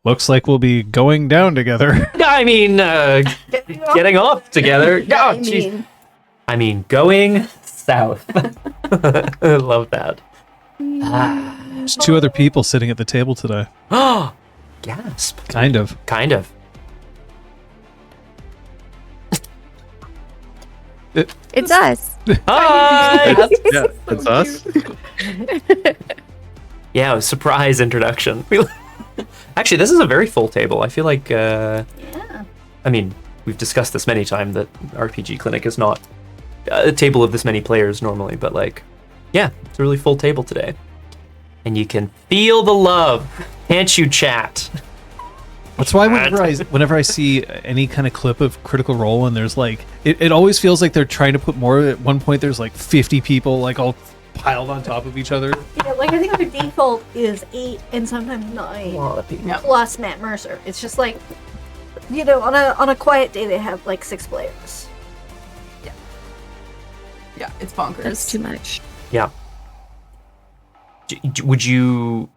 Looks like we'll be going down together. I mean, getting off together. Oh, jeez. I mean, going south. I love that. There's 2 other people sitting at the table today. Oh, gasp. Kind of. Kind of. It's us. Hi! Yeah, it's us. Yeah, it was a surprise introduction. Actually, this is a very full table. I feel like, I mean, we've discussed this many times that RPGClinic is not a table of this many players normally, but like, yeah, it's a really full table today. And you can feel the love, can't you, chat? That's why whenever I see any kind of clip of Critical Role and there's like, it always feels like they're trying to put more. At one point, there's like 50 people like all piled on top of each other. Yeah, like I think the default is 8 and sometimes 9 plus Matt Mercer. It's just like, you know, on a quiet day they have like 6 players. Yeah, it's bonkers. That's too much. Yeah. Would you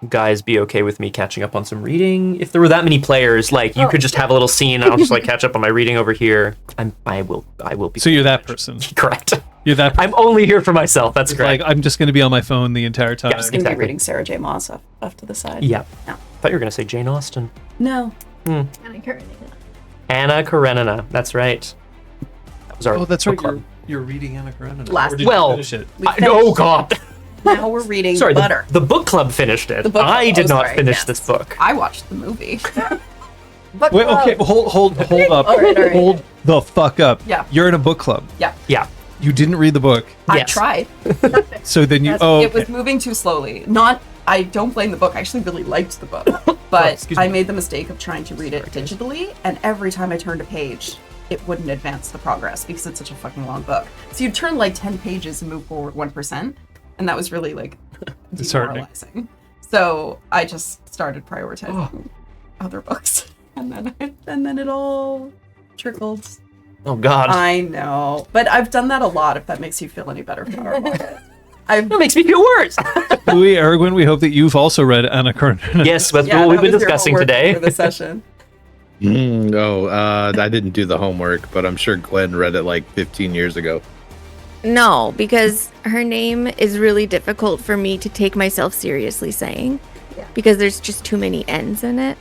guys be okay with me catching up on some reading? If there were that many players, like you could just have a little scene and I'll just like catch up on my reading over here. I will be. So you're that person. Correct. You're that person. I'm only here for myself. That's correct. Like I'm just going to be on my phone the entire time. Yes, I'm gonna be exactly. reading Sarah J. Maas off to the side. Yeah. No. I thought you were going to say Jane Austen. No. And I currently Anna Karenina. That's right. That was our That's right. book club. You're reading Anna Karenina. Last- Or did you Well, finish it? Oh God. Now we're reading Sorry, Butter. the book club finished it. The book club. I did Oh, not sorry, finish yes. this book. I watched the movie. But Wait, okay, hold up. All right. Hold the fuck up. Yeah. You're in a book club. Yeah. Yeah. You didn't read the book. I Yes. tried. So then you It okay. was moving too slowly. I don't blame the book. I actually really liked the book. But excuse I me. made the mistake of trying to read it digitally, and every time I turned a page, it wouldn't advance the progress because it's such a fucking long book. So you'd turn like 10 pages and move forward 1%, and that was really like Disheartening. demoralizing. So I just started prioritizing other books, and then it all trickled. Oh God. I know, but I've done that a lot. If that makes you feel any better, Flower. It makes me feel worse. Louis Erwin, we hope that you've also read Anna Karenina. Yes, that's Yeah, what we've that been was your discussing homework today. for the session. I didn't do the homework, but I'm sure Glenn read it like 15 years ago. No, because her name is really difficult for me to take myself seriously saying. Because there's just too many N's in it.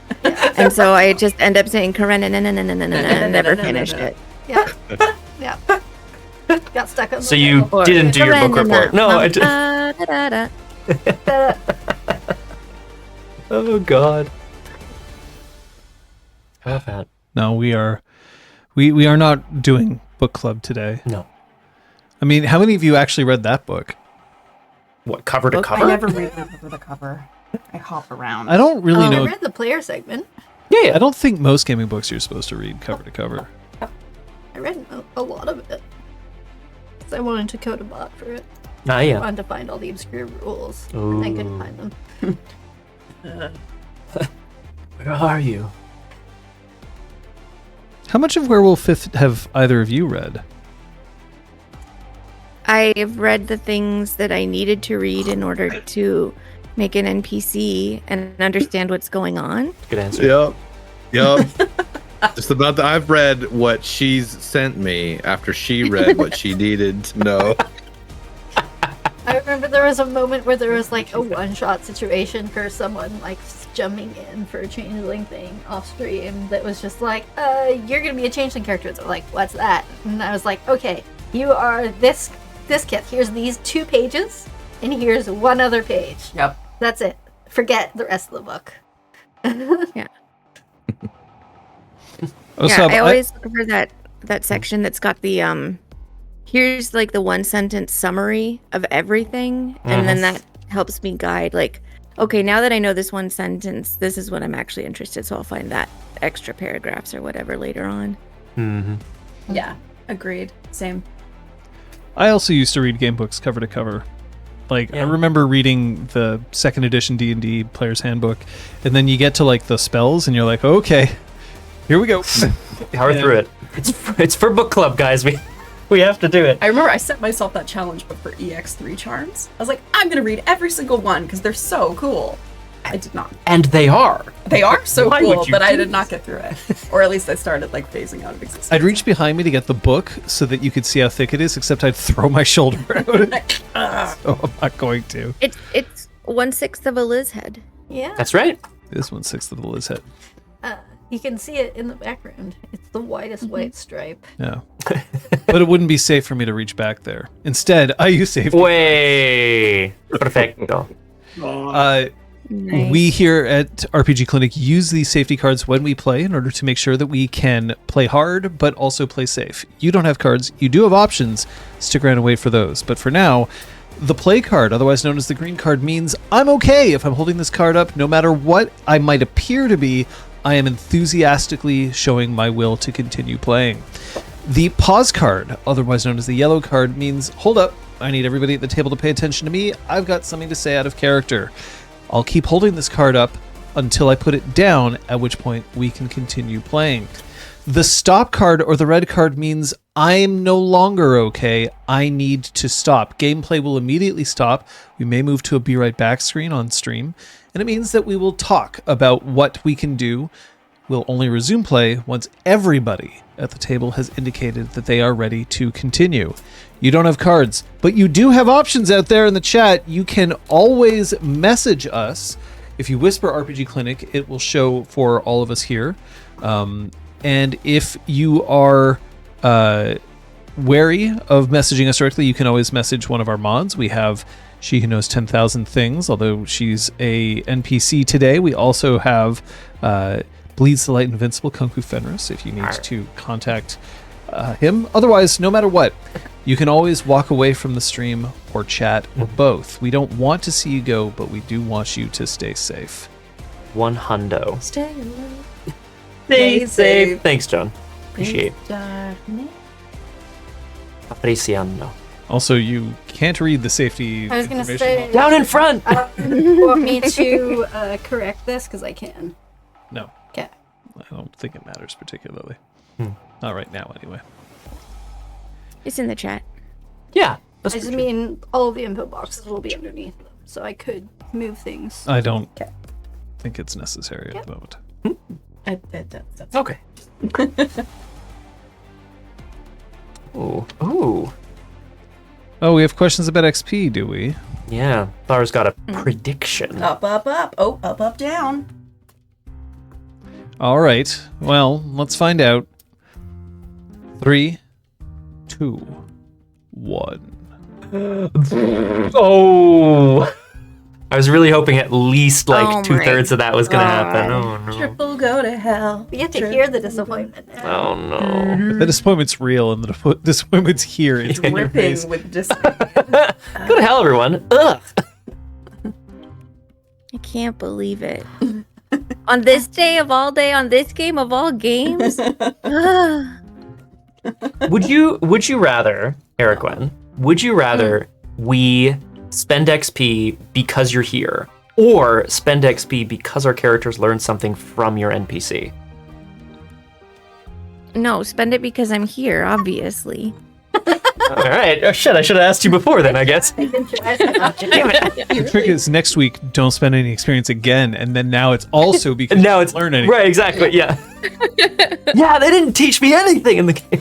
And so I just end up saying Karenina and never finished it. Yeah. Yeah. Got stuck on the So you Or didn't do your book report. No, I did. Oh God. Have that. No, we are not doing book club today. No. I mean, how many of you actually read that book? What, cover to Book- cover? I never read them over the cover. I hop around. I don't really I know. read the player segment. Yeah. I don't think most gaming books you're supposed to read cover to cover. I read a lot of it. 'Cause I wanted to code a bot for it. Ah, I yeah. wanted to find all the obscure rules. And I couldn't find them. Where are you? How much of Werewolf have either of you read? I've read the things that I needed to read in order to make an NPC and understand what's going on. Good answer. Yep. Just about I've read what she's sent me after she read what she needed to know. I remember there was a moment where there was like a one-shot situation for someone like jumping in for a changeling thing off stream that was just like, you're gonna be a changeling character. So like, what's that? And I was like, okay, you are this kid. Here's these 2 pages, and here's one other page. Yep. That's it. Forget the rest of the book. Oh, Yeah, so I always look for that section that's got the here's like the 1-sentence summary of everything, and then that helps me guide like, okay, now that I know this 1 sentence, this is what I'm actually interested, so I'll find that extra paragraphs or whatever later on. Mm-hmm. Yeah. Agreed. Same. I also used to read game books cover to cover. Like, I remember reading the 2nd edition D&D Player's Handbook, and then you get to, like, the spells, and you're like, okay, here we go. Power through it. It's for book club, guys. We have to do it. I remember I set myself that challenge, but for EX3 charms. I was like, I'm going to read every single one because they're so cool. I did not. And they are. They are so Why cool, would you but I do did not get through it. Or at least I started like phasing out of existence. I'd reach behind me to get the book so that you could see how thick it is, except I'd throw my shoulder out. So I'm not going to. It's 1/6 of a Liz head. Yeah. That's right. This one's 1/6 of the Liz head. You can see it in the background. It's the widest white stripe. Yeah. But it wouldn't be safe for me to reach back there. Instead, I use safety. Way. Perfecto. Nice. We here at RPG Clinic use these safety cards when we play in order to make sure that we can play hard, but also play safe. You don't have cards. You do have options. Stick around and wait for those. But for now, the play card, otherwise known as the green card, means I'm okay if I'm holding this card up. No matter what I might appear to be, I am enthusiastically showing my will to continue playing. The pause card, otherwise known as the yellow card, means hold up. I need everybody at the table to pay attention to me. I've got something to say out of character. I'll keep holding this card up until I put it down, at which point we can continue playing. The stop card or the red card means I'm no longer okay. I need to stop. Gameplay will immediately stop. We may move to a be right back screen on stream, and it means that we will talk about what we can do. We'll only resume play once everybody at the table has indicated that they are ready to continue. You don't have cards, but you do have options out there in the chat. You can always message us. If you whisper RPG Clinic, it will show for all of us here. And if you are wary of messaging us directly, you can always message one of our mods. We have She Who Knows 10,000 Things, although she's a NPC today. We also have Bleeds the Light Invincible, Kung Fu Fenris, if you need to contact him. Otherwise, no matter what, you can always walk away from the stream or chat or both. We don't want to see you go, but we do want you to stay safe. 100. Stay alive. Stay safe. Thanks, John. Appreciate it. Apreciando. Also, you can't read the safety I was gonna information. say Down in front! you want me to correct this? Because I can. No, Okay. I don't think it matters particularly. Not right now, anyway. It's in the chat. Yeah. I just mean all of the info boxes will be underneath them, so I could move things. I don't think it's necessary at the moment. That's Okay. Ooh. Oh, we have questions about XP, do we? Yeah. Lara's got a prediction. up, up, up. Oh, up, up, down. All right. Well, let's find out. 3, 2, 1. Oh. I was really hoping at least like Oh my 2/3 of that was going to happen. Oh, no. Triple go to hell. You have to hear the disappointment now. Oh, no. The disappointment's real, and the disappointment's here. It's in your face. Ripping with disdain. Go to hell, everyone. Ugh. I can't believe it. On this day of all day, on this game of all games. Would you rather, Eric, would you rather we spend XP because you're here, or spend XP because our characters learn something from your NPC? No, spend it because I'm here, obviously. All right. Oh, shit, I should have asked you before then, I guess. I can try something. Damn it. The trick is next week, don't spend any experience again, and then now it's also because Now you it's learn anything. Right, exactly. Yeah. Yeah, they didn't teach me anything in the game.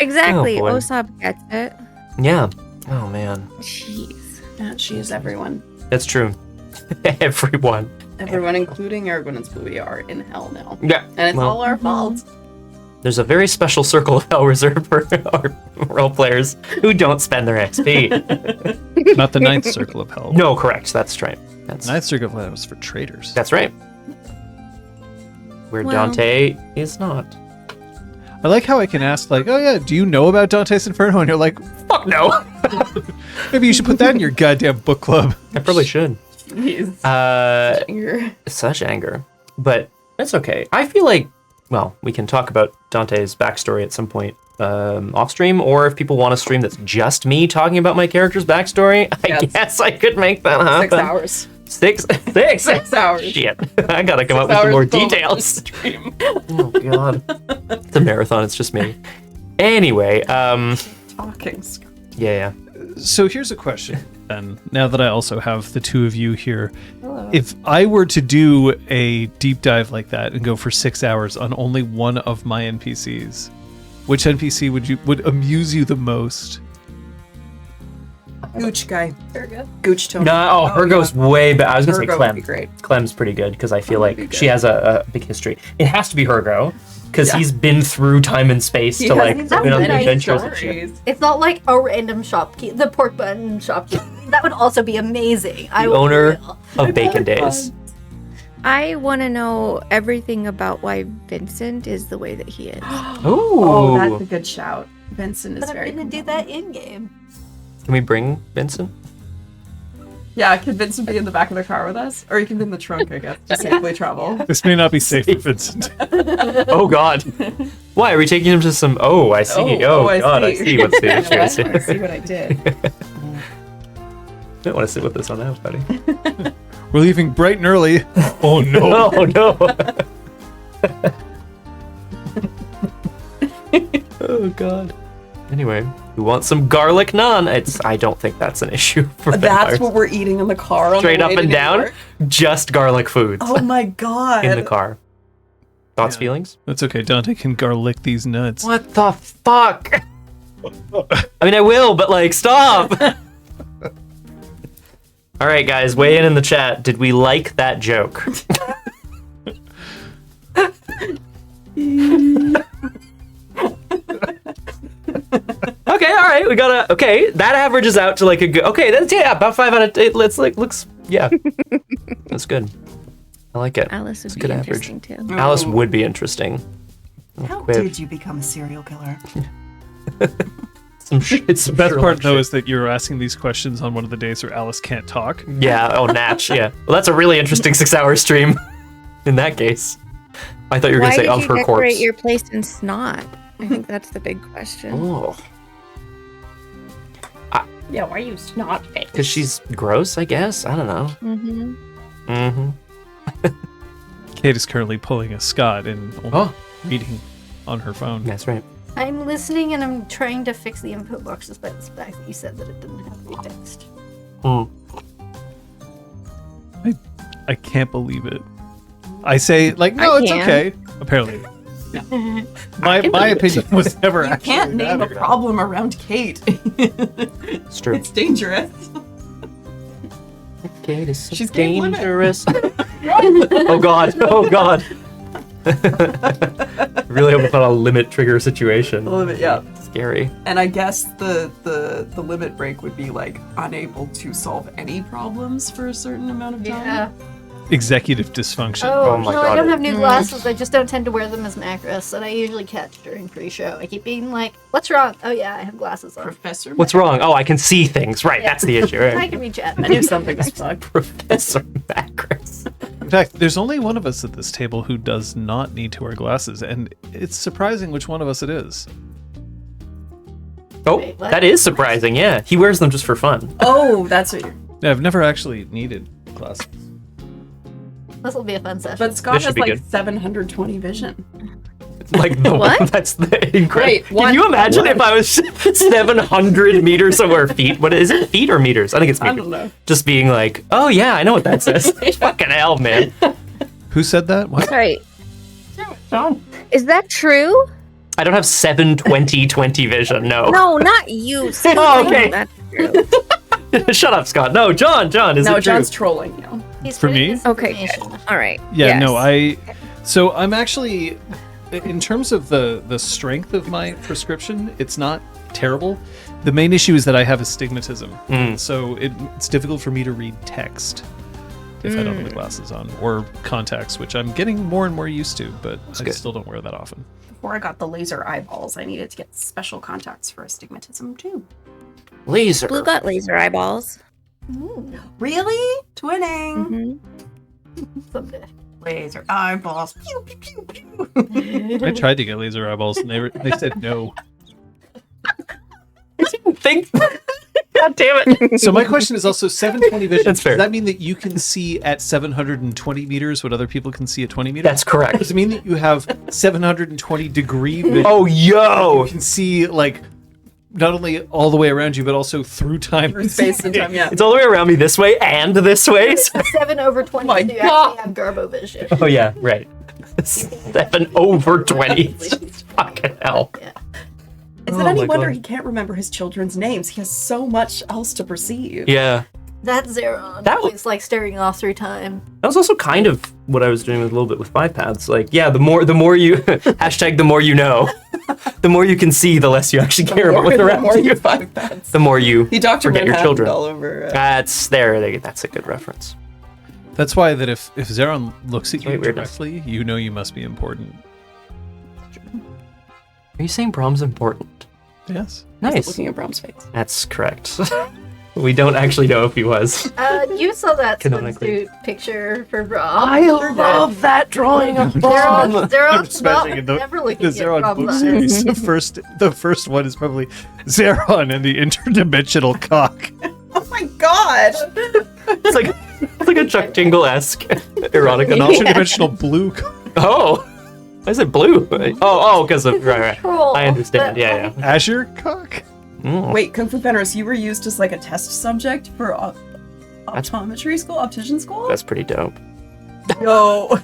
Exactly. Oh, boy. Osab gets it. Yeah. Oh man, Jeez. She is everyone. that's true. Everyone. Everyone, including Aragorn and Spooey, are in hell now. Yeah. And it's Well, all our fault. There's a very special circle of hell reserved for our role players who don't spend their XP. Not the ninth circle of hell. No, correct. That's right. That's Ninth circle of hell was for traitors. that's right. Where Well. Dante is not. I like how I can ask, like, oh yeah, do you know about Dante's Inferno? And you're like, Fuck no. maybe you should put that in your goddamn book club. I probably should. He's Uh, such anger, but that's okay. I feel like, well, we can talk about Dante's backstory at some point off stream, or if people want a stream that's just me talking about my character's backstory, I Yes. guess I could make that happen. 6 hours. Six 6 hours. Shit, I gotta come up 6 with some hours more total details. Stream. Oh god, it's a marathon. It's just me. Anyway, Talking. yeah. So here's a question. then, now that I also have the two of you here. Hello. If I were to do a deep dive like that and go for 6 hours on only one of my NPCs, which NPC would amuse you the most? Gooch guy. Virgo. Gooch Tony. No, her goes way back. I was gonna say Hergo Clem. would be great. Clem's pretty good because I feel Clem would like be she good. has a big history. It has to be Hergo because Yeah. he's been through time and space He to has like these been on the nice adventures and shit. stories. It's not like a random shopkeeper, the pork bun shopkeeper. That would also be amazing. The owner of Bacon Days. I want to know everything about why Vincent is the way that he is. Oh, that's a Ooh, good shout. Vincent is But I'm very gonna do that in game. can we bring Vincent? Yeah, can Vincent be in the back of the car with us? Or he can be in the trunk, I guess, to safely travel. This may not be safe for Vincent. Oh God, why are we taking him to some? Oh, I see. Oh, I God, I see what's the You know issue. I what? see. I see what I did. Don't want to sit with us on that, buddy. We're leaving bright and early. Oh no. Oh no. Oh God. Anyway, we want some garlic naan. I don't think that's an issue for That's vampires. what we're eating in the car. On Straight the up way to and New down, York. just garlic foods Oh my god. in the car. Thoughts, Yeah. feelings? That's okay. Dante can garlic these nuts. What the fuck? I mean, I will, but like, stop. All right, guys, weigh in the chat. Did we like that joke? Okay, all right, we gotta. Okay, that averages out to like a good. Okay, that's about 5 out of 8. Let's like looks. Yeah, that's good. I like it. Alice would It's a be good average. interesting too. Alice would be interesting. How Quip. did you become a serial killer? It's The best part, though, is that you're asking these questions on one of the days where Alice can't talk. Yeah. Oh, Natch. Yeah. Well, that's a really interesting 6-hour stream. In that case, I thought you were Why gonna say did of you her decorate corpse. your place in snot? I think that's the big question. Oh, Yeah, why are you snot face? because she's gross, I guess. I don't know. Mm-hmm. Mm-hmm. Kate is currently pulling a Scott and Oh, reading on her phone. that's right. I'm listening and I'm trying to fix the input box despite the fact that you said that it didn't have to be fixed. Hmm. I can't believe it. I say, like, no, I it's can. okay. Apparently. My opinion was never You actually can't name a mattered. problem around Kate. It's true. It's dangerous. Kate is so She's game limit. dangerous. Oh God. Oh God. Really hope it's not a limit trigger situation. A limit, yeah. Scary. And I guess the limit break would be like unable to solve any problems for a certain amount of time. Yeah. Executive dysfunction. Oh, Oh my no, God. I don't have new glasses. I just don't tend to wear them as macros, and I usually catch during pre-show. I keep being like, "What's wrong?" Oh yeah, I have glasses on. Professor. What's wrong? Oh, I can see things. Right. That's the issue. I Right? can reach out. I knew something was fucked. Professor Macros. In fact, there's only one of us at this table who does not need to wear glasses, and it's surprising which one of us it is. Oh, Wait, what? that is surprising. Yeah, he wears them just for fun. Oh, that's what you're. Yeah, I've never actually needed glasses. This will be a fun session. But Scott This should has be like good. 720 vision. Like the What? one that's the incredible. Wait, Can what? you imagine if I was 700 meters somewhere feet? What is it? Feet or meters? I think it's I meters. don't know. Just being like, oh yeah, I know what that says. Fucking hell, man. Who said that? What? Sorry, John. is that true? I don't have 720/20 vision. No. No, not you. Oh, okay. That's true. Shut up, Scott. No, John. Is No, it true? John's trolling you. He's For putting me? this Okay, information. All right. Yeah, yes. no, so I'm actually, in terms of the strength of my prescription, it's not terrible. The main issue is that I have astigmatism, so it's difficult for me to read text if I don't have the glasses on, or contacts, which I'm getting more and more used to, but I good. still don't wear that often. Before I got the laser eyeballs, I needed to get special contacts for astigmatism too. Laser. Blue got laser eyeballs. Really? Twinning. Mhm. Someday. Laser eyeballs. Pew, pew, pew, pew. I tried to get laser eyeballs, and they said no. Think. God damn it. So my question is also 720 vision. That's fair. Does that mean that you can see at 720 meters what other people can see at 20 meters? That's correct. Does it mean that you have 720 degree vision? Oh, yo. You can see like not only all the way around you, but also through time. Through space and time, yeah. It's all the way around me this way and this way. 7/20. my You God. actually have Garbo vision. Oh yeah, right. 7/20. Fucking hell. Yeah. Is Oh it any my wonder God. he can't remember his children's names? He has so much else to perceive. Yeah. That's Zeron. That was- It's like staring off through time. That was also kind of what I was doing with a little bit with 5 paths. Like, yeah, the more you hashtag the more you know, the more you can see, the less you actually care about what's The around more you. you find that. The more you He Dr. forget your Manhattan children. all over. That's a good reference. That's why that if Zeron looks at you Wait, weirdness. directly, you know you must be important. Are you saying Brahm's important? Yes. Nice. Looking at Brahm's face. That's correct. We don't actually know if he was. You saw that Canonically. swimsuit picture for Rob. I love that drawing of Zeron's Just not imagining the- never looking The at Zeron Rob's book eyes. series. The first one is probably Zeron and the interdimensional cock. Oh my god! It's like a Chuck Tingle-esque erotica An novel. interdimensional blue cock. Oh, why is it blue? Oh, because of right. Troll, I understand. but Yeah. Azure cock? Mm. Wait, Kung Fu Fenris, you were used as like a test subject for optometry school? Optician school? That's pretty dope. Yo!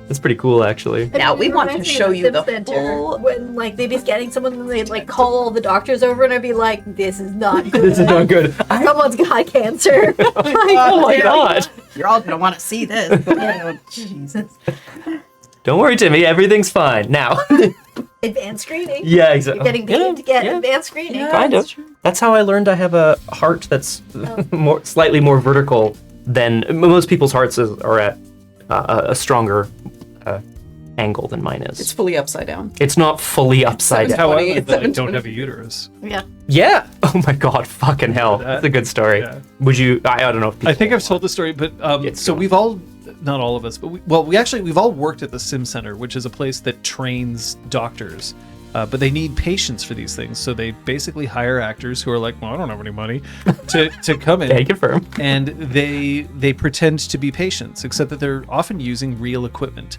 That's pretty cool, actually. Now we It want to reminds me show of you the Sim Center, full... when like they'd be scanning someone and they'd like call all the doctors over and I'd be like, this is not good. This is not good. Someone's got cancer. Oh my god. You're all gonna want to see this. Oh, Jesus. Don't worry, Timmy. Everything's fine now. Advanced screening. Yeah, exactly. You're getting paid to get advanced screening. Yeah. Kind of. That's true. That's how I learned I have a heart that's slightly more vertical than most people's hearts are at a stronger angle than mine is. It's fully upside down. It's not fully upside It's down. How I 20, learned it's that I 720. don't have a uterus. Yeah. Yeah. Oh my god. Fucking hell. That's a good story. Yeah. Would you? I don't know. If I think I've told the story, but It's so gone. we've all, not all of us, but we've all worked at the Sim Center, which is a place that trains doctors. But they need patients for these things, so they basically hire actors who are like, well, I don't have any money, to come in. Can confirm. And they pretend to be patients, except that they're often using real equipment.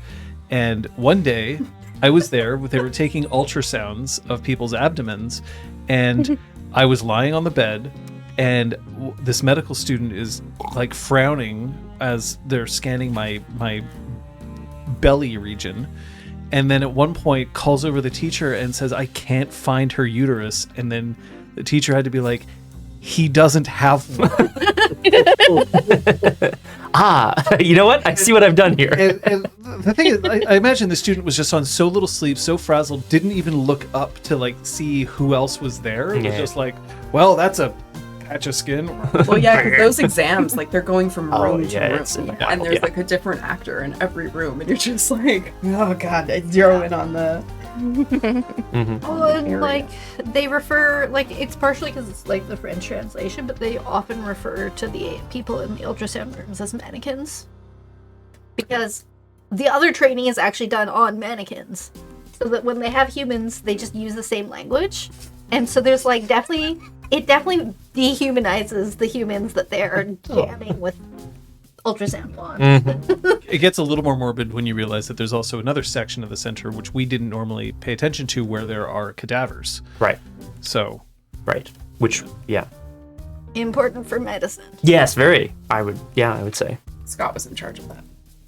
And one day, I was there. They were taking ultrasounds of people's abdomens, and I was lying on the bed, and this medical student is like frowning as they're scanning my belly region. And then at one point calls over the teacher and says, I can't find her uterus. And then the teacher had to be like, he doesn't have one. You know what? I see what I've done here. And the thing is, I imagine the student was just on so little sleep, so frazzled, didn't even look up to like see who else was there. It was Yeah. just like, well, that's a patch of skin. Well, yeah, because those exams, like, they're going from Oh, room yeah, to it's room, wild, and there's yeah. like a different actor in every room, and you're just like, oh god, I zero in on the. Oh, and area. like they refer, like it's partially because it's like the French translation, but they often refer to the people in the ultrasound rooms as mannequins, because the other training is actually done on mannequins, so that when they have humans, they just use the same language, and so there's like it definitely dehumanizes the humans that they're jamming with ultrasound on. It gets a little more morbid when you realize that there's also another section of the center which we didn't normally pay attention to, where there are cadavers. Right. So Right. Which, yeah. Important for medicine. Yes, very. I would say. Scott was in charge of that.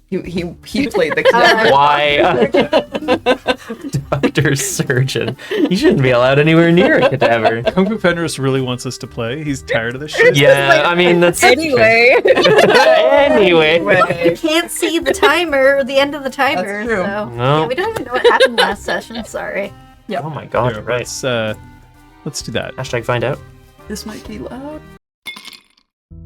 He played the cadaver. Why? Doctor surgeon. You shouldn't be allowed anywhere near a cadaver. Kung Fu Fenris really wants us to play. He's tired of this shit. Yeah, I mean, that's... Anyway. Anyway. You can't see the timer, the end of the timer. That's true. So No. yeah, we don't even know what happened last session. Sorry. Oh my god, Here, you're right. let's do that. Hashtag find out. This might be loud.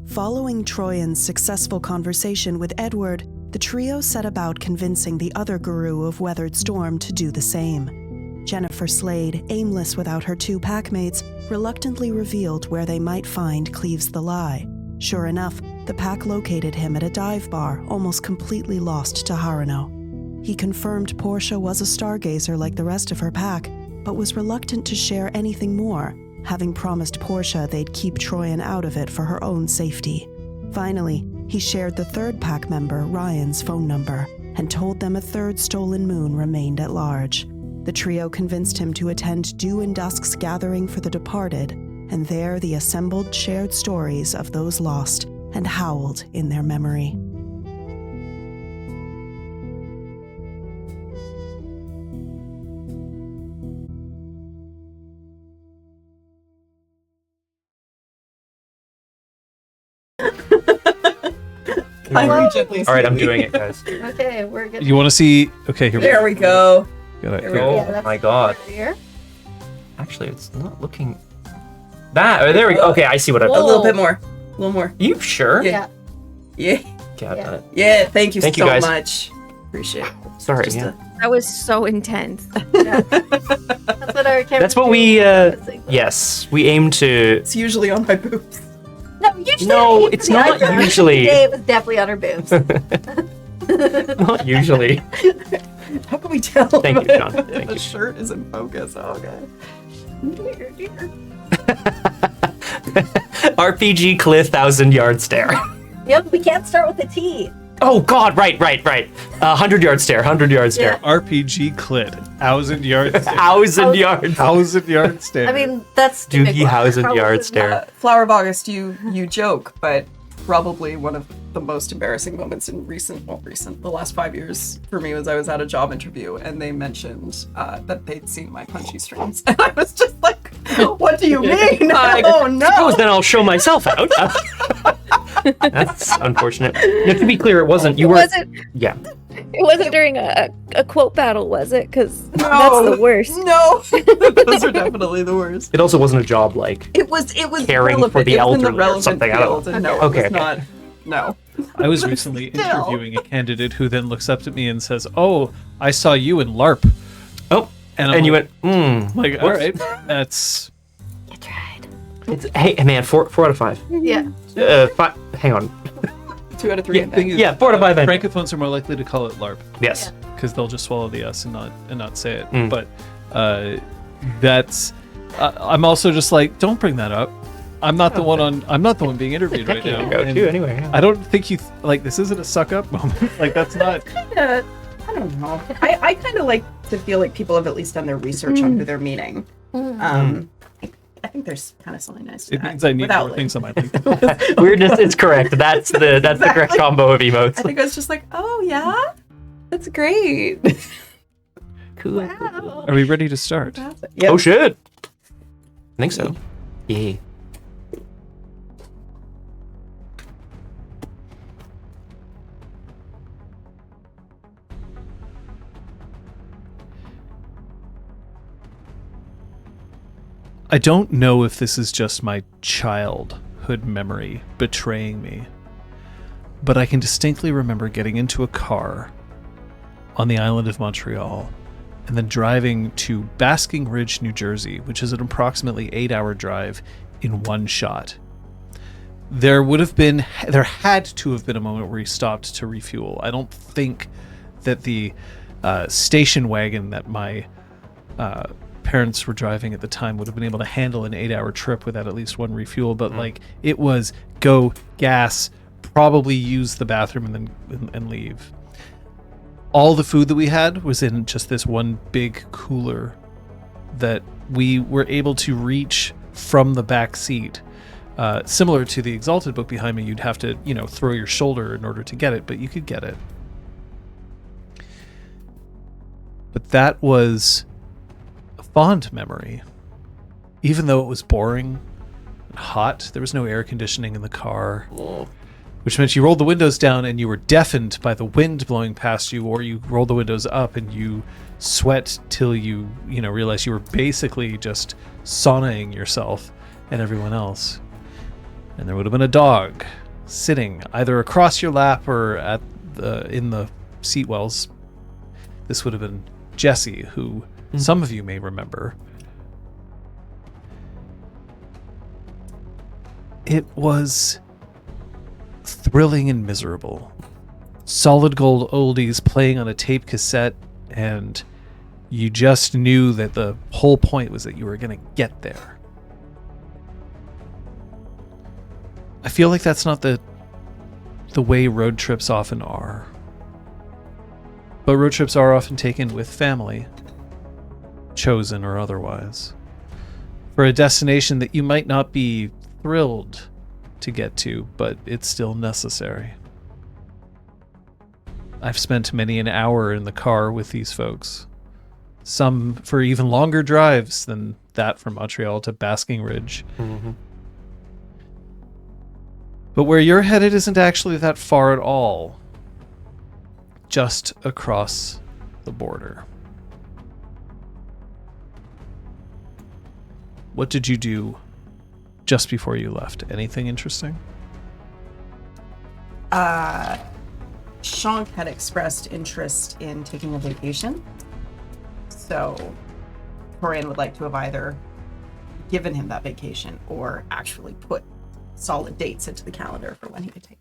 Following Troyan's successful conversation with Edward, the trio set about convincing the other guru of Weathered Storm to do the same. Jennifer Slade, aimless without her 2 packmates, reluctantly revealed where they might find Cleves the Lie. Sure enough, the pack located him at a dive bar, almost completely lost to Harano. He confirmed Portia was a stargazer like the rest of her pack, but was reluctant to share anything more, having promised Portia they'd keep Troyan out of it for her own safety. Finally, he shared the 3rd pack member, Ryan's, phone number, and told them a 3rd stolen moon remained at large. The The trio convinced him to attend Dew and Dusk's gathering for the departed, and there the assembled shared stories of those lost and howled in their memory. All right, I'm doing it, guys. Okay, we're good. You want to see? Okay, here There we go. Got it. There we Oh go. that's my god. over here. Actually, it's not looking... there we go. Okay, I see what I've A done. little bit more. A little more. You sure? Yeah. Yeah. Okay, I've done it. Yeah. Thank you Thank you, so guys. much. Appreciate it. Sorry, Just yeah. That was so intense. That's what our camera. That's what we, yes, we aim to... It's usually on my boobs. No, usually. No, it's not usually. Today it was definitely on her boobs. Not usually. How can we tell? Thank you, John. if Thank the you. shirt is in focus. Oh, God. RPG Cliff 1,000-yard stare. Yep, we can't start with a T. Oh God! Right. 100-yard stare. 100-yard stare. RPG clit. 1,000-yard stare. 1,000-yard. 1,000-yard stare. I mean, that's Doogie probably 1,000-yard stare. not- Flower of August, you joke, but probably one of the most embarrassing moments in the last 5 years for me was I was at a job interview and they mentioned that they'd seen my punchy streams. And I was just like, what do you mean? Oh no! Suppose then I'll show myself out. That's unfortunate. Now, to be clear, it wasn't. You It were. wasn't. Yeah. It wasn't during a quote battle, was it? Because No. that's the worst. No, those are definitely the worst. It also wasn't a job like. It was Caring relevant. for the it was in the elderly or relevant something, I don't field, know. and no, Okay, it was okay. not. No. I was recently Still. interviewing a candidate who then looks up to me and says, "Oh, I saw you in LARP." Oh. And, And you like, went. like, all right, that's You tried. Hey man, 4 out of 5. Yeah. 5. Hang on. 2 out of 3. yeah, thing is, Yeah, 4 out of 5. Then. francophones are more likely to call it LARP Yes. because they'll just swallow the S and not say it. Mm. But that's. I'm also just like, don't bring that up. I'm not the one on. I'm not the one being interviewed right now. Go and too. Anyway. Yeah. I don't think you like this. Isn't a suck up moment. Like that's not. I don't know. I kind of like to feel like people have at least done their research on who they're meeting. I think there's kind of something nice to It that. means I need without, more like- things on my link. Weirdness. It's correct. That's the correct combo of I emotes. think I was just like, oh yeah, that's great. Cool. Are we ready to start? Yep. Oh shit. I think so. Yeah. I don't know if this is just my childhood memory betraying me, but I can distinctly remember getting into a car on the island of Montreal and then driving to Basking Ridge, New Jersey, which is an approximately 8-hour drive in one shot. There had to have been a moment where he stopped to refuel. I don't think that the station wagon that my parents were driving at the time would have been able to handle an 8-hour trip without at least one refuel, but like it was go gas, probably use the bathroom and leave. All the food that we had was in just this one big cooler that we were able to reach from the back seat. Similar to the Exalted book behind me, you'd have to, throw your shoulder in order to get it, but you could get it. But that was a fond memory. Even though it was boring and hot, there was no air conditioning in the car, which meant you rolled the windows down and you were deafened by the wind blowing past you, or you rolled the windows up and you sweat till you realized you were basically just saunaing yourself and everyone else. And there would have been a dog sitting either across your lap or in the seat wells. This would have been Jesse, who some of you may remember. It was thrilling and miserable. Solid gold oldies playing on a tape cassette, and you just knew that the whole point was that you were going to get there. I feel like that's not the way road trips often are. But road trips are often taken with family. chosen or otherwise, for a destination that you might not be thrilled to get to, but it's still necessary. I've spent many an hour in the car with these folks, some for even longer drives than that from Montreal to Basking Ridge. Mm-hmm. But where you're headed isn't actually that far at all. Just across the border. What did you do just before you left? Anything interesting? Shank had expressed interest in taking a vacation. So Torian would like to have either given him that vacation or actually put solid dates into the calendar for when he could take it.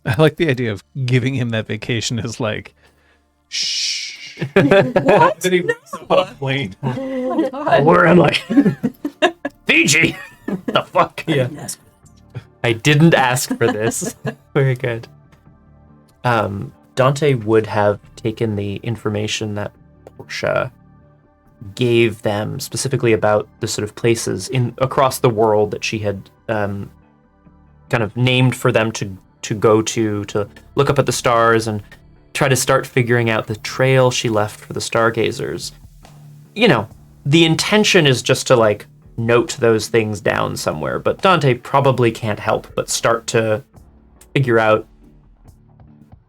I like the idea of giving him that vacation as like, shh. What? Then he wakes up on a plane. Oh, where am I? Fiji! The fuck? Yeah. I didn't ask for this. Very good. Dante would have taken the information that Portia gave them specifically about the sort of places across the world that she had kind of named for them to go to look up at the stars and try to start figuring out the trail she left for the stargazers. You know, the intention is just to like note those things down somewhere, but Dante probably can't help but start to figure out,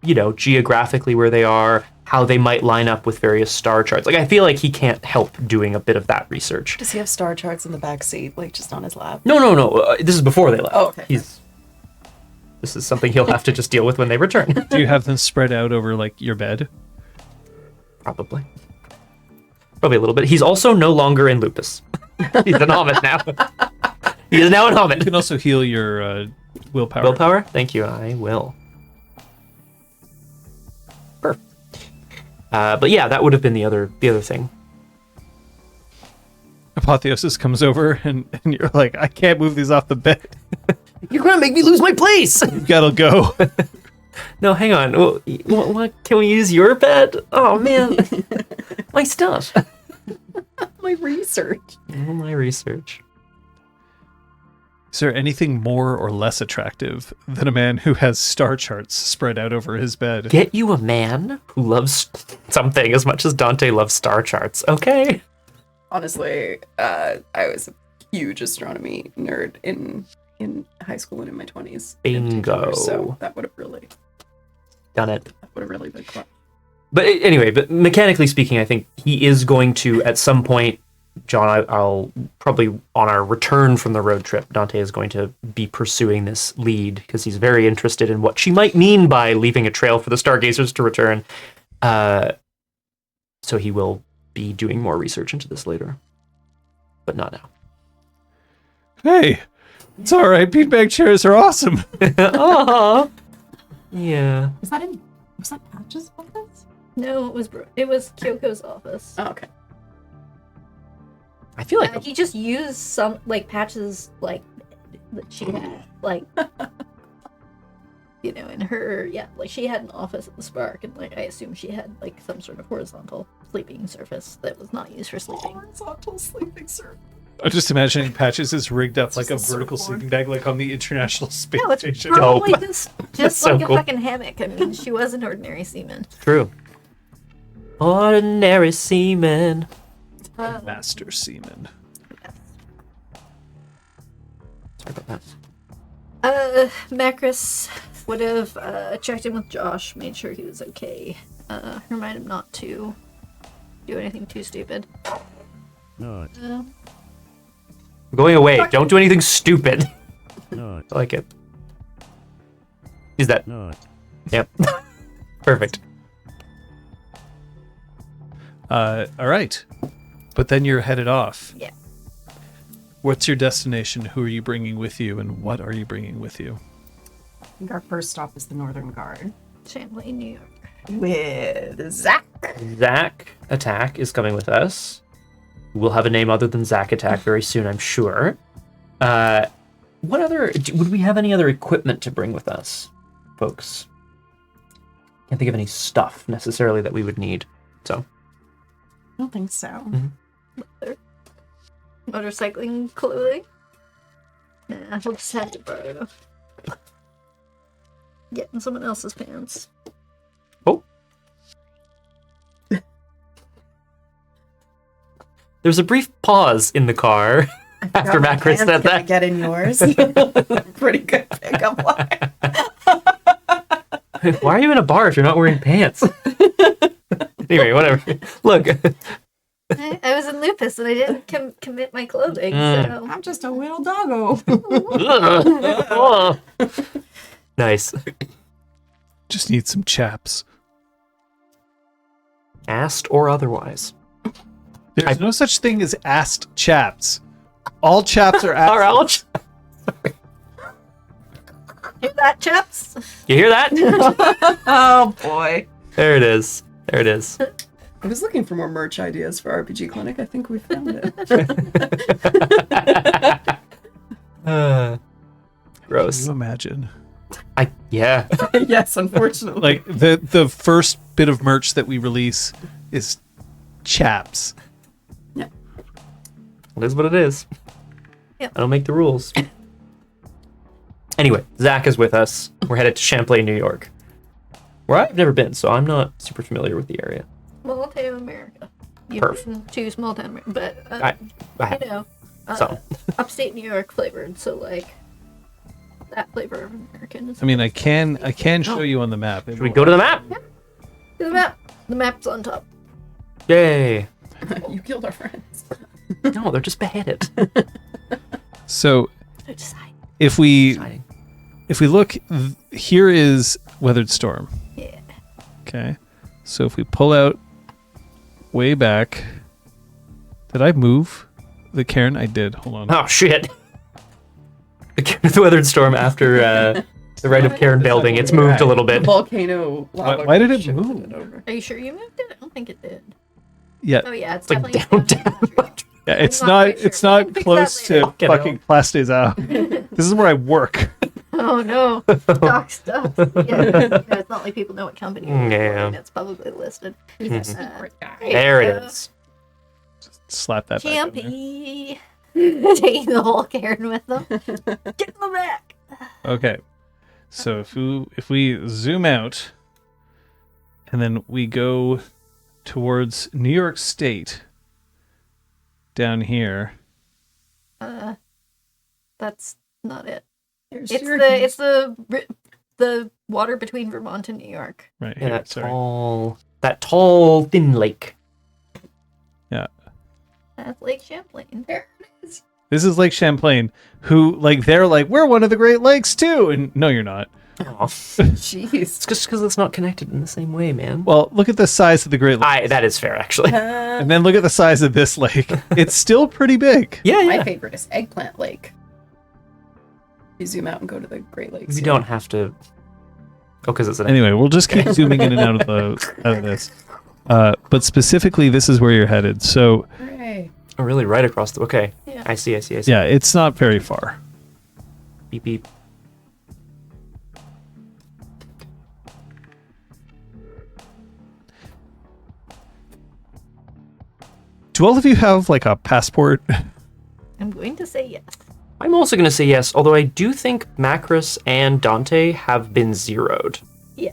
you know, geographically where they are, how they might line up with various star charts. Like, I feel like he can't help doing a bit of that research. Does he have star charts in the back seat, like just on his lap? No. This is before they left. Oh, okay. This is something he'll have to just deal with when they return. Do you have them spread out over like your bed? Probably a little bit. He's also no longer in lupus. He's an hobbit now. He is now an hobbit. You can also heal your willpower. Willpower? Thank you. I will. Perfect. But yeah, that would have been the other thing. Apotheosis comes over and you're like, I can't move these off the bed. You're gonna make me lose my place. You gotta go. No, hang on. What? Can we use your bed? Oh man, my stuff. My research. Oh, my research. Is there anything more or less attractive than a man who has star charts spread out over his bed? Get you a man who loves something as much as Dante loves star charts, okay? Honestly, I was a huge astronomy nerd in high school and in my 20s. Bingo. So that would have really done it. That would have really been fun. But anyway, but mechanically speaking, I think he is going to, at some point, John, I'll probably, on our return from the road trip, Dante is going to be pursuing this lead because he's very interested in what she might mean by leaving a trail for the stargazers to return. So he will be doing more research into this later, but not now. Hey, it's all right. Beanbag chairs are awesome. Aww. Yeah. Was that Patch's office? No, it was Kyoko's office. Oh, okay. I feel like He just used some like Patch's like that she had like you know in her like she had an office at the Spark and like I assume she had like some sort of horizontal sleeping surface that was not used for sleeping. Horizontal sleeping surface. I'm just imagining Patches is rigged up like a just a vertical surfboard. sleeping bag, like on the International Space No, it's Station. probably Dope. just so like cool. a fucking hammock. I mean, she was an ordinary seaman. True. Ordinary seaman. Master Seaman. Sorry about that. Macris would have checked in with Josh, made sure he was okay. Remind him not to do anything too stupid. No, I'm going away. Don't do anything stupid. no, I like it. Use that. no. Yep. Perfect. All right. But then you're headed off. Yeah. What's your destination? Who are you bringing with you? And what are you bringing with you? I think our first stop is the Northern Guard. Champlain, New York. With Zach. Zach Attack is coming with us. We'll have a name other than Zach Attack very soon, I'm sure. What other... Would we have any other equipment to bring with us, folks? Can't think of any stuff necessarily that we would need. So, don't think so. Motorcycling clothing? Nah, we'll just have to borrow. Getting someone else's pants. Oh. There's a brief pause in the car after Macris said that. Get in yours. Pretty good pickup line. Why are you in a bar if you're not wearing pants? Anyway, whatever. Look. I was in lupus and I didn't commit my clothing, so... I'm just a little doggo. Nice. Just need some chaps. Asked or otherwise. There's no such thing as asked chaps. All chaps are asked. Are all Hear that, chaps? You hear that? Oh boy. There it is. There it is. I was looking for more merch ideas for RPG Clinic. I think we found it. Gross. Can you imagine? Yeah. Yes, unfortunately. Like the first bit of merch that we release is chaps. Yeah. It is what it is. Yep. I don't make the rules. Anyway, Zach is with us. We're headed to Champlain, New York, where I've never been, so I'm not super familiar with the area. Small town America. You've Perf. been to small town America, but I have you know, some. upstate New York flavored, so like that flavor of American. Is I mean, I can show you on the map. Should we go to the map? the map. The map's on top. Yay. You killed our friends. No, they're just beheaded. So They're just hiding. if we Exciting. look, here is Weathered Storm. Yeah. Okay. So if we pull out way back, did I move the cairn? I did. Hold on. Oh, shit. The Weathered Storm after the Rite of Cairn building, it's moved a little The bit. volcano lava. Why did it shifted move? it over. Are you sure you moved it? I don't think it did. Yeah. Oh yeah, it's Like definitely downtown. Montreal. Yeah, it's I'm not quite sure. it's not Fix that close later. to Get fucking Place des Arts. This is where I work. Oh no, stock stuff. Yeah, it's not like people know what company it is. Yeah. And it's publicly listed. There it is. Slap that back in there. Champy. Taking the whole Karen with them. Get in the back. Okay. So if we zoom out and then we go towards New York State down here. That's not it. Here's It's Syracuse. the water between Vermont and New York. Right Yeah, here. that Sorry. tall, thin lake. Yeah. That's Lake Champlain. There it is. This is Lake Champlain, who they're like, we're one of the Great Lakes too. And no, you're not. Aw. Jeez. It's just because it's not connected in the same way, man. Well, look at the size of the Great Lakes. That is fair, actually. And then look at the size of this lake. It's still pretty big. Yeah, My yeah. favorite is Eggplant Lake. You zoom out and go to the Great Lakes. You don't have to. Oh, because it's an. Anyway, we'll just keep zooming in and out of this. But specifically, this is where you're headed. So Hooray. Oh, really? Right across the. Okay. Yeah. I see. yeah, it's not very far. Beep, beep. Do all of you have like a passport? I'm going to say yes. I'm also going to say yes, although I do think Macris and Dante have been zeroed. Yeah.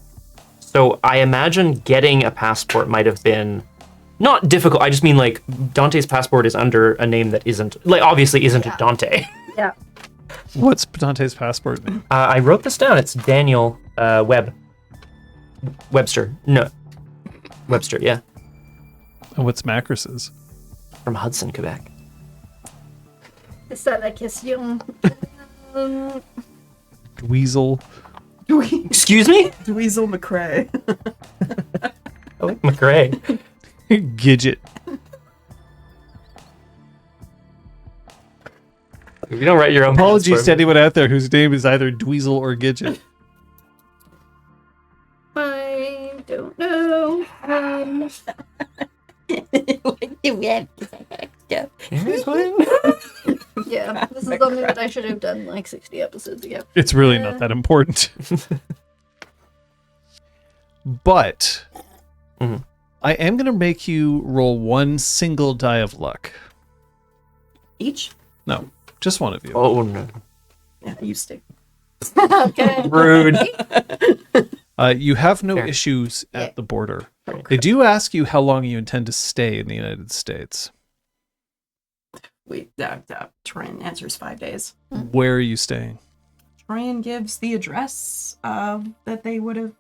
So I imagine getting a passport might have been not difficult. I just mean like Dante's passport is under a name that isn't, like obviously isn't a Dante. Yeah. What's Dante's passport name? I wrote this down. It's Daniel Webster. No. Webster, yeah. And what's Macris's? From Hudson, Quebec. C'est ça la question. Weasel. Excuse me? Dweezil McCrae. I like McRae. Gidget. If you don't write your own Apologies to passport- anyone out there whose name is either Dweezil or Gidget. I don't know. Yeah, this is something that I should have done like 60 episodes ago. It's really not that important. But Mhm. I am going to make you roll one single die of luck. Each? No, just one of you. Oh, no. Yeah, you stick. Okay. Rude. You have no Fair. issues at Yeah. the border. They do ask you how long you intend to stay in the United States. Tran answers 5 days. Where are you staying? Tran gives the address that they would have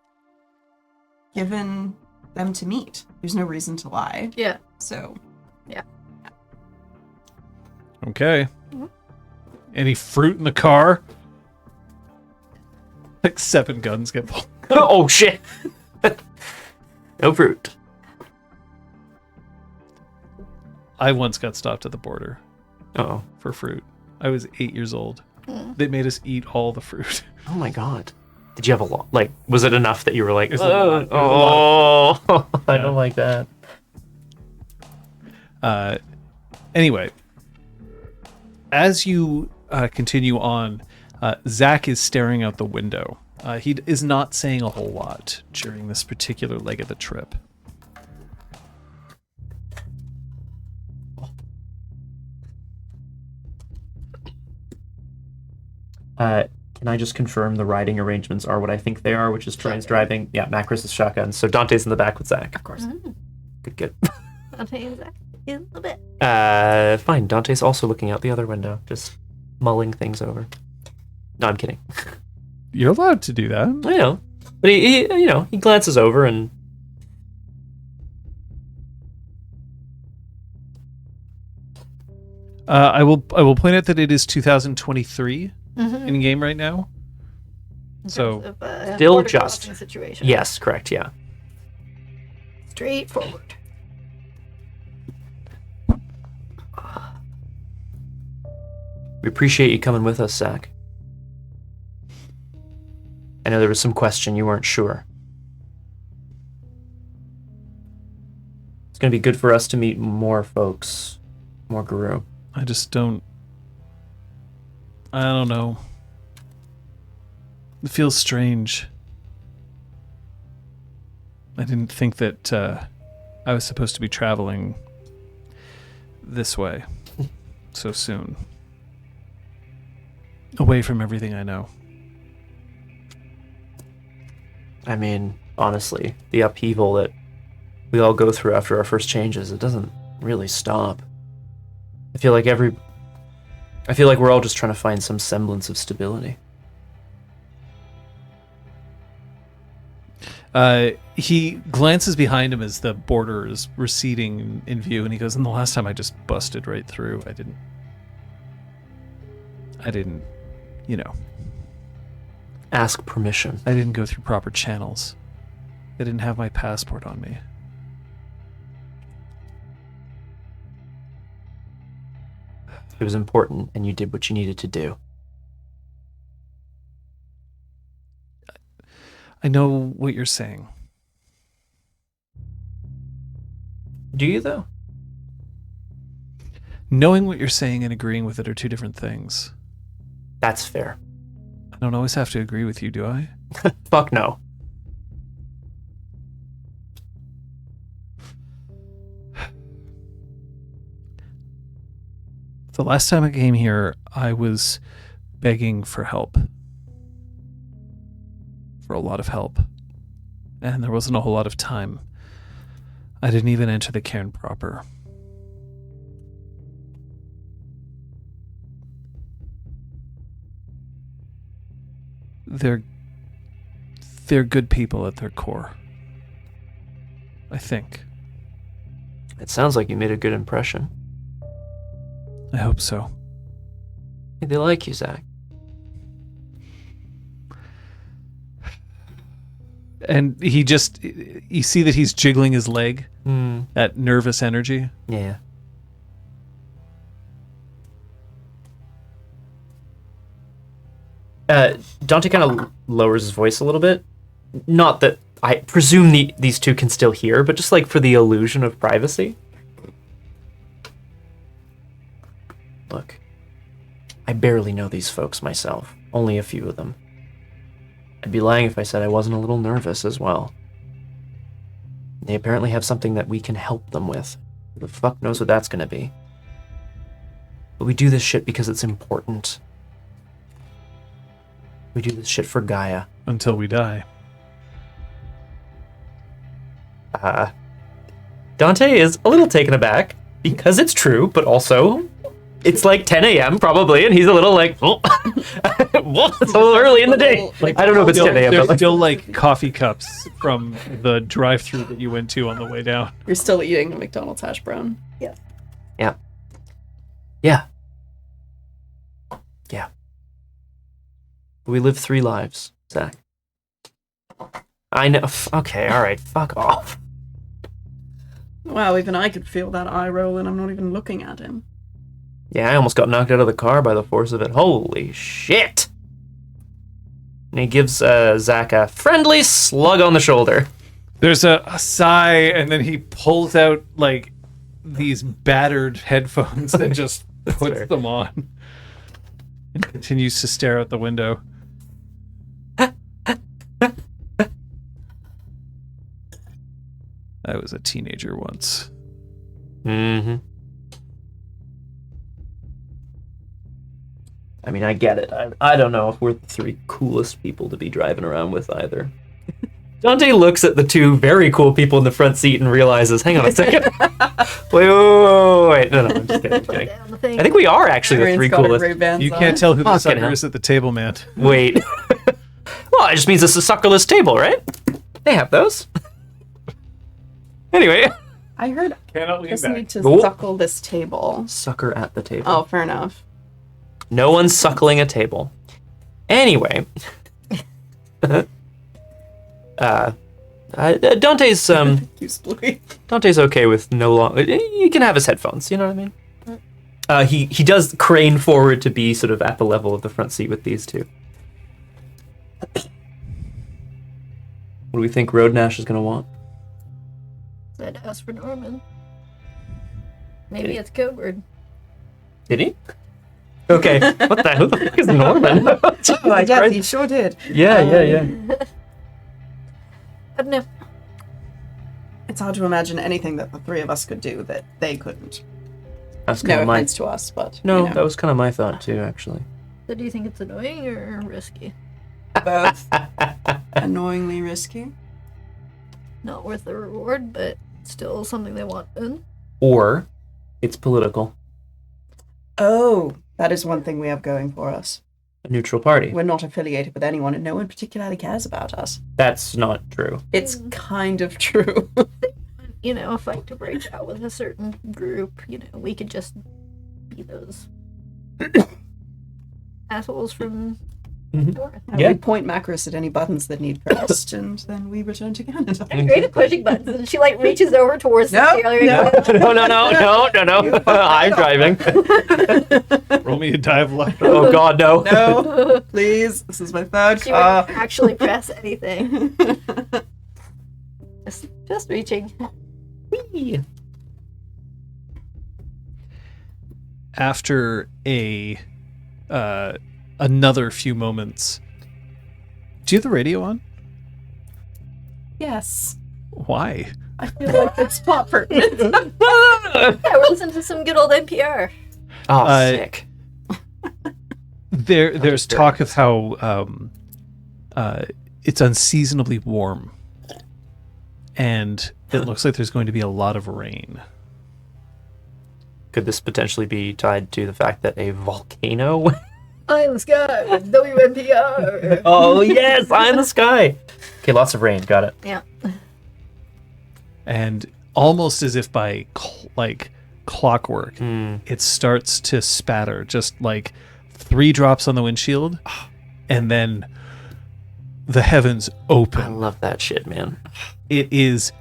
given them to meet. There's no reason to lie. Yeah. So, Okay. Any fruit in the car? Like 7 guns get pulled. Oh, shit. No fruit. I once got stopped at the border Uh-oh. for fruit. I was 8 years old. They made us eat all the fruit. Oh, my God. Did you have a lot? Like, was it enough that you were like, It was a lot. It was a oh, I don't like that. Anyway, as you continue on, Zach is staring out the window. He is not saying a whole lot during this particular leg of the trip. Can I just confirm the riding arrangements are what I think they are, which is Train's driving. Yeah, Macris is shotgun. So Dante's in the back with Zach. of course. Good. Okay, Zach is a bit. Fine. Dante's also looking out the other window, just mulling things over. No, I'm kidding. You're allowed to do that. I know, but he glances over and. I will point out that it is 2023 Mm-hmm. in game right now. So Still just. Situation. Yes, correct. Yeah. Straightforward. We appreciate you coming with us, Zach. I know there was some question you weren't sure. It's going to be good for us to meet more folks, more Guru. I just don't. I don't know. It feels strange. I didn't think that I was supposed to be traveling this way so soon. Away from everything I know. I mean, honestly, the upheaval that we all go through after our first changes, it doesn't really stop. I feel like we're all just trying to find some semblance of stability. He glances behind him as the border is receding in view, and he goes, and the last time I just busted right through. I didn't, Ask permission. I didn't go through proper channels. I didn't have my passport on me. It was important, and you did what you needed to do. I know what you're saying. Do you, though? Knowing what you're saying and agreeing with it are two different things. That's fair. I don't always have to agree with you, do I? Fuck no. The last time I came here, I was begging for help. For a lot of help. And there wasn't a whole lot of time. I didn't even enter the cairn proper. They're good people at their core. I think. It sounds like you made a good impression. I hope so. Hey, they like you, Zach. And you see that he's jiggling his leg, that nervous energy. Yeah. Dante kind of lowers his voice a little bit. Not that I presume these two can still hear, but just like for the illusion of privacy. Look, I barely know these folks myself. Only a few of them. I'd be lying if I said I wasn't a little nervous as well. They apparently have something that we can help them with. Who the fuck knows what that's gonna be? But we do this shit because it's important. We do this shit for Gaia. Until we die. Dante is a little taken aback because it's true, but also it's like 10 a.m. probably, and he's a little like, well, it's a little early in the day. I don't know if it's 10 a.m. There's but still like coffee cups from the drive-thru that you went to on the way down. You're still eating a McDonald's hash brown. Yeah. We live 3 lives, Zach. I know. Okay, all right. Fuck off. Wow, even I could feel that eye roll, and I'm not even looking at him. Yeah, I almost got knocked out of the car by the force of it. Holy shit! And he gives Zach a friendly slug on the shoulder. There's a sigh, and then he pulls out like these battered headphones and just puts them on. And continues to stare out the window. I was a teenager once. Mm-hmm. I mean, I get it. I don't know if we're the 3 coolest people to be driving around with either. Dante looks at the 2 very cool people in the front seat and realizes, hang on a second. wait. No, I'm just kidding. I think we are actually the 3 coolest. You can't tell who the Fucking sucker hell. is at the table, man. Wait. Well, it just means it's a suckerless table, right? They have those. Anyway. I heard Cannot I lean just back. need to Oh. suckle this table. Sucker at the table. Oh, fair enough. No one's suckling a table. Anyway. Dante's Use Bluey. Dante's okay with no long. You can have his headphones. You know what I mean? He does crane forward to be sort of at the level of the front seat with these 2. What do we think Road Nash is gonna want? Said ask for Norman. Maybe it's code word. Did he? Okay. What the? Who the fuck is Norman? Oh, yeah, he sure did. Yeah. I don't know. It's hard to imagine anything that the 3 of us could do that they couldn't. That's No kind of my. offense to us, but No, you know, that was kind of my thought too, actually. So do you think it's annoying or risky? both annoyingly risky. Not worth the reward, but still something they want done. Or it's political. Oh, that is one thing we have going for us. A neutral party. We're not affiliated with anyone, and no one particularly cares about us. That's not true. It's kind of true. You know, a fight to break out with a certain group, you know, we could just be those assholes from North. And Yeah. we point Macros at any buttons that need pressed, and then we return to Canada. I'm great at pushing buttons, and she like reaches over towards the No, steering no. No. I'm driving. Roll me a dive left. Oh God, no. No, please. This is my third She car. wouldn't actually press anything. Just reaching. Whee! After another few moments, do you have the radio on? Yes. Why? I feel like it's proper. Yeah, we're listening to some good old NPR. Oh, sick. There's talk of how it's unseasonably warm, and it looks like there's going to be a lot of rain. Could this potentially be tied to the fact that a volcano? Eye in the sky with WNPR. Oh yes, eye in the sky. Okay, lots of rain. Got it. Yeah. And almost as if by clockwork, it starts to spatter, just like 3 drops on the windshield, and then the heavens open. I love that shit, man. It is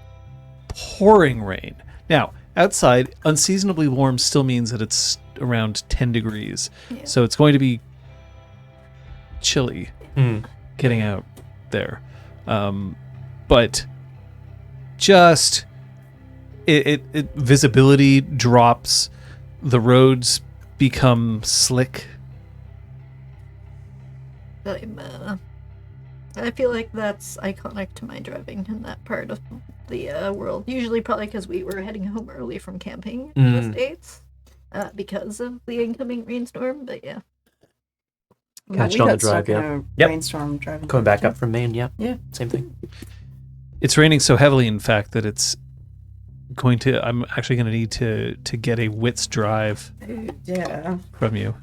pouring rain. Now, outside, unseasonably warm still means that it's around 10 degrees. Yeah. So it's going to be chilly Hmm. getting out there. But just it visibility drops, the roads become slick. I feel like that's iconic to my driving in that part of the world. Usually, probably because we were heading home early from camping in the States because of the incoming rainstorm. But yeah. Catch We it on the got stuck drive, in yeah. a Yep. rainstorm driving. Coming back up from Maine, yeah. Yeah. Same thing. It's raining so heavily, in fact, that it's going to. I'm actually going to need to get a wits drive Yeah. from you.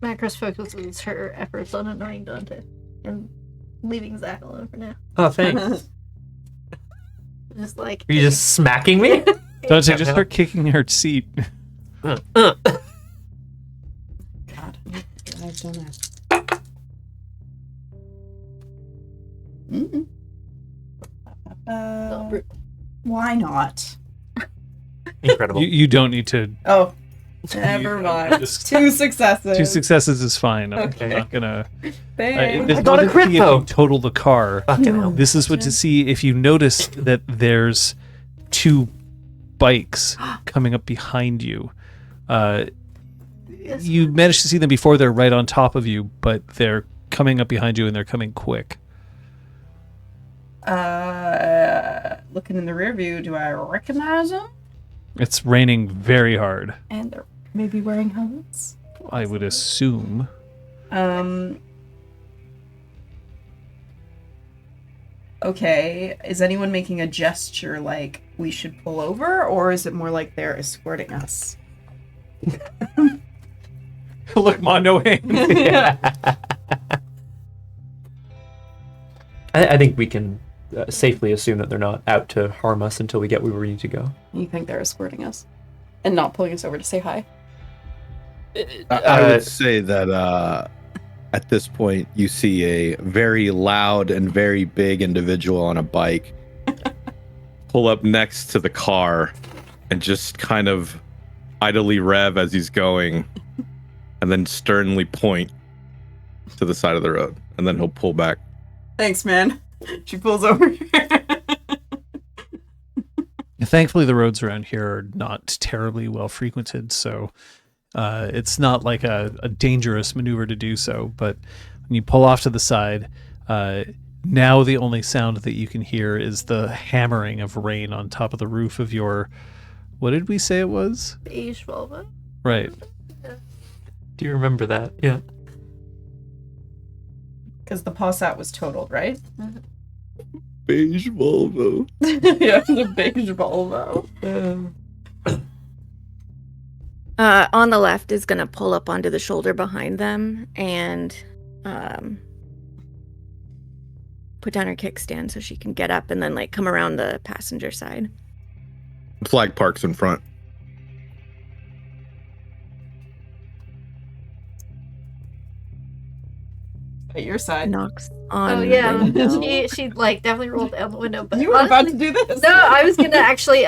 Macros focuses her efforts on annoying Dante and leaving Zach alone for now. Oh, thanks. Just like Are you just smacking me? Dante, just start kicking her seat. God. I've done it. Why not? Incredible. You don't need to. Oh, never mind. Just- 2 successes. 2 successes is fine. I'm Okay. not gonna. Thanks. This I got a wasn't to crit, see if though. you total the car. Fucking hell. This is what to see if you notice that there's 2 bikes coming up behind you. You managed to see them before they're right on top of you, but they're coming up behind you and they're coming quick. Looking in the rear view, do I recognize them? It's raining very hard. And they're maybe wearing helmets. I would assume. Okay, is anyone making a gesture like we should pull over, or is it more like they're escorting us? Look, Mondo hand. I think we can safely assume that they're not out to harm us until we get where we need to go. You think they're escorting us and not pulling us over to say hi? I would say that at this point you see a very loud and very big individual on a bike pull up next to the car and just kind of idly rev as he's going and then sternly point to the side of the road, and then he'll pull back. Thanks, man. She pulls over. Thankfully, the roads around here are not terribly well frequented, so it's not like a dangerous maneuver to do so. But when you pull off to the side, now the only sound that you can hear is the hammering of rain on top of the roof of your... What did we say it was? beige Volvo. Right. Do you remember that? Yeah. Because the Passat was totaled, right? Beige Volvo. Yeah, the beige Volvo. On the left is gonna pull up onto the shoulder behind them and put down her kickstand so she can get up and then like come around the passenger side. Flag parks in front. At your side. Knocks on. Oh the yeah, window. she like definitely rolled down the window. But You were about to honestly- do this. No, I was gonna actually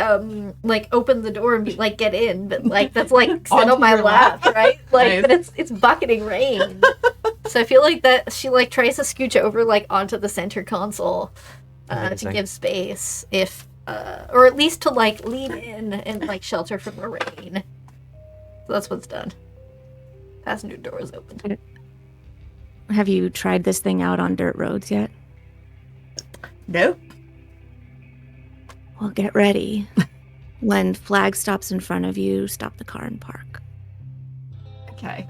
like open the door and be like get in, but like that's like sit Onto on my your lap, lap. right? Like, Nice. but it's bucketing rain, so I feel like that she like tries to scooch over like onto the center console to Amazing. give space, if or at least to like lean in and like shelter from the rain. So that's what's done. Passenger door is open. Have you tried this thing out on dirt roads yet? Nope. Well, get ready. When flag stops in front of you, stop the car and park. Okay.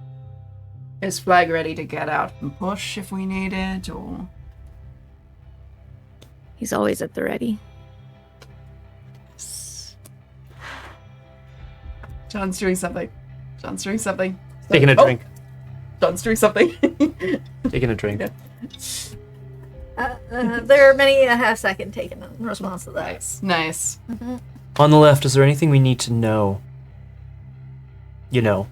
Is Flag ready to get out and push if we need it, or? He's always at the ready. John's doing something. John's doing something. Taking a Oh, drink. John's doing something. Taking a drink. Yeah. There are many a half second taken in response to that. Nice. On the left, is there anything we need to know? You know,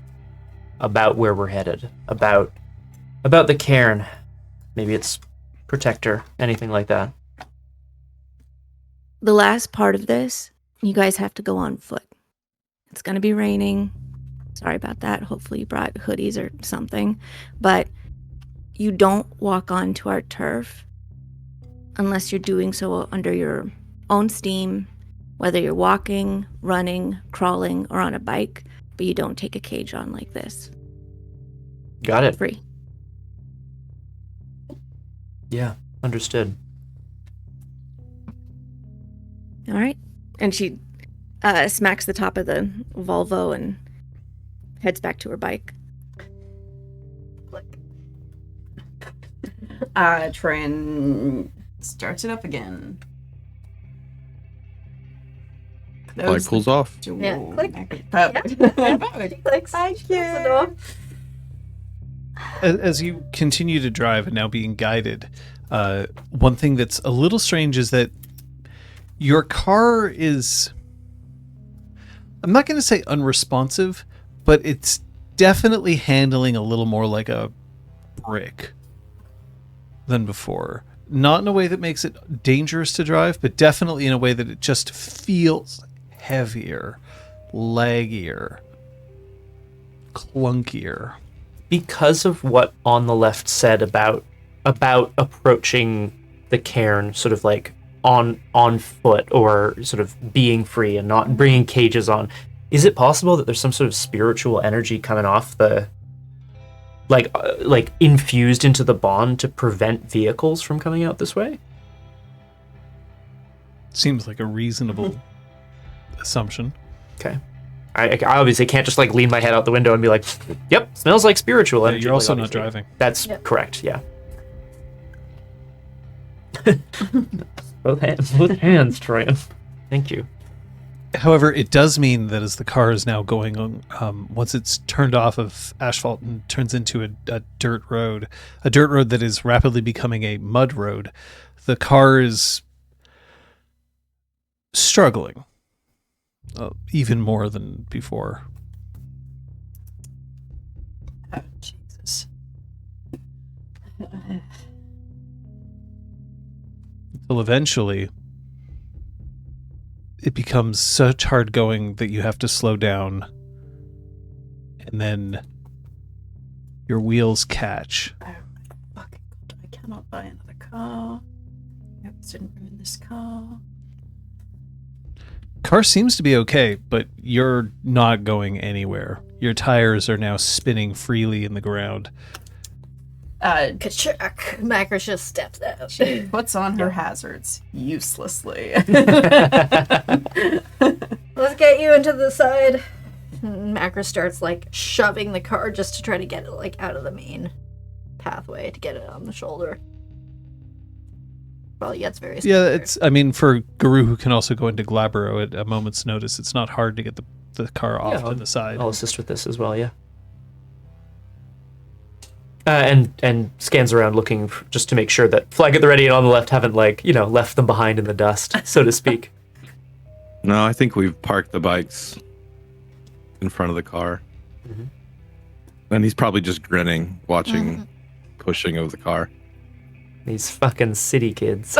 about where we're headed, about the cairn. Maybe it's protector, anything like that. The last part of this, you guys have to go on foot. It's going to be raining. Sorry about that. Hopefully you brought hoodies or something. But you don't walk onto our turf unless you're doing so under your own steam, whether you're walking, running, crawling, or on a bike, but you don't take a cage on like this. Got it. Free. Yeah, understood. All right. And she smacks the top of the Volvo and heads back to her bike. Trin starts it up again. Bike pulls off. Yeah, click. Clicks. Thank you. As you continue to drive and now being guided, one thing that's a little strange is that your car is, I'm not going to say unresponsive, but it's definitely handling a little more like a brick than before. Not in a way that makes it dangerous to drive, but definitely in a way that it just feels heavier, laggier, clunkier. Because of what On the Left said about approaching the cairn sort of like on foot or sort of being free and not bringing cages on, is it possible that there's some sort of spiritual energy coming off the like infused into the bond to prevent vehicles from coming out this way? Seems like a reasonable assumption. Okay. I obviously can't just like lean my head out the window and be like, yep, smells like spiritual energy. You're also Like, not obviously. driving. That's correct, yeah. both hands, Troyan. Thank you. However, it does mean that as the car is now going on, once it's turned off of asphalt and turns into a dirt road that is rapidly becoming a mud road, the car is struggling even more than before. Oh, Jesus. Until eventually it becomes such hard going that you have to slow down, and then your wheels catch. Oh my fucking god, I cannot buy another car. I hope this didn't ruin this car. Car seems to be okay, but you're not going anywhere. Your tires are now spinning freely in the ground. Kachak. Macros just steps out. She puts on her hazards uselessly. Let's get you into the side. Macros starts like shoving the car just to try to get it like out of the main pathway to get it on the shoulder. Well, yeah, it's very Yeah, I mean, for Guru, who can also go into Glabro at a moment's notice, it's not hard to get the car off to the side. I'll assist with this as well, yeah. And scans around looking just to make sure that Flag at the Ready and On the Left haven't, like, left them behind in the dust, so to speak. No, I think we've parked the bikes in front of the car. Mm-hmm. And he's probably just grinning, watching pushing of the car. These fucking city kids.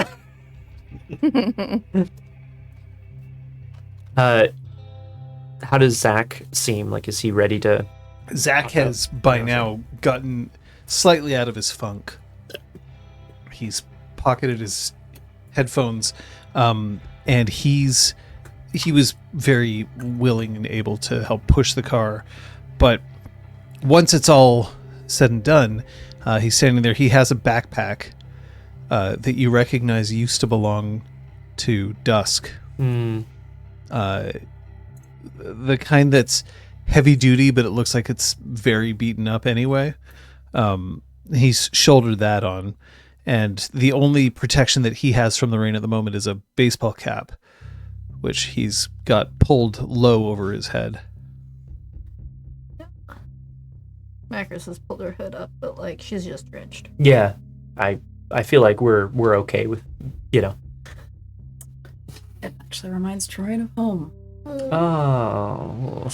How does Zach seem? Like, is he ready to... Zach has by now gotten slightly out of his funk. He's pocketed his headphones, and he was very willing and able to help push the car. But once it's all said and done, he's standing there. He has a backpack that you recognize used to belong to Dusk. The kind that's heavy duty, but it looks like it's very beaten up anyway. He's shouldered that on, and the only protection that he has from the rain at the moment is a baseball cap, which he's got pulled low over his head. Macros has pulled her hood up, but like she's just drenched. Yeah, I feel like we're okay with, It actually reminds Troyan of home. Oh.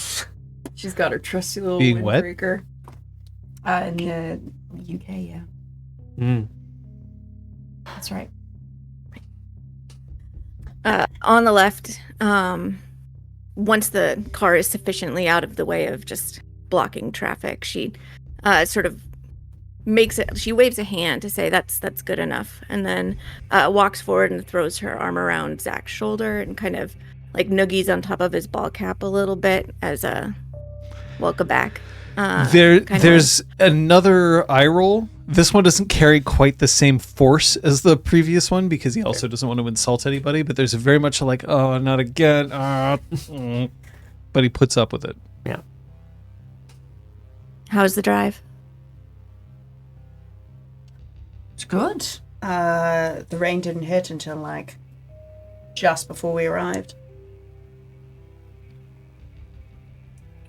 She's got her trusty little Being wet? windbreaker. In the UK, yeah. That's right. On the left, once the car is sufficiently out of the way of just blocking traffic, she sort of she waves a hand to say that's good enough, and then walks forward and throws her arm around Zach's shoulder and kind of like noogies on top of his ball cap a little bit as a welcome back. There's another eye roll This one doesn't carry quite the same force as the previous one because he also doesn't want to insult anybody, but there's very much like, oh, not again. But he puts up with it. Yeah. How's the drive? It's good. The rain didn't hit until like just before we arrived.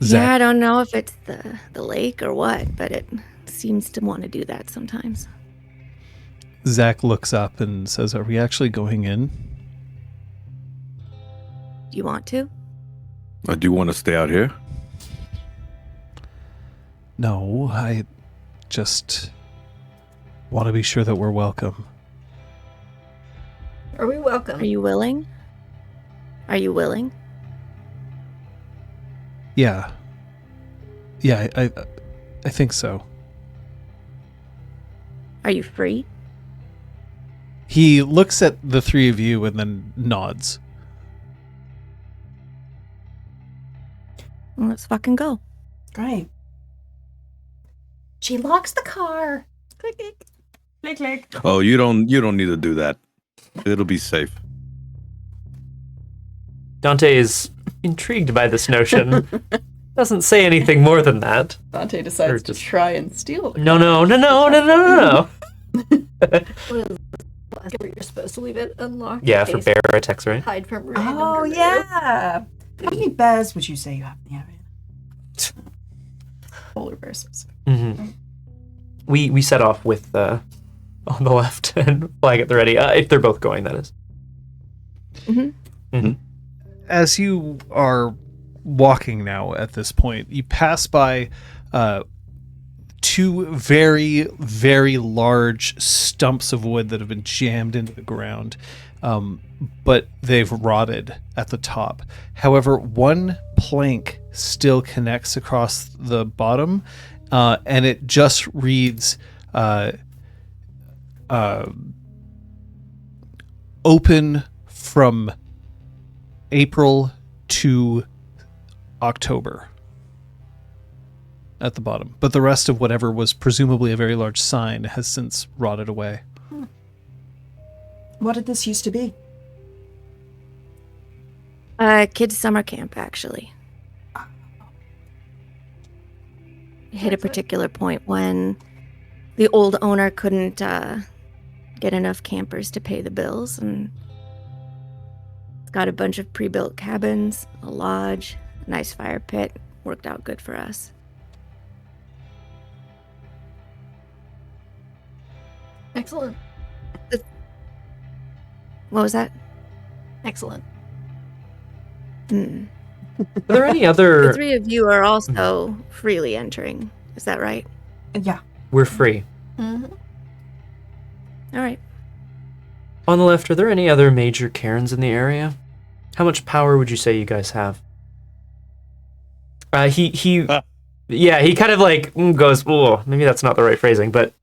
Zach. Yeah, I don't know if it's the lake or what, but it seems to want to do that sometimes. Zach looks up and says, are we actually going in? Do you want to? I do want to stay out here. No, I just want to be sure that we're welcome. Are we welcome? Are you willing? Are you willing? Yeah. Yeah, I think so. Are you free? He looks at the three of you and then nods. Well, let's fucking go. Great. She locks the car. Click, click, click, click. Oh, you don't need to do that. It'll be safe. Dante is intrigued by this notion. Doesn't say anything more than that. Dante decides to try and steal the No. You're supposed to leave it unlocked. Yeah, in for case bear attacks, right? Hide from random Oh, Guru. yeah. How many bears would you say you have in the area? Polar bears. Mm-hmm. We set off with on the left and flag at the ready. If they're both going, that is. Mm-hmm. Mm-hmm. As you are walking now at this point, you pass by two very, very large stumps of wood that have been jammed into the ground, but they've rotted at the top. However, one plank still connects across the bottom, and it just reads open from April to October at the bottom. But the rest of whatever was presumably a very large sign has since rotted away. What did this used to be? Kids' summer camp, actually. It hit a particular point when the old owner couldn't get enough campers to pay the bills, and it's got a bunch of pre-built cabins, a lodge, a nice fire pit. Worked out good for us. Excellent. What was that? Excellent. Hmm. Are there any other... The three of you are also freely entering. Is that right? Yeah. We're free. Mm-hmm. All right. On the left, are there any other major cairns in the area? How much power would you say you guys have? He kind of like goes, oh, maybe that's not the right phrasing, but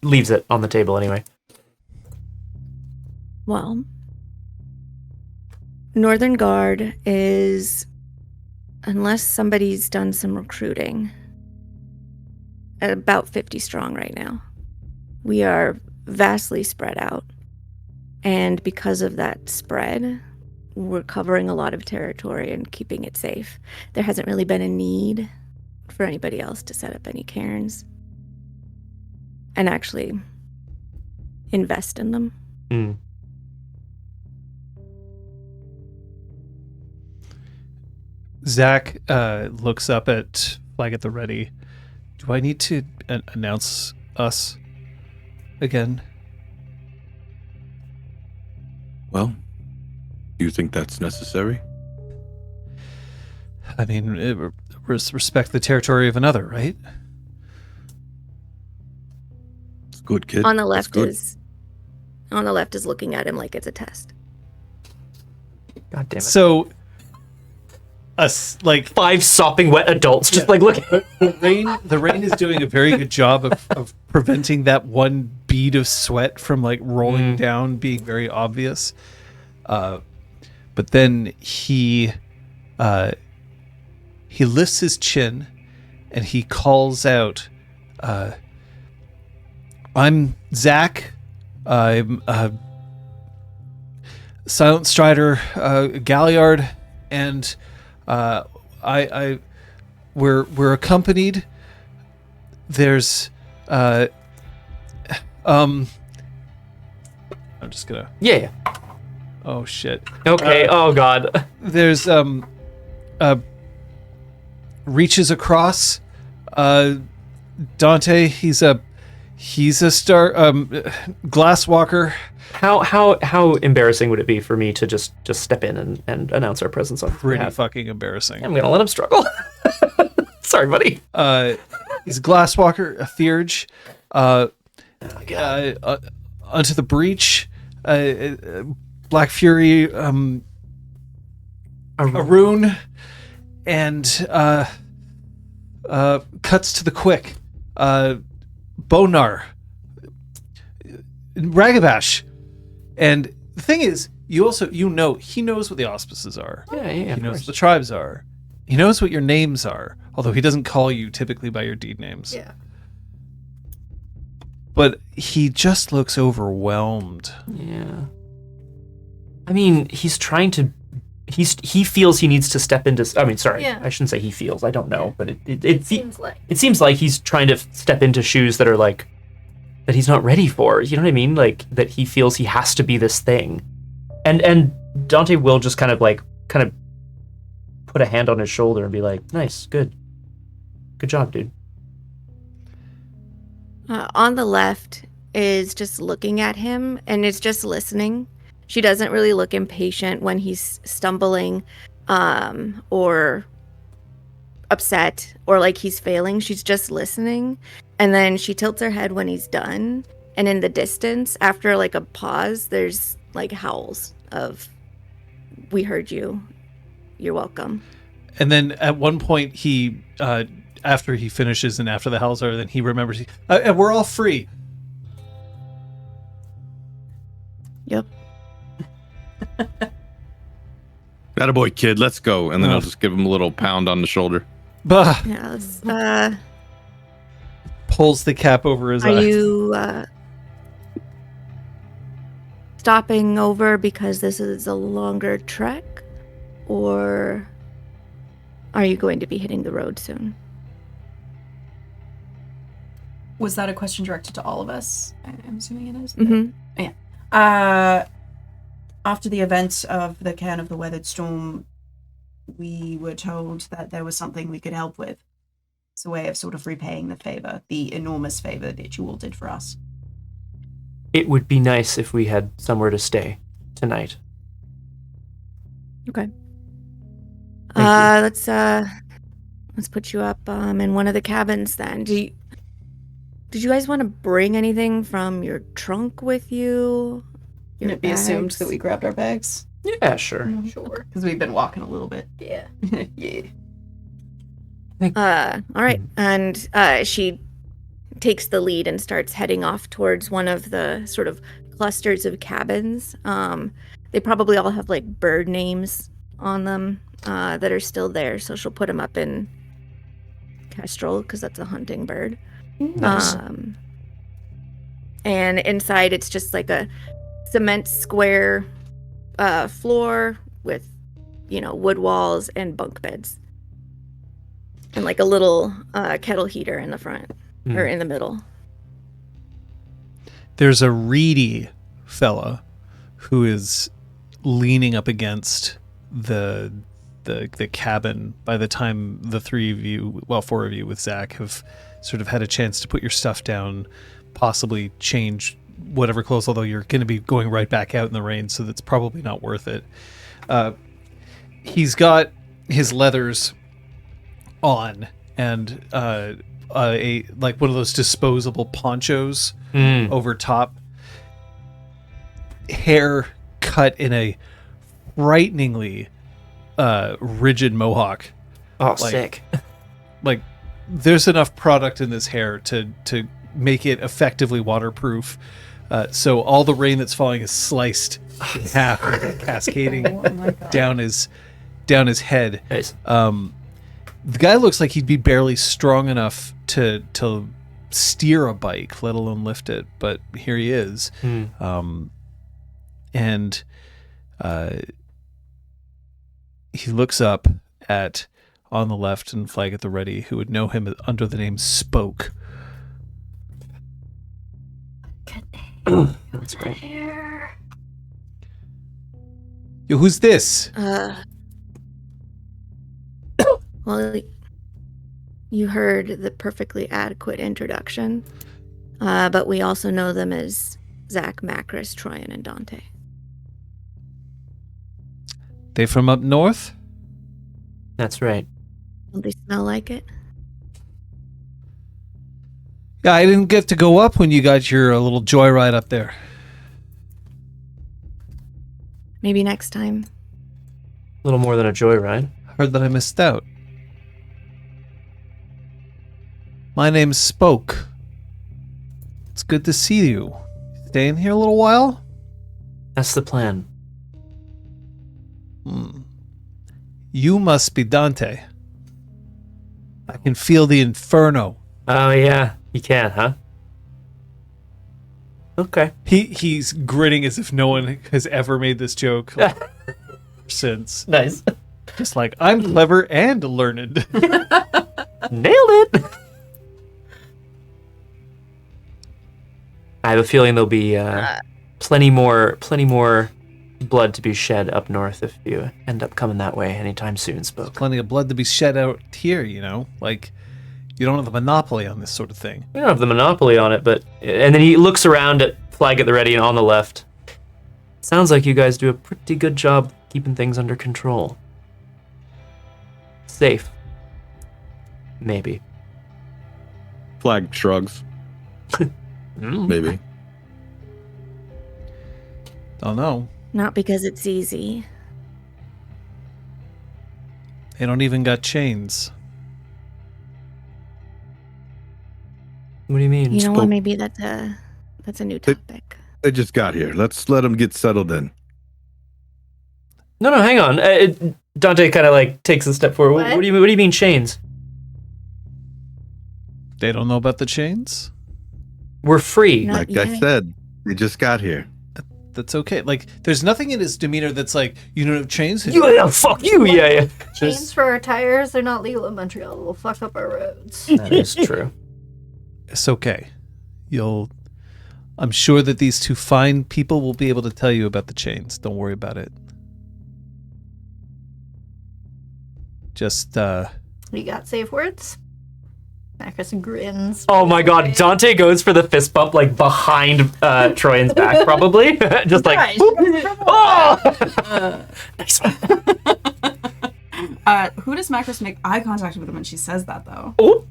leaves it on the table anyway. Well, Northern Guard is, unless somebody's done some recruiting, at about 50 strong right now. We are vastly spread out. And because of that spread, we're covering a lot of territory and keeping it safe. There hasn't really been a need for anybody else to set up any cairns and actually invest in them. Mm. Zach looks up at Flag at the Ready. Do I need to announce us again? Well, do you think that's necessary? I mean, respect the territory of another, right? It's good, kid. On the That's left good. is looking at him like it's a test. God damn it. So, us like 5 sopping wet adults just like look. the rain is doing a very good job of preventing that one bead of sweat from like rolling down, being very obvious. But then he lifts his chin and he calls out, I'm Zach. I'm Silent Strider, Galliard, and we're accompanied. There's I'm just gonna. Yeah. Oh shit. Okay. Oh god. There's reaches across. Dante, he's a star glasswalker. How embarrassing would it be for me to just step in and announce our presence on Pretty behalf? fucking embarrassing. I'm gonna let him struggle. Sorry, buddy. He's a glasswalker, a theurge. Onto the breach. Black Fury, Arun, and cuts to the quick. Bonar, Ragabash, and the thing is, he knows what the auspices are. Yeah, he knows what the tribes are. He knows what your names are, although he doesn't call you typically by your deed names. Yeah. But he just looks overwhelmed. Yeah. I mean, he's trying to. He feels he needs to step into. I mean, sorry, Yeah. I shouldn't say he feels. I don't know, but it Seems like he's trying to step into shoes that are like that he's not ready for. You know what I mean? Like that he feels he has to be this thing, and Dante will just kind of put a hand on his shoulder and be like, "Nice, good job, dude." On the left is just looking at him and is just listening. She doesn't really look impatient when he's stumbling or upset or like he's failing. She's just listening. And then she tilts her head when he's done. And in the distance, after like a pause, there's like howls of, "We heard you. You're welcome." And then at one point, he, after he finishes and after the howls are, then he remembers, and we're all free. Yep. Attaboy, kid, let's go. And then I'll just give him a little pound on the shoulder. Bah! Yeah, let's, Pulls the cap over his are eye. you stopping over because this is a longer trek? Or are you going to be hitting the road soon? Was that a question directed to all of us? I'm assuming it is. Mm-hmm. Yeah. After the events of the Cairn of the Weathered Storm, we were told that there was something we could help with. It's a way of sort of repaying the favor, the enormous favor that you all did for us. It would be nice if we had somewhere to stay tonight. Okay. Thank Let's put you up in one of the cabins then. Did you guys want to bring anything from your trunk with you? Can it be assumed that we grabbed our bags? Yeah, sure. sure. Because we've been walking a little bit. Yeah. Yeah. All right. And she takes the lead and starts heading off towards one of the sort of clusters of cabins. They probably all have like bird names on them that are still there. So she'll put them up in Kestrel because that's a hunting bird. Nice. And inside it's just like a cement square floor with, wood walls and bunk beds. And like a little kettle heater in the front or in the middle. There's a reedy fella who is leaning up against the cabin by the time the four of you with Zach have sort of had a chance to put your stuff down, possibly change whatever clothes, although you're going to be going right back out in the rain, so that's probably not worth it. He's got his leathers on and a like one of those disposable ponchos over top, hair cut in a frighteningly rigid mohawk. Oh, sick. Like there's enough product in this hair to make it effectively waterproof. So all the rain that's falling is sliced in half, cascading down his head. Nice. The guy looks like he'd be barely strong enough to steer a bike, let alone lift it. But here he is. And he looks up at, on the left and flag at the ready, who would know him under the name Spoke. That's great. Yo, who's this? Well, you heard the perfectly adequate introduction, but we also know them as Zach, Macris, Troyan, and Dante. They from up north? That's right. Don't they smell like it? Yeah, I didn't get to go up when you got your little joyride up there. Maybe next time. A little more than a joyride. Heard that I missed out. My name's Spoke. It's good to see you. Staying here a little while? That's the plan. You must be Dante. I can feel the inferno. Oh, yeah. You can, huh? Okay. He's grinning as if no one has ever made this joke since. Nice. Just like, I'm clever and learned. Nailed it! I have a feeling there'll be plenty more blood to be shed up north if you end up coming that way anytime soon, Spoke. Plenty of blood to be shed out here, you know? Like, you don't have the monopoly on this sort of thing. We don't have the monopoly on it, but... And then he looks around at flag at the ready and on the left. Sounds like you guys do a pretty good job keeping things under control. Safe. Maybe. Flag shrugs. Maybe. Don't know. Not because it's easy. They don't even got chains. What do you mean? You know what? Maybe that's a new topic. They just got here. Let's let them get settled in. No, hang on. Dante kind of like takes a step forward. What do you mean chains? They don't know about the chains? We're free. Not Like I yet. said, they just got here. That's okay. Like, there's nothing in his demeanor that's like, you don't have chains? Yeah, fuck you. Yeah. Chains for our tires, they're not legal in Montreal. They'll fuck up our roads. That is true. It's okay. I'm sure that these two fine people will be able to tell you about the chains. Don't worry about it. Just, You got safe words? Macris grins. Oh my god, Dante goes for the fist bump like behind Troyan's back, probably. Just like, oh! Nice one. Who does Macris make eye contact with when she says that, though? Oh.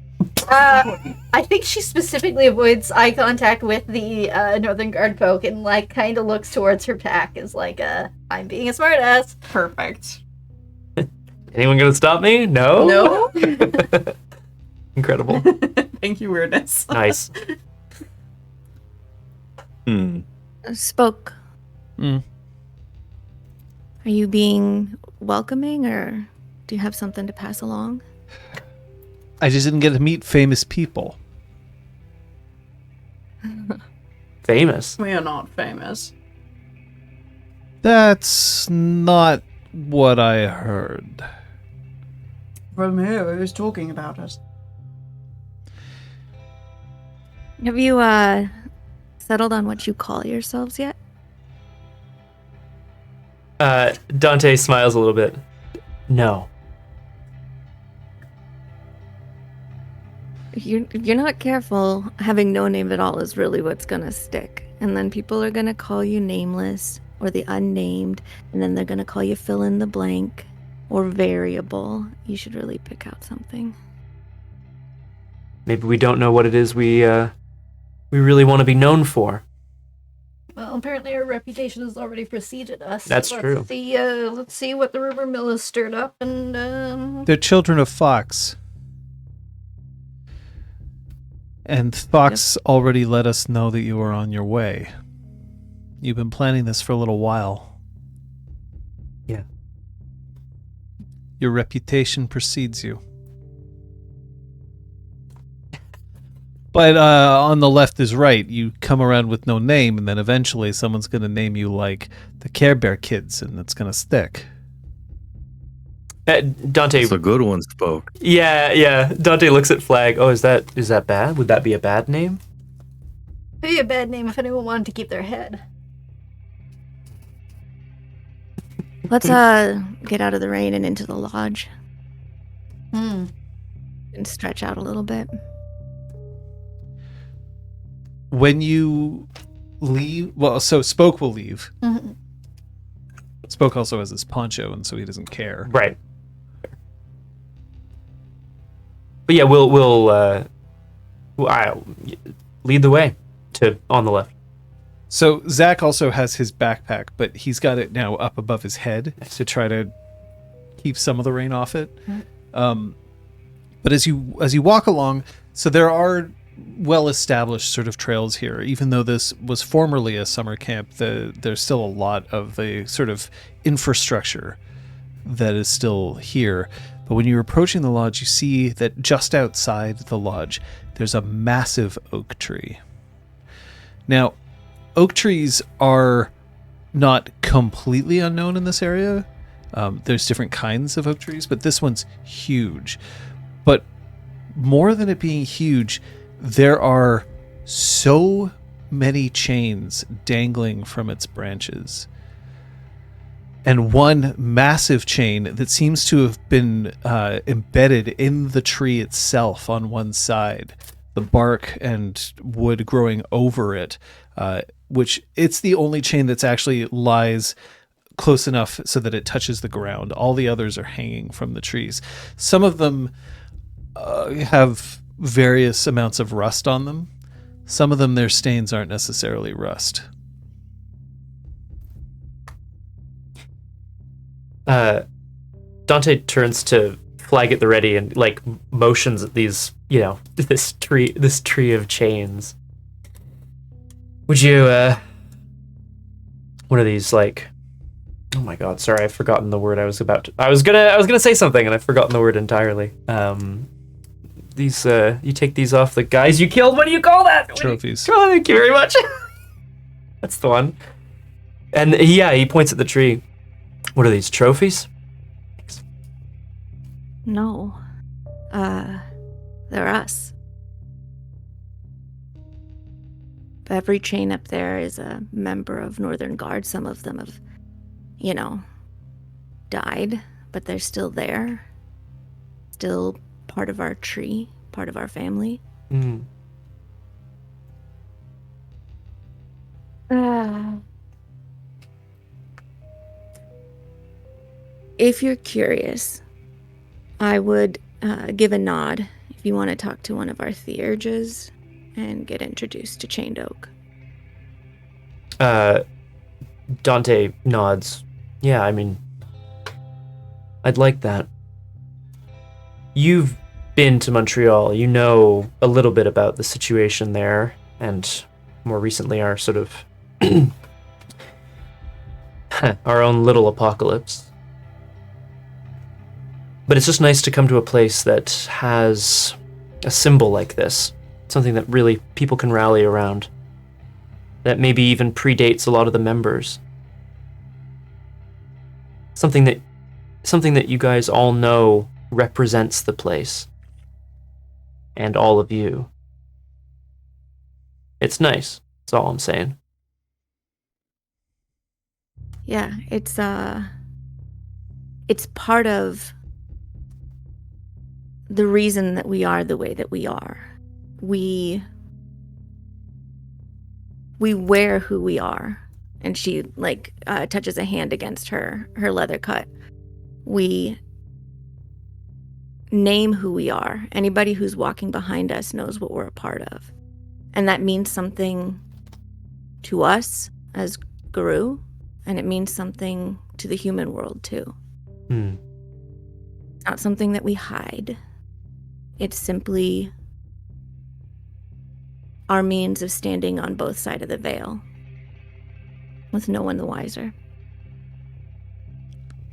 I think she specifically avoids eye contact with the Northern Guard folk and like kind of looks towards her pack as like I'm being a smartass. Perfect. Anyone gonna stop me? No? No? Incredible. Thank you, weirdness. Nice. Spoke. Mm. Are you being welcoming, or do you have something to pass along? I just didn't get to meet famous people. Famous. We are not famous. That's not what I heard. From here, who's talking about us? Have you settled on what you call yourselves yet? Dante smiles a little bit. No. If you're not careful, having no name at all is really what's gonna stick. And then people are gonna call you nameless or the unnamed, and then they're gonna call you fill in the blank or variable. You should really pick out something. Maybe we don't know what it is we really want to be known for. Well, apparently our reputation has already preceded us. That's true. Let's see what the rumor mill has stirred up, and They're children of Fox. And Fox already let us know that you were on your way. You've been planning this for a little while. Yeah. Your reputation precedes you. But on the left is right. You come around with no name, and then eventually someone's going to name you like the Care Bear Kids, and it's going to stick. Dante. It's a good one spoke. Yeah. Dante looks at Flag. Oh, is that bad? Would that be a bad name? It'd be a bad name if anyone wanted to keep their head. Let's get out of the rain and into the lodge. And stretch out a little bit. When you leave, well, so Spoke will leave. Mm-hmm. Spoke also has his poncho, and so he doesn't care. Right. But yeah, we'll lead the way to on the left. So Zach also has his backpack, but he's got it now up above his head to try to keep some of the rain off it. But as you walk along, so there are well-established sort of trails here. Even though this was formerly a summer camp, there's still a lot of the sort of infrastructure that is still here. But when you're approaching the lodge, you see that just outside the lodge, there's a massive oak tree. Now, oak trees are not completely unknown in this area. There's different kinds of oak trees, but this one's huge. But more than it being huge, there are so many chains dangling from its branches. And one massive chain that seems to have been embedded in the tree itself on one side, the bark and wood growing over it, which it's the only chain that's actually lies close enough so that it touches the ground. All the others are hanging from the trees. Some of them have various amounts of rust on them. Some of them, their stains aren't necessarily rust. Dante turns to Flag at the ready and like motions at these, this tree of chains. Would you one of these like, oh my god, sorry, I've forgotten the word I was gonna say something and I've forgotten the word entirely. These you take these off the guys you killed. What do you call that? Trophies. Oh, thank you very much. That's the one. And he points at the tree. What are these, trophies? No. They're us. Every chain up there is a member of Northern Guard. Some of them have, died, but they're still there. Still part of our tree, part of our family. If you're curious, I would give a nod if you want to talk to one of our theurges and get introduced to Chained Oak. Dante nods. Yeah, I mean, I'd like that. You've been to Montreal. You know a little bit about the situation there, and more recently our sort of our own little apocalypse. But it's just nice to come to a place that has a symbol like this, something that really people can rally around, that maybe even predates a lot of the members. Something that you guys all know represents the place and all of you. It's nice. That's all I'm saying. Yeah, it's part of the reason that we are the way that we are. We wear who we are. And she touches a hand against her leather cut. We name who we are. Anybody who's walking behind us knows what we're a part of. And that means something to us as Guru, and it means something to the human world too. It's not something that we hide. It's simply our means of standing on both sides of the veil, with no one the wiser.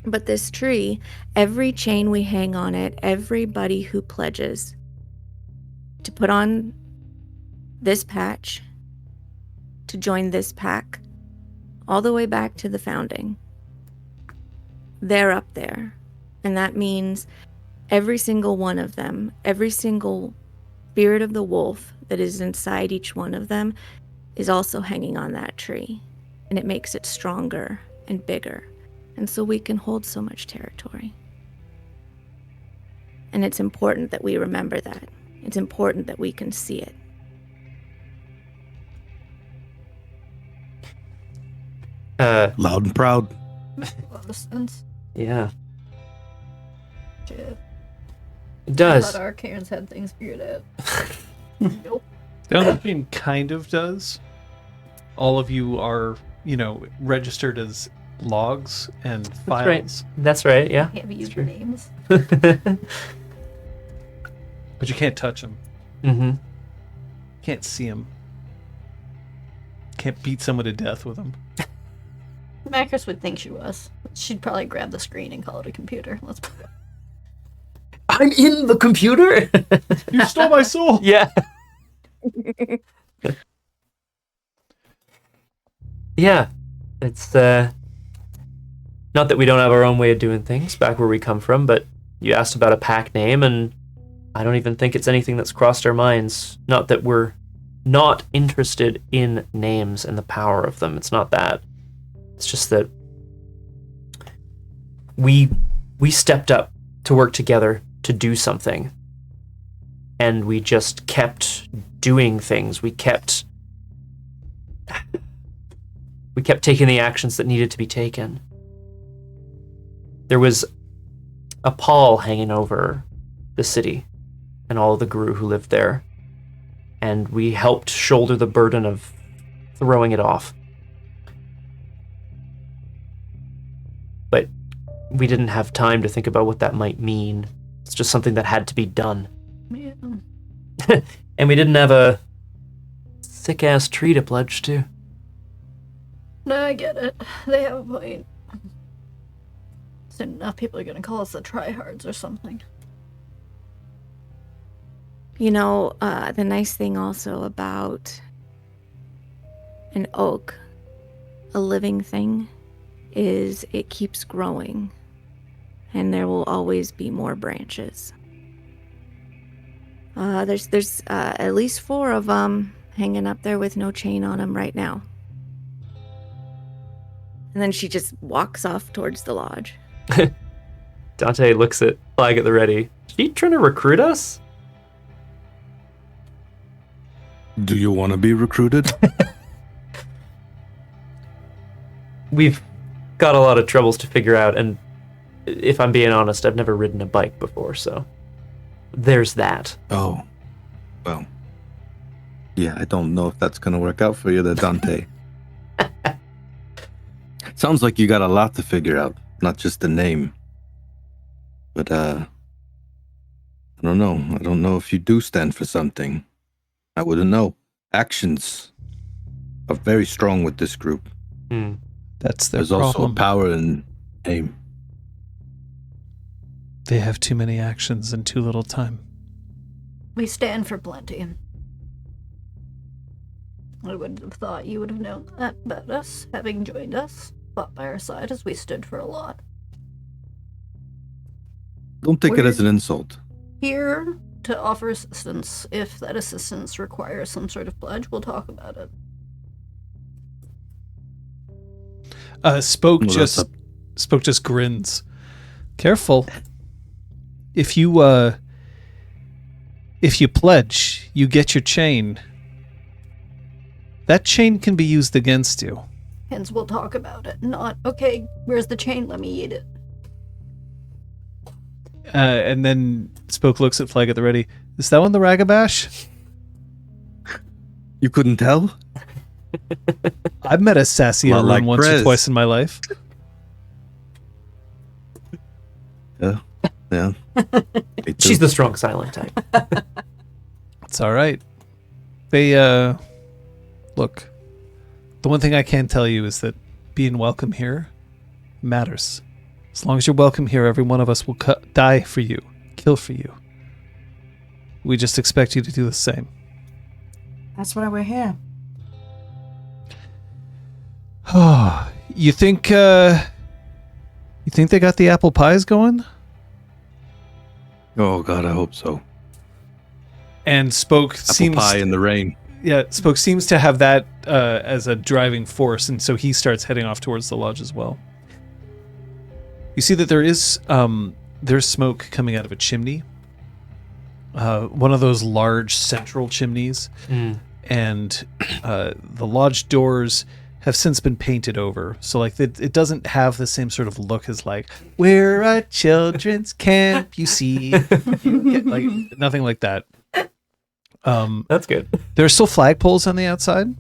But this tree, every chain we hang on it, everybody who pledges to put on this patch to join this pack all the way back to the founding. They're up there. And that means every single one of them, every single spirit of the wolf that is inside each one of them is also hanging on that tree. And it makes it stronger and bigger. And so we can hold so much territory. And it's important that we remember that. It's important that we can see it. Loud and proud. A lot of sense. Yeah. Shit. It I does. thought our Karens had things figured out. Nope. Downstream kind of does. All of you are, registered as logs and files. That's right, yeah. Can't be It's using true. names. But you can't touch them. Mm-hmm. Can't see them. Can't beat someone to death with them. Macris would think she was. She'd probably grab the screen and call it a computer. Let's put it. I'm in the computer? You stole my soul! Yeah. Yeah. It's, not that we don't have our own way of doing things back where we come from, but you asked about a pack name, and I don't even think it's anything that's crossed our minds. Not that we're not interested in names and the power of them. It's not that. It's just that we stepped up to work together to do something. And we just kept doing things. We kept taking the actions that needed to be taken. There was a pall hanging over the city and all of the Gru who lived there. And we helped shoulder the burden of throwing it off. But we didn't have time to think about what that might mean. It's just something that had to be done. Yeah. And we didn't have a sick-ass tree to pledge to. No, I get it. They have a point. Soon enough, people are gonna call us the tryhards or something. The nice thing also about an oak, a living thing, is it keeps growing. And there will always be more branches. There's at least 4 of them hanging up there with no chain on them right now. And then she just walks off towards the lodge. Dante looks at Flag at the Ready. Is she trying to recruit us? Do you want to be recruited? We've got a lot of troubles to figure out, and if I'm being honest, I've never ridden a bike before, so there's that. Oh, well. Yeah, I don't know if that's going to work out for you there, Dante. Sounds like you got a lot to figure out, not just the name. But, I don't know. I don't know if you do stand for something. I wouldn't know. Actions are very strong with this group. That's their There's problem. also a power in aim. They have too many actions and too little time. We stand for plenty. I would have thought you would have known that about us, having joined us, fought by our side as we stood for a lot. Don't take it as an insult. Here to offer assistance. If that assistance requires some sort of pledge, we'll talk about it. Spoke Well, just grins. Careful. If you pledge, you get your chain. That chain can be used against you. Hence, we'll talk about it. Not, okay, where's the chain? Let me eat it. And then Spoke looks at Flag at the Ready. Is that one the Ragabash? You couldn't tell? I've met a sassy Not Arun like once or Prez. twice in my life. Yeah. Me too. She's the strong silent type. It's all right. They, look, the one thing I can tell you is that being welcome here matters. As long as you're welcome here, every one of us will die for you, kill for you. We just expect you to do the same. That's why we're here. Oh, you think they got the apple pies going? Oh God, I hope so. And Spoke Apple pie in the rain. Yeah, Spoke seems to have that as a driving force, and so he starts heading off towards the lodge as well. You see that there's smoke coming out of a chimney, one of those large central chimneys, and the lodge doors have since been painted over, so like it doesn't have the same sort of look as like we're a children's camp. You see, like nothing like that. That's good. There are still flagpoles on the outside,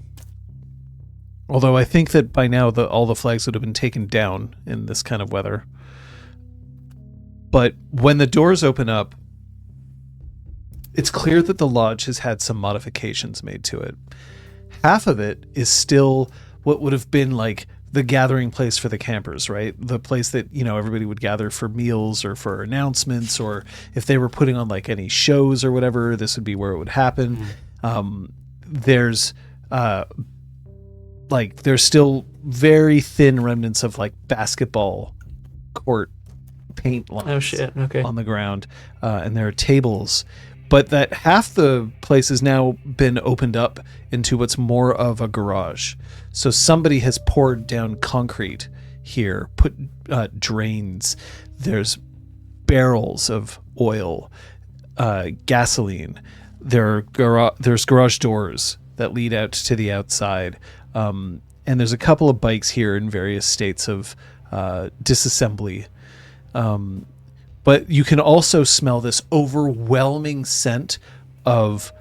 although I think that by now all the flags would have been taken down in this kind of weather. But when the doors open up, it's clear that the lodge has had some modifications made to it. Half of it is still what would have been like the gathering place for the campers, right? The place that, everybody would gather for meals or for announcements, or if they were putting on like any shows or whatever, this would be where it would happen. There's still very thin remnants of like basketball court paint lines on the ground, and there are tables. But that half the place has now been opened up into what's more of a garage. So somebody has poured down concrete here, put drains. There's barrels of oil, gasoline. There's garage doors that lead out to the outside. And there's a couple of bikes here in various states of disassembly. But you can also smell this overwhelming scent of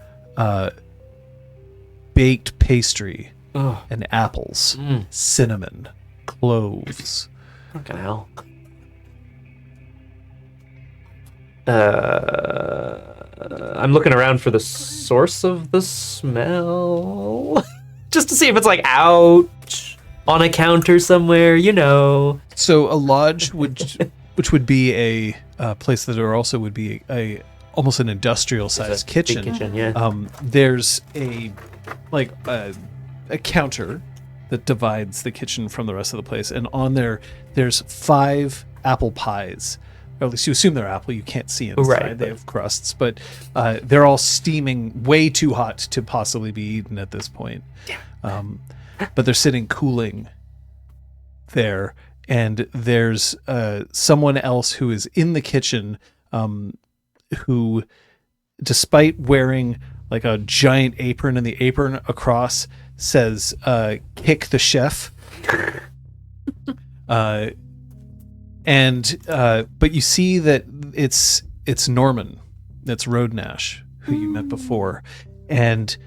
baked pastry and apples, cinnamon, cloves. Fucking hell. I'm looking around for the source of the smell. Just to see if it's like out on a counter somewhere, So a lodge which would be a place that would be a almost an industrial sized kitchen. There's a counter that divides the kitchen from the rest of the place, and on there's 5 apple pies. Or at least you assume they're apple. You can't see inside. Right, they have crusts, but they're all steaming way too hot to possibly be eaten at this point. But they're sitting cooling there. And there's someone else who is in the kitchen who, despite wearing like a giant apron and the apron across says, kick the chef. But you see that it's Norman, that's Roadnash, who you met before. And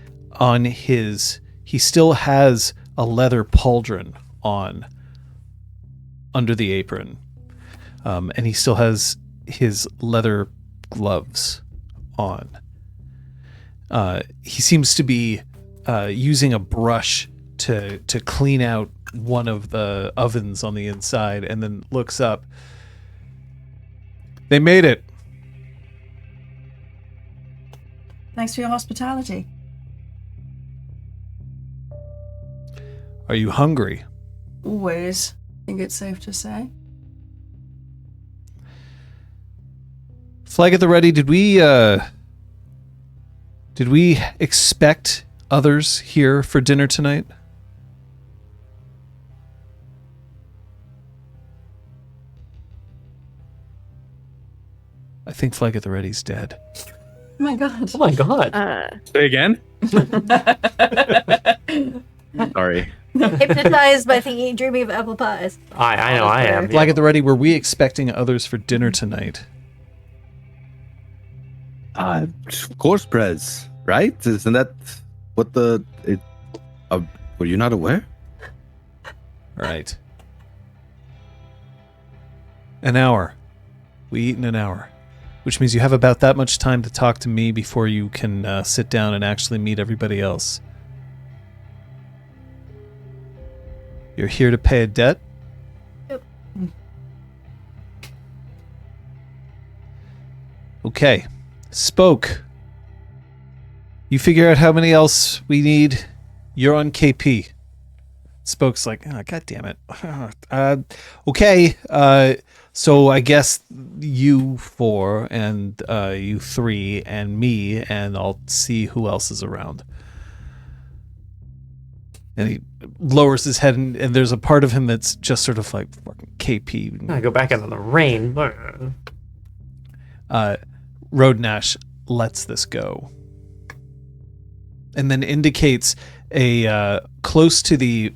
he still has a leather pauldron on under the apron, and he still has his leather gloves on. He seems to be using a brush to clean out one of the ovens on the inside, and then looks up. They made it. Thanks for your hospitality. Are you hungry? Always. I think it's safe to say. Flag at the ready. Did we expect others here for dinner tonight? I think Flag at the Ready's dead. Oh my god. Oh my god. Say again? Sorry. Hypnotized by thinking, dreaming of apple pies. I know I am. Flag at the Ready, were we expecting others for dinner tonight? Of course, Prez. Right? Isn't that what were you not aware? Right. An hour. We eat in an hour. Which means you have about that much time to talk to me before you can sit down and actually meet everybody else. You're here to pay a debt? Yep. Okay. Spoke. You figure out how many else we need. You're on KP. Spoke's like, oh, God damn it. Okay. So I guess you 4 and you 3 and me, and I'll see who else is around. And he lowers his head, and there's a part of him that's just sort of like, fucking KP. I go back into the rain. Roadnash lets this go. And then indicates a close to the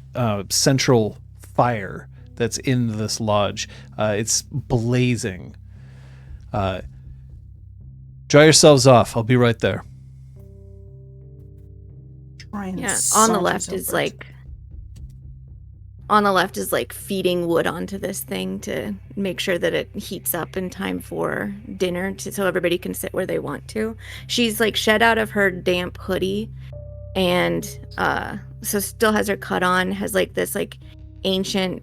central fire that's in this lodge. It's blazing. Dry yourselves off. I'll be right there. Yeah, on the left is like feeding wood onto this thing to make sure that it heats up in time for dinner so everybody can sit where they want to. She's like shed out of her damp hoodie and so still has her cut on, has like this like ancient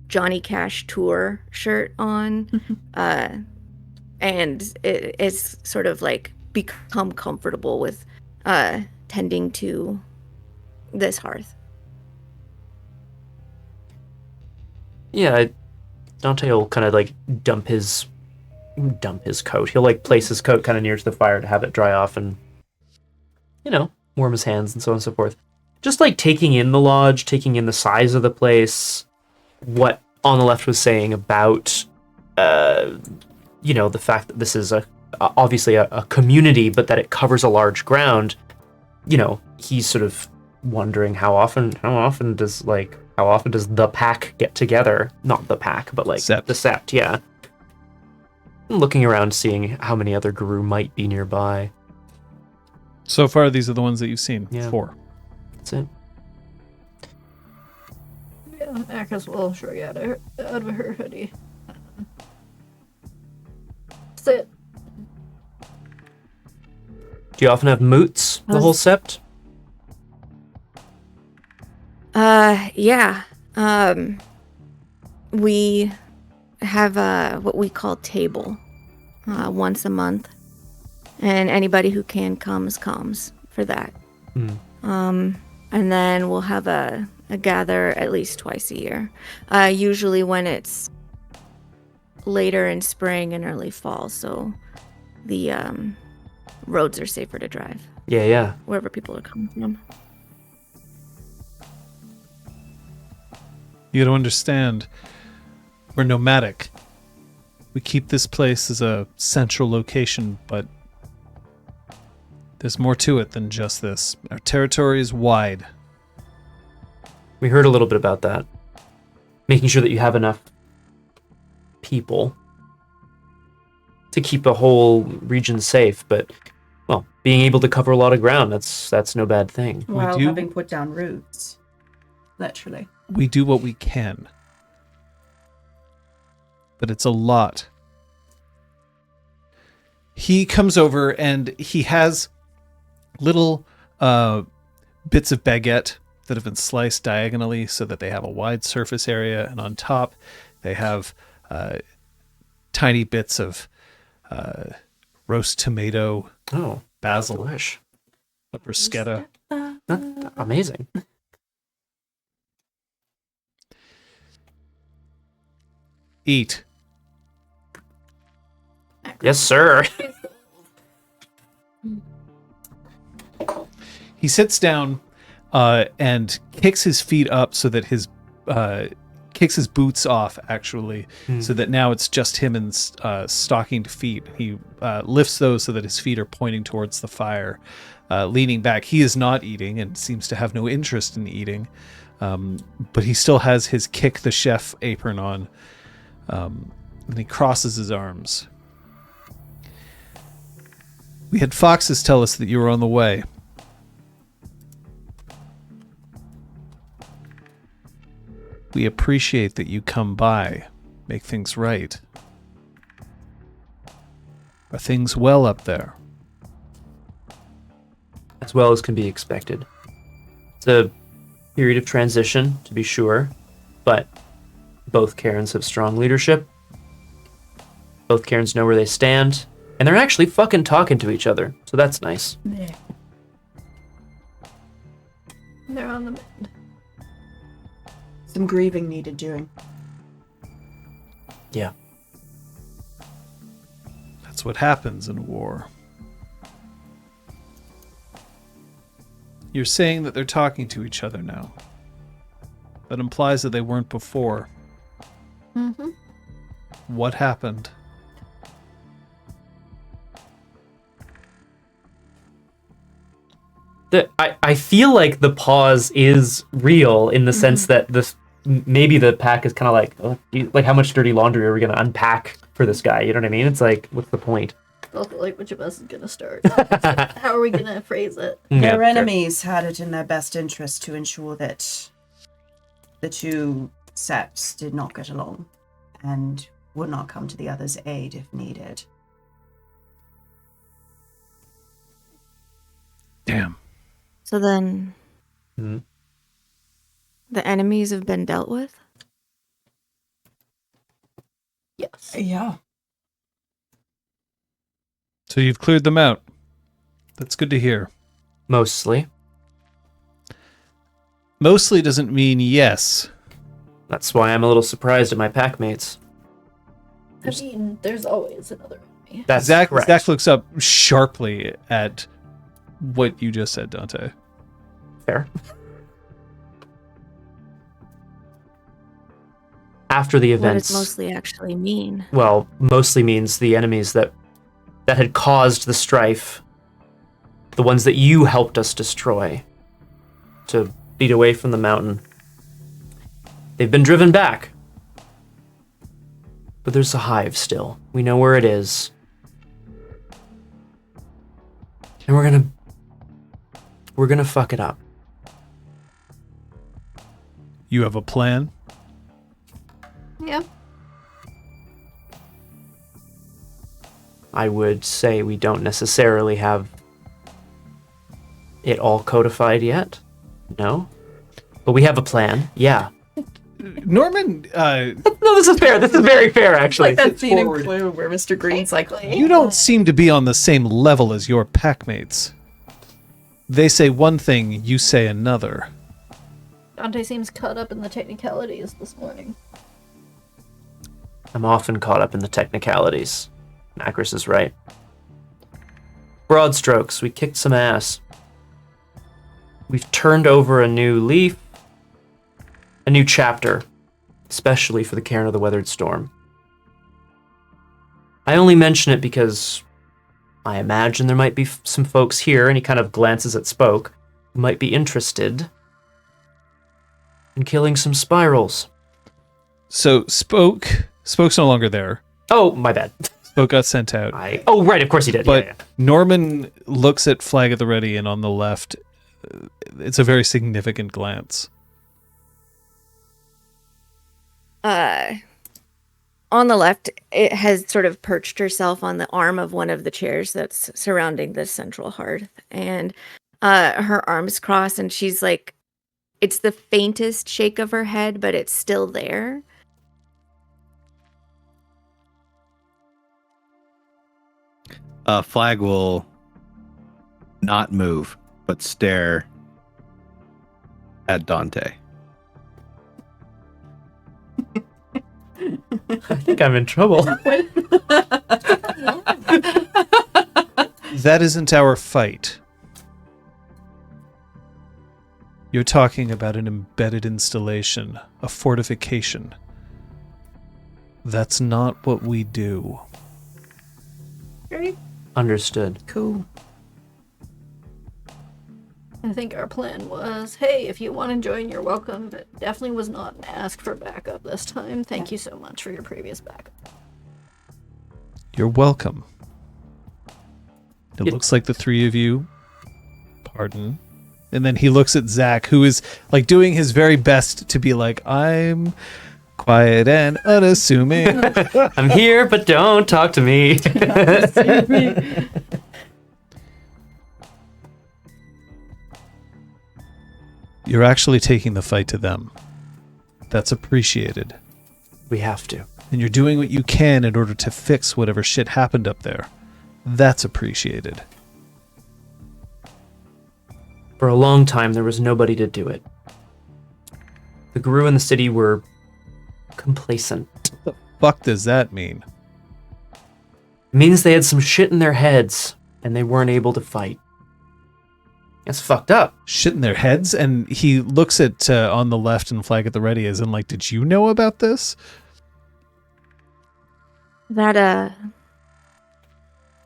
Johnny Cash tour shirt on, and it is sort of like become comfortable with tending to this hearth. Yeah, Dante will kind of like dump his coat. He'll like place his coat kind of near to the fire to have it dry off and, you know, warm his hands and so on and so forth. Just like taking in the lodge, taking in the size of the place, what On the Left was saying about, you know, the fact that this is obviously a community, but that it covers a large ground. You know, he's sort of wondering how often does the pack get together? Not the pack, but like Sept. the Sept, yeah. And looking around, seeing how many other Guru might be nearby. So far, these are the ones that you've seen. Yeah. 4. That's it. Yeah, Aka's will shrug out of her hoodie. Sit. Do you often have moots the whole Sept? Yeah. We have what we call table once a month, and anybody who comes for that. And then we'll have a gather at least twice a year, usually when it's later in spring and early fall, so the roads are safer to drive. Yeah. Wherever people are coming from. You gotta understand, we're nomadic. We keep this place as a central location, but there's more to it than just this. Our territory is wide. We heard a little bit about that. Making sure that you have enough people to keep a whole region safe, but, well, being able to cover a lot of ground, that's no bad thing. While having put down roots. Literally. We do what we can. But it's a lot. He comes over and he has little bits of baguette that have been sliced diagonally so that they have a wide surface area, and on top they have tiny bits of roast tomato, basil, delish, bruschetta. Amazing. Eat. Yes, sir. He sits down and kicks his feet up so that kicks his boots off, actually, so that now it's just him in stockinged feet. He lifts those so that his feet are pointing towards the fire, leaning back. He is not eating and seems to have no interest in eating, but he still has his kick the chef apron on, and he crosses his arms. We had foxes tell us that you were on the way. We appreciate that you come by, make things right. Are things well up there? As well as can be expected. It's a period of transition, to be sure, but both Karens have strong leadership. Both Karens know where they stand, and they're actually fucking talking to each other, so that's nice. Yeah. on the mend. Some grieving needed doing. Yeah. That's what happens in war. You're saying that they're talking to each other now. That implies that they weren't before. Mm-hmm. What happened? I feel like the pause is real in the sense that maybe the pack is kind of like how much dirty laundry are we going to unpack for this guy? You know what I mean? It's like, what's the point? Also, like, which of us is gonna start? How are we gonna phrase it? Their enemies had it in their best interest to ensure that the two sets did not get along and would not come to the other's aid if needed. Damn. So then, Mhm. the enemies have been dealt with? Yes. Yeah. So you've cleared them out. That's good to hear. Mostly. Mostly doesn't mean yes. That's why I'm a little surprised at my pack mates. I mean, there's always another enemy. That's Zach correct. looks up sharply at what you just said, Dante. Fair. After the What events, does mostly actually mean? well, mostly means the enemies that had caused the strife, the ones that you helped us destroy, to beat away from the mountain. They've been driven back. But there's a hive still. We know where it is. And we're gonna fuck it up. You have a plan? Yeah. I would say we don't necessarily have it all codified yet. No. But we have a plan. Yeah. Norman, No, this is fair. This is very fair, actually. Like that scene in Clue where Mr. Green's like, you don't seem to be on the same level as your packmates. They say one thing, you say another. Dante seems caught up in the technicalities this morning. I'm often caught up in the technicalities. Macris is right. Broad strokes, we kicked some ass. We've turned over a new leaf, a new chapter, especially for the Cairn of the Weathered Storm. I only mention it because I imagine there might be some folks here, and he kind of glances at Spoke, who might be interested in killing some spirals. So Spoke's no longer there. Oh, my bad. Spoke got sent out. Oh, right, of course he did. But yeah. Norman looks at Flag at the Ready, and on the left, it's a very significant glance. On the left, it has sort of perched herself on the arm of one of the chairs that's surrounding the central hearth. And her arms crossed, and she's like, it's the faintest shake of her head, but it's still there. Flag will not move, but stare at Dante. I think I'm in trouble. That isn't our fight. You're talking about an embedded installation, a fortification. That's not what we do. Right? Understood. Cool. I think our plan was, hey, if you want to join, you're welcome, but definitely was not an ask for backup this time. Thank you so much for your previous backup. You're welcome. It looks like the three of you, pardon. And then he looks at Zach, who is like doing his very best to be like, I'm quiet and unassuming. I'm here, but don't talk to me. You're actually taking the fight to them. That's appreciated. We have to. And you're doing what you can in order to fix whatever shit happened up there. That's appreciated. For a long time, there was nobody to do it. The Guru in the city were complacent. What the fuck does that mean? It means they had some shit in their heads and they weren't able to fight. That's fucked up. Shit in their heads? And he looks at on the left and flag at the ready as in like, did you know about this? That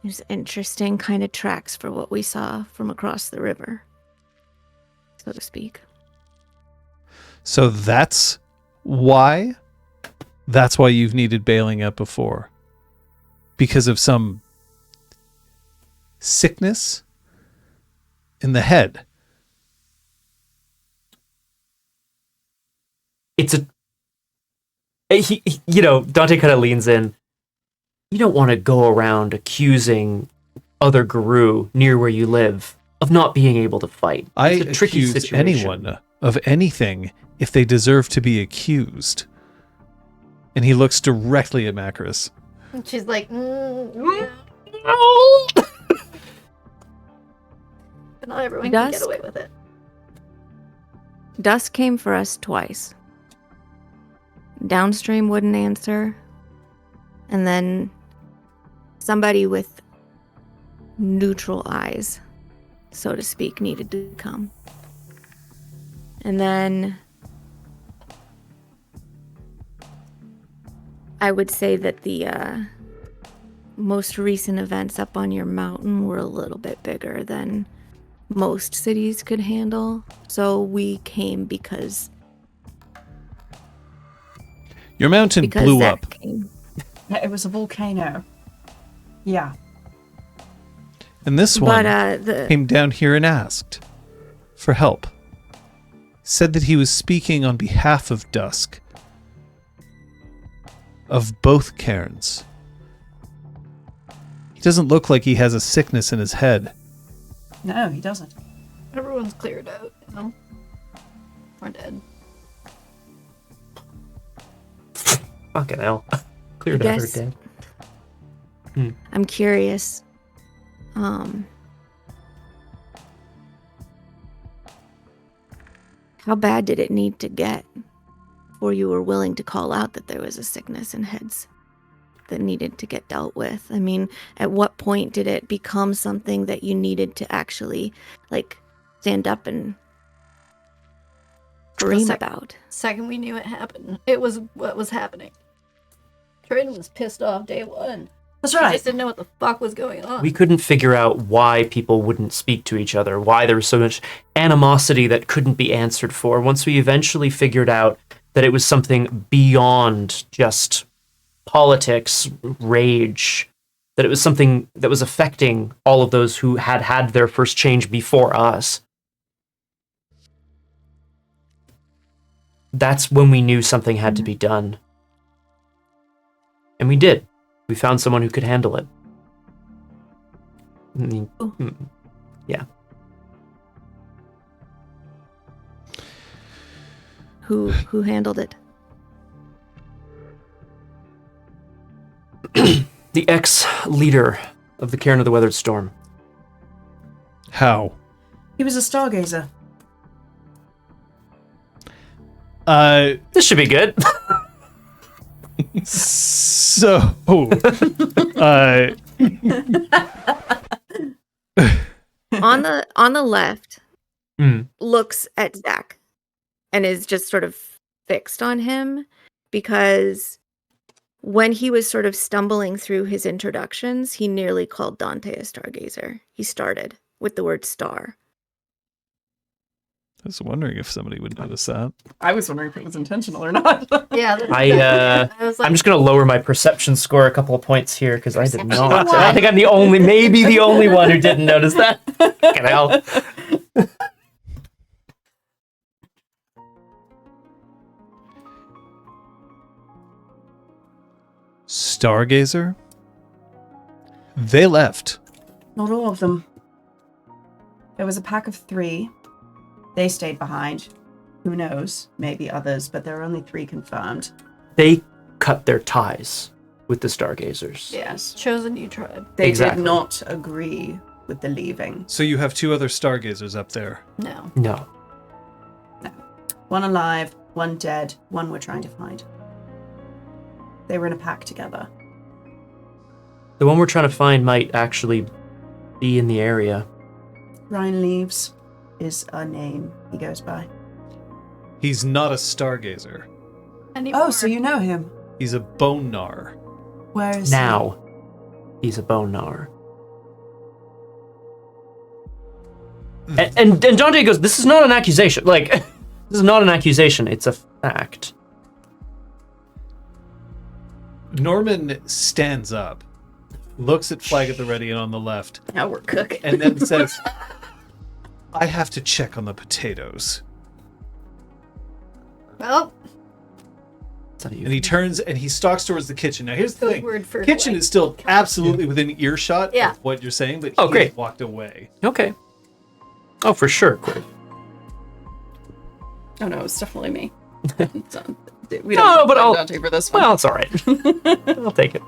is interesting, kind of tracks for what we saw from across the river, so to speak. So that's why you've needed bailing out before. Because of some sickness in the head. It's Dante kind of leans in. You don't want to go around accusing other Guru near where you live of not being able to fight. I It's a tricky accuse situation. anyone of anything if they deserve to be accused. And he looks directly at Macris. And she's like, but not everyone can get Dusk? away with it. Dusk came for us twice. Downstream wouldn't answer. And then somebody with neutral eyes, so to speak, needed to come. And then I would say that the most recent events up on your mountain were a little bit bigger than most cities could handle. So we came because Your mountain blew Zach up. came. Yeah, it was a volcano. Yeah. And this one But came down here and asked for help. Said that he was speaking on behalf of Dusk. Of both cairns. He doesn't look like he has a sickness in his head. No, he doesn't. Everyone's cleared out, Or dead. Fucking hell. Cleared I out or guess- dead. I'm curious. How bad did it need to get before you were willing to call out that there was a sickness in heads that needed to get dealt with? I mean, at what point did it become something that you needed to actually, like, stand up and dream about? Second we knew it happened, it was what was happening. Trident was pissed off day one. That's She right. just didn't know what the fuck was going on. We couldn't figure out why people wouldn't speak to each other, why there was so much animosity that couldn't be answered for. Once we eventually figured out that it was something beyond just politics, rage, that it was something that was affecting all of those who had had their first change before us. That's when we knew something had to be done. And we did. We found someone who could handle it. I mean, yeah. Who handled it? The ex-leader of the Cairn of the Weathered Storm. How? He was a stargazer. This should be good. So, on the left, Mm. looks at Zach and is just sort of fixed on him, because when he was sort of stumbling through his introductions, he nearly called Dante a stargazer. He started with the word star. I was wondering if somebody would notice that. I was wondering if it was intentional or not. Yeah. I was like, I'm just gonna lower my perception score a couple of points here because I did Perception not. one. I think I'm maybe the only one who didn't notice that. Fucking hell. Stargazer? They left. Not all of them. There was a pack of 3. They stayed behind. Who knows? Maybe others, but there are only 3 confirmed. They cut their ties with the Stargazers. yes, chose a new tribe. They Exactly. did not agree with the leaving. So you have 2 other stargazers up there. No. No. One alive, One dead, one we're trying to find. They were in a pack together. The one we're trying to find might actually be in the area. Ryan Leaves is a name he goes by. He's not a stargazer. Anymore. Oh, so you know him. He's a bone gnar. Where is Now, he's a bone gnar. And Dante goes, this is not an accusation. Like, this is not an accusation. It's a fact. Norman stands up, looks at Flag at the Ready and on the left, Now we're cooking. and then says, I have to check on the potatoes. Well, And he turns and he stalks towards the kitchen. Now, here's the Good thing. word for, Kitchen like, is still absolutely within earshot Yeah. of what you're saying, but Oh, he great. has walked away. Okay. Oh, for sure. Quiv. Oh no, it's definitely me. We No, don't but I'll- Dante for this one. Well, it's all right. I'll take it.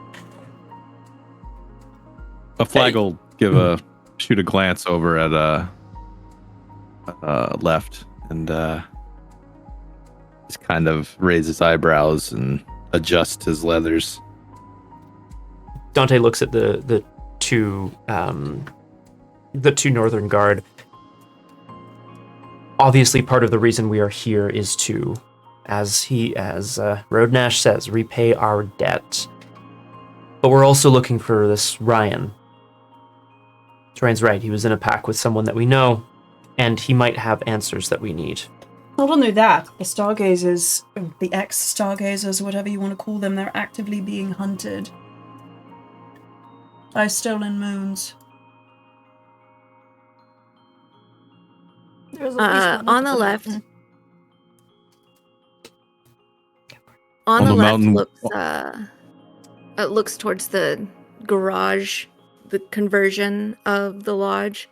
A Flag will shoot a glance over at left and just kind of raise his eyebrows and adjust his leathers. Dante looks at the two Northern Guard. Obviously, part of the reason we are here is to, as Roadnash says, repay our debt. But we're also looking for this Ryan. Ryan's right. He was in a pack with someone that we know, and he might have answers that we need. Not only that, the Stargazers, the ex-Stargazers, whatever you want to call them, they're actively being hunted by stolen moons. there's at least one On the at left. mountain. On On the the left mountain- looks towards the garage, the conversion of the lodge,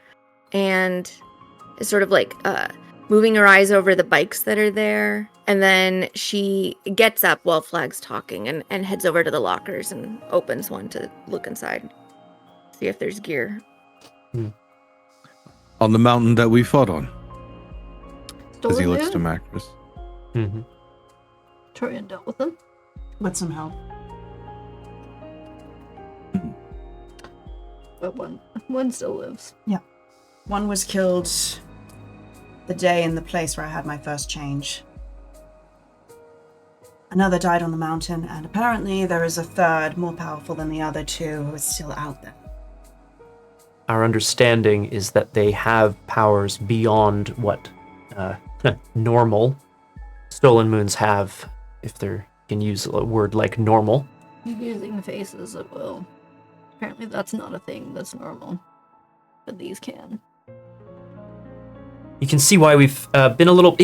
and is sort of like moving her eyes over the bikes that are there, and then she gets up while Flag's talking and heads over to the lockers and opens one to look inside, see if there's gear. On the mountain that we fought on. As he Stolen looks to moon? Macris. Mm-hmm. Torian dealt with them. With some help. But one still lives. One was killed the day in the place where I had my first change. Another died on the mountain, and apparently there is a third, more powerful than the other two, who is still out there. Our understanding is that they have powers beyond what normal stolen moons have, if they can use a word like normal. Using faces at will. Apparently that's not a thing that's normal. But these can. You can see why we've been a little...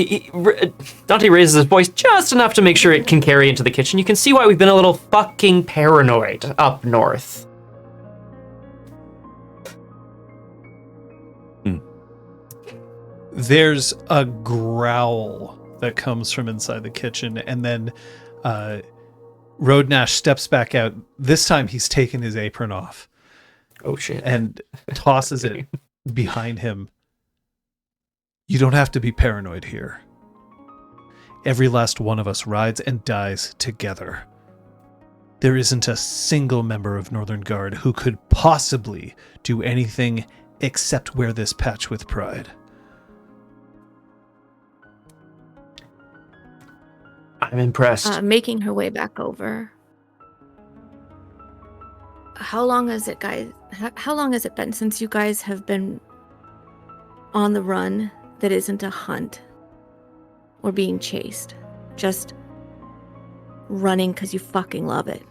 Dante raises his voice just enough to make sure it can carry into the kitchen. You can see why we've been a little fucking paranoid up north. There's a growl that comes from inside the kitchen, and then Roadnash steps back out. This time he's taken his apron off Oh, shit. and tosses it behind him. You don't have to be paranoid here. Every last one of us rides and dies together. There isn't a single member of Northern Guard who could possibly do anything except wear this patch with pride. I'm impressed. Making her way back over. How long has it, guys? How long has it been since you guys have been on the run that isn't a hunt or being chased? Just running because you fucking love it.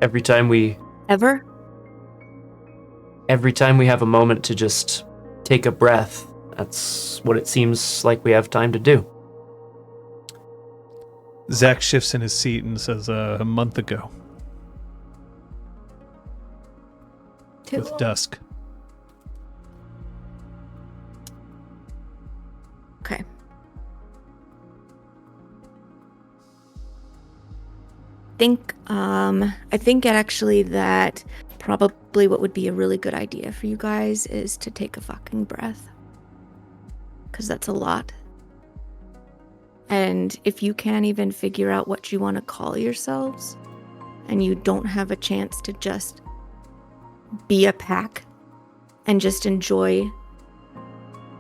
Every time we Ever? have a moment to just take a breath, that's what it seems like we have time to do. Zach shifts in his seat and says, a month ago, Too with long. dusk. Okay. I think actually that probably what would be a really good idea for you guys is to take a fucking breath. Because that's a lot. And if you can't even figure out what you want to call yourselves, and you don't have a chance to just be a pack and just enjoy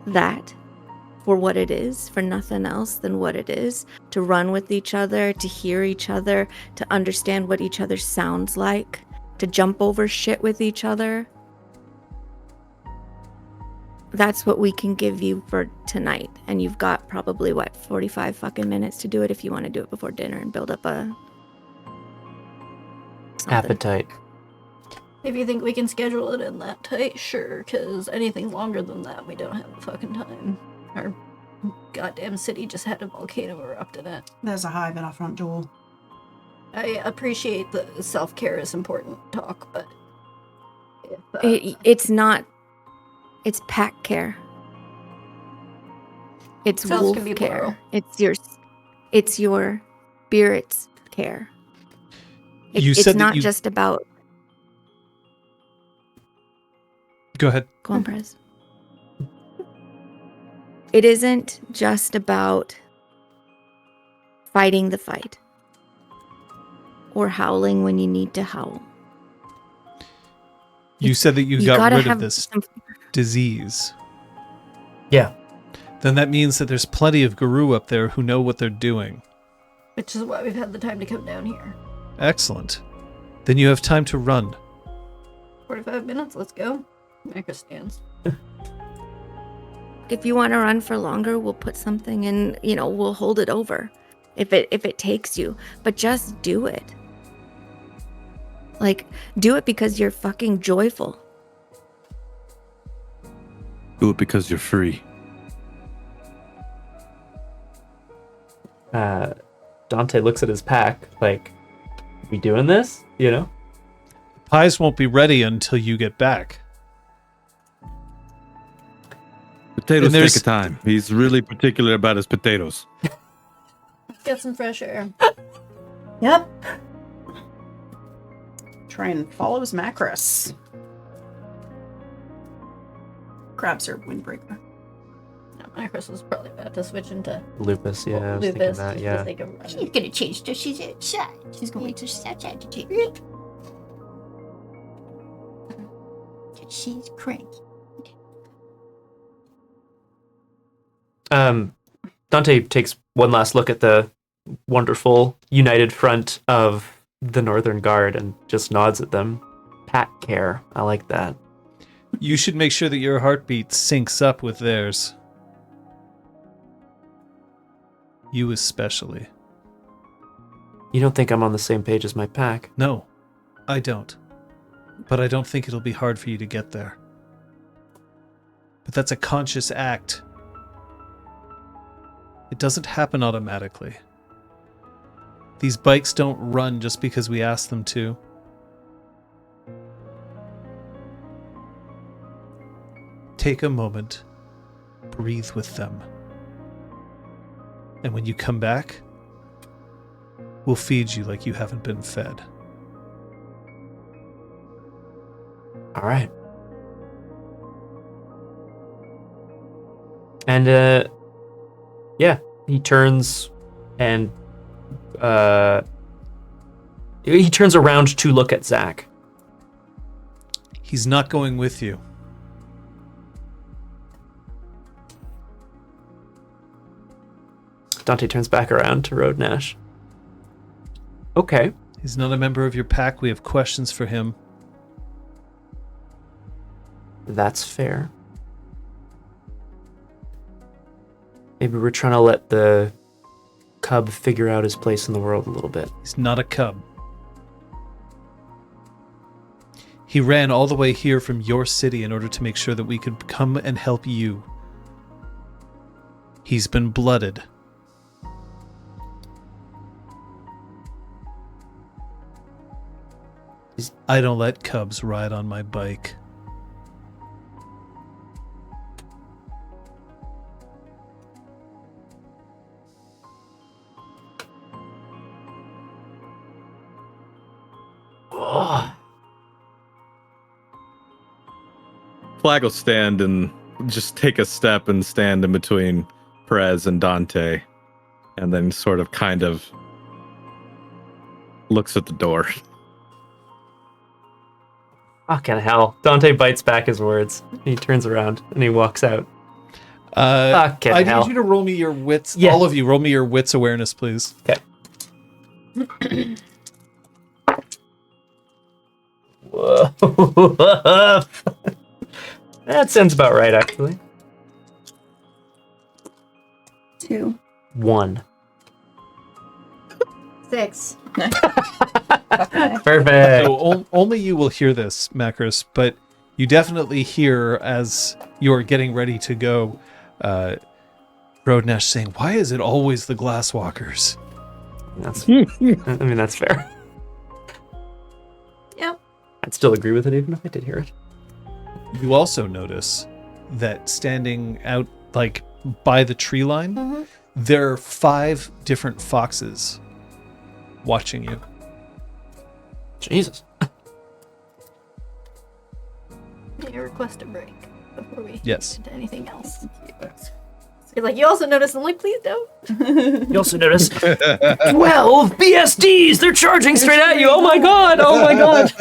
that for what it is, for nothing else than what it is, to run with each other, to hear each other, to understand what each other sounds like, to jump over shit with each other. That's what we can give you for tonight. And you've got probably, 45 fucking minutes to do it if you want to do it before dinner and build up a... something. Appetite. If you think we can schedule it in that tight, sure, because anything longer than that, we don't have the fucking time. Our goddamn city just had a volcano erupt in it. There's a hive at our front door. I appreciate the self-care is important talk, but... It's not... It's pack care. It's Cells wolf can be care. plural. It's your spirit's care. You It's said that not you- just about... Go ahead. Go on, Prez. It isn't just about fighting the fight or howling when you need to howl. You said that you got gotta rid of have this some- disease. Yeah. Then that means that there's plenty of guru up there who know what they're doing. Which is why we've had the time to come down here. Excellent. Then you have time to run. 45 minutes, let's go. Micro stands. If you want to run for longer, we'll put something in, we'll hold it over if it takes you. But just do it. Like, do it because you're fucking joyful. Do it because you're free. Dante looks at his pack like, we doing this? You know? Pies won't be ready until you get back. Potatoes And there's- take a time. He's really particular about his potatoes. Get some fresh air. Yep. Try and follows Macros. Grabs her windbreaker. No, Macros was probably about to switch into Lupus, yeah, I was thinking Lupus. that, just yeah. to think of running. She's gonna change till she's outside. She's gonna wait till she's outside to take it. She's cranky. Dante takes one last look at the wonderful united front of the Northern Guard and just nods at them. Pack care. I like that. You should make sure that your heartbeat syncs up with theirs. You especially. You don't think I'm on the same page as my pack? No, I don't. But I don't think it'll be hard for you to get there. But that's a conscious act. It doesn't happen automatically. These bikes don't run just because we ask them to. Take a moment, breathe with them. And when you come back, we'll feed you like you haven't been fed. All right. And, yeah, he turns and, he turns around to look at Zach. He's not going with you. Dante turns back around to Road Nash. Okay. He's not a member of your pack. We have questions for him. That's fair. Maybe we're trying to let the cub figure out his place in the world a little bit. He's not a cub. He ran all the way here from your city in order to make sure that we could come and help you. He's been blooded. I don't let cubs ride on my bike. Oh. Flag will stand and just take a step and stand in between Perez and Dante, and then sort of kind of looks at the door. Fucking hell. Dante bites back his words. He turns around and he walks out. Fucking I hell. need you to roll me your wits. Yeah. All of you, roll me your wits awareness, please. Okay. Whoa. That sounds about right, actually. 2. 1. 6. Perfect. So only you will hear this, Macros, but you definitely hear as you're getting ready to go, Rodnesh saying, "Why is it always the Glasswalkers?" I mean, that's fair. Yep. I'd still agree with it even if I did hear it. You also notice that standing out like by the tree line, there are 5 different foxes watching you. Jesus. May I request a break before we Yes. get into anything else? You're like, you also notice, I'm like, please don't. You also notice 12 BSDs. They're charging straight at you. Oh my god. Oh my god.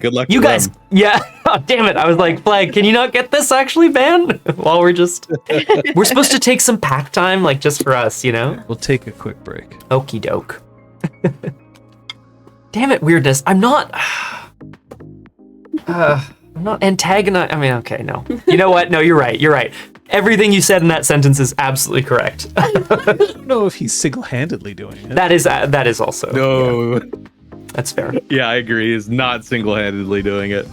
Good luck. You to guys. them. Yeah. Oh, damn it. I was like, Flag, can you not get this actually, man? While we're supposed to take some pack time, like just for us, you know? We'll take a quick break. Okie doke. Damn it, weirdness. I'm not antagonizing. I mean, okay, no. You know what? No, you're right. You're right. Everything you said in that sentence is absolutely correct. I don't know if he's single-handedly doing it. That is also. No. Yeah, that's fair. Yeah, I agree. He's not single-handedly doing it.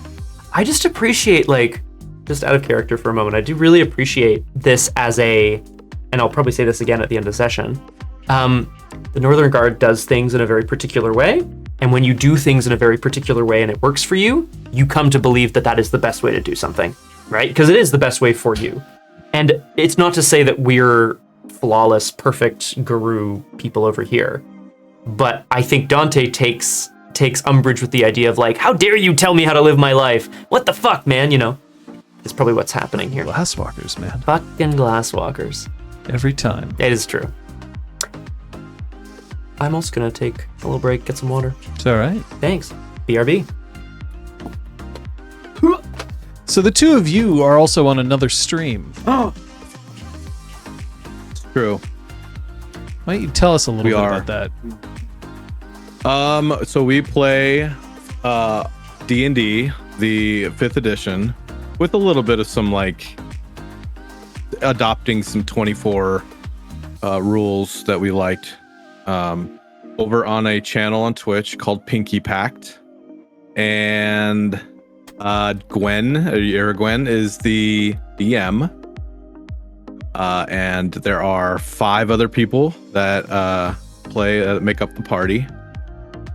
I just appreciate, like, just out of character for a moment, I do really appreciate this as and I'll probably say this again at the end of the session, the Northern Guard does things in a very particular way, and when you do things in a very particular way and it works for you, you come to believe that that is the best way to do something, right? Because it is the best way for you. And it's not to say that we're flawless, perfect guru people over here, but I think Dante takes umbrage with the idea of like, how dare you tell me how to live my life? What the fuck, man? You know, it's probably what's happening here. Glasswalkers, man. Fucking Glasswalkers. Every time. It is true. I'm also gonna take a little break, get some water. It's all right. Thanks. BRB. So the two of you are also on another stream. Oh. It's true. Why don't you tell us a little bit are. about that? So we play D&D, the 5th edition, with a little bit of some like adopting some 24 rules that we liked over on a channel on Twitch called Pinky Pact. And Gwen is the DM. And there are 5 other people that make up the party.